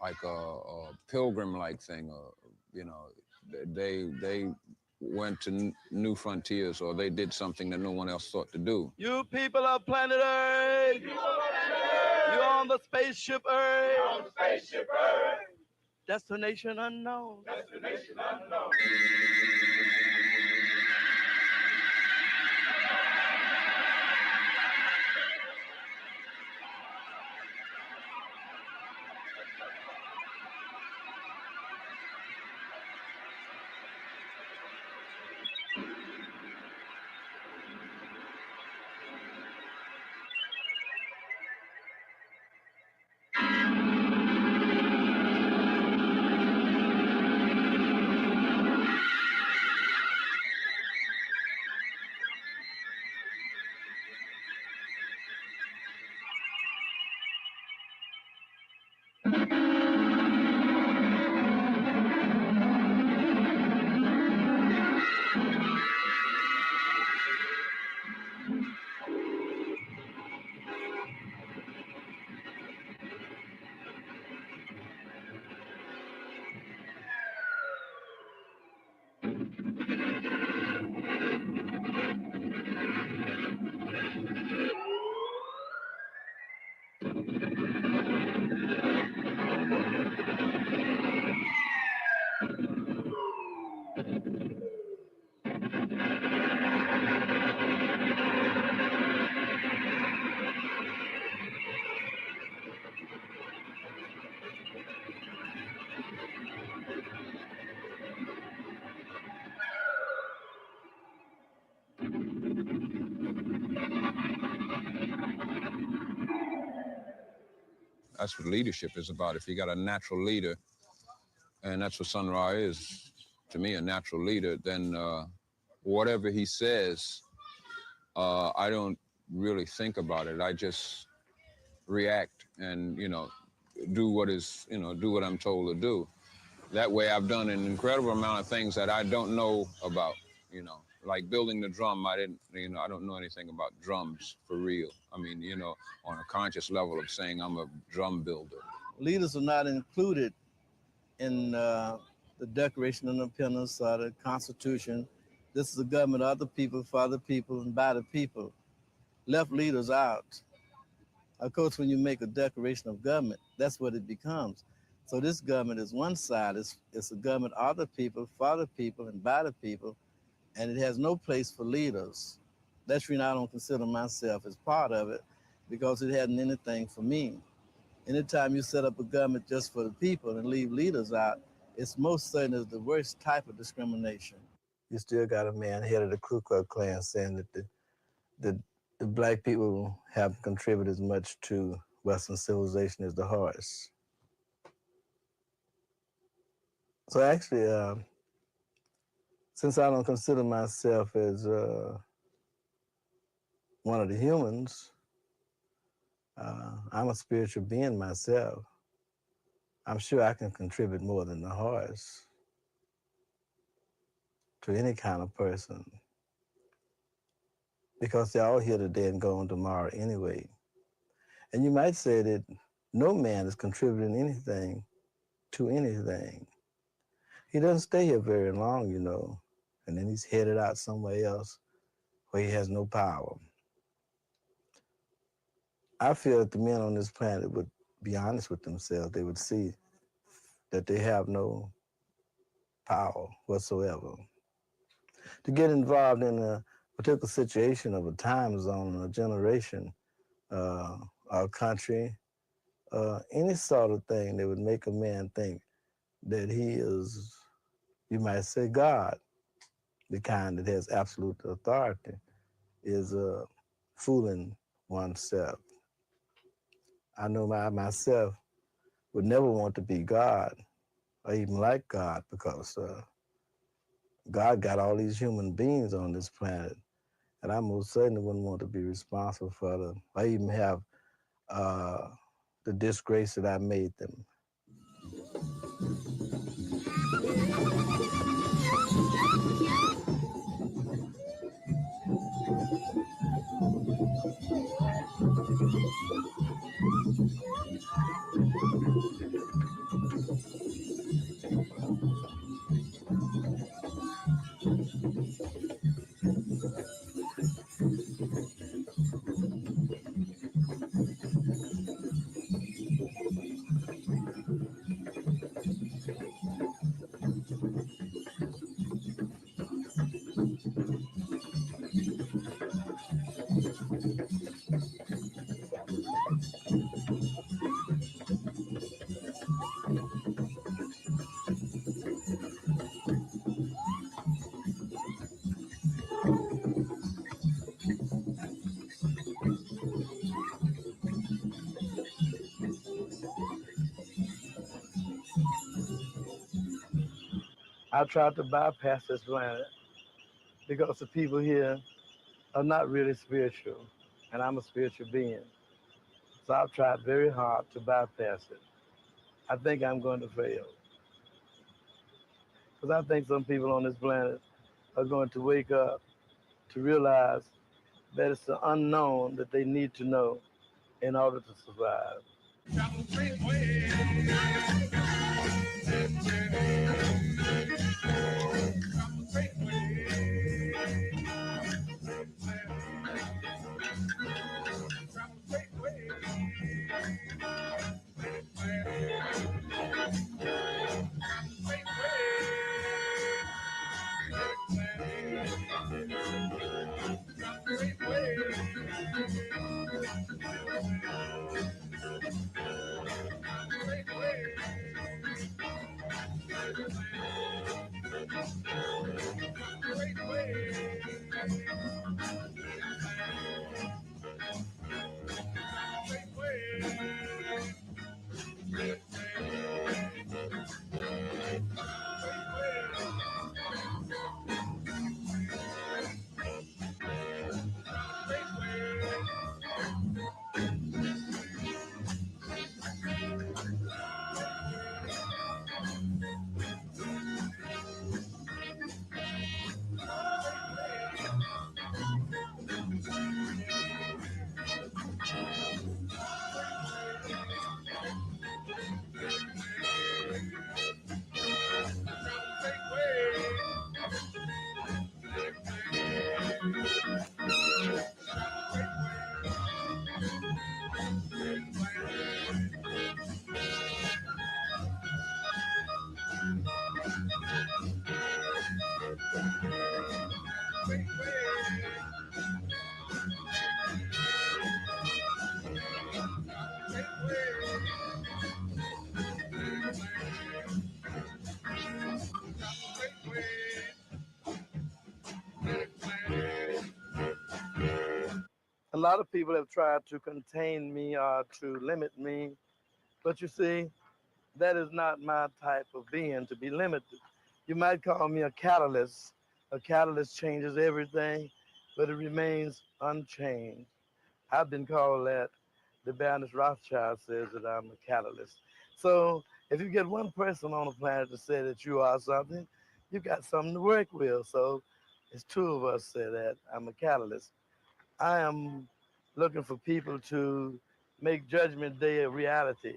like a pilgrim-like thing, or they went to new frontiers, or they did something that no one else thought to do. You people of planet Earth, you're on the spaceship Earth. On the spaceship Earth. Destination unknown. Destination unknown. That's what leadership is about. If you got a natural leader, and that's what Sun Ra is, to me, a natural leader, then whatever he says I don't really think about it. I just react and, do do what I'm told to do. That way I've done an incredible amount of things that I don't know about, like building the drum. I don't know anything about drums for real. I mean, on a conscious level of saying I'm a drum builder. Leaders are not included in the Declaration of Independence or the Constitution. This is a government of the people, for the people, and by the people. Left leaders out. Of course, when you make a declaration of government, that's what it becomes. So this government is one side. It's a government of the people, for the people, and by the people, and it has no place for leaders. That's the reason I don't consider myself as part of it, because it hadn't anything for me. Anytime you set up a government just for the people and leave leaders out, it's most certainly the worst type of discrimination. You still got a man head of the Ku Klux Klan saying that the black people have contributed as much to Western civilization as the whites. So actually, since I don't consider myself as one of the humans, I'm a spiritual being myself. I'm sure I can contribute more than the whites to any kind of person, because they're all here today and gone tomorrow anyway. And you might say that no man is contributing anything to anything. He doesn't stay here very long, and then he's headed out somewhere else where he has no power. I feel that the men on this planet would be honest with themselves. They would see that they have no power whatsoever. To get involved in a particular situation of a time zone, a generation, our country, any sort of thing that would make a man think that he is, you might say, God, the kind that has absolute authority, is fooling oneself. I know I myself would never want to be God or even like God, because God got all these human beings on this planet, and I most certainly wouldn't want to be responsible for them or even have the disgrace that I made them. I tried to bypass this planet because the people here are not really spiritual, and I'm a spiritual being. So I've tried very hard to bypass it. I think I'm going to fail, because I think some people on this planet are going to wake up to realize that it's the unknown that they need to know in order to survive. lot of people have tried to contain me or to limit me, but you see, that is not my type of being to be limited. You might call me a catalyst. A catalyst changes everything, but it remains unchanged. I've been called that. The Baroness Rothschild says that I'm a catalyst. So if you get one person on the planet to say that you are something, you got something to work with. So it's two of us say that I'm a catalyst. I am looking for people to make Judgment Day a reality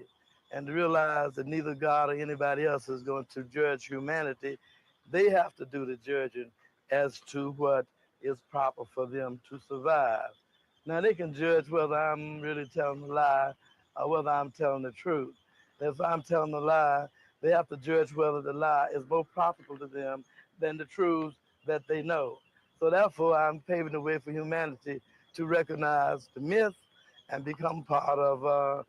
and to realize that neither God or anybody else is going to judge humanity. They have to do the judging as to what is proper for them to survive. Now, they can judge whether I'm really telling a lie or whether I'm telling the truth. If I'm telling a lie, they have to judge whether the lie is more profitable to them than the truth that they know. So therefore, I'm paving the way for humanity to recognize the myth and become part of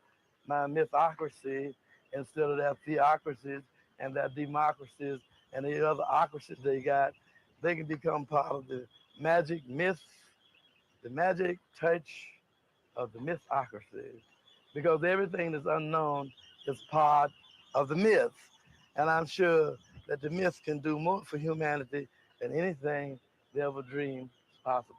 my mythocracy instead of their theocracies and their democracies and the other ocracies they got. They can become part of the magic myth, the magic touch of the mythocracy, because everything that's unknown is part of the myth. And I'm sure that the myth can do more for humanity than anything they ever dreamed possible.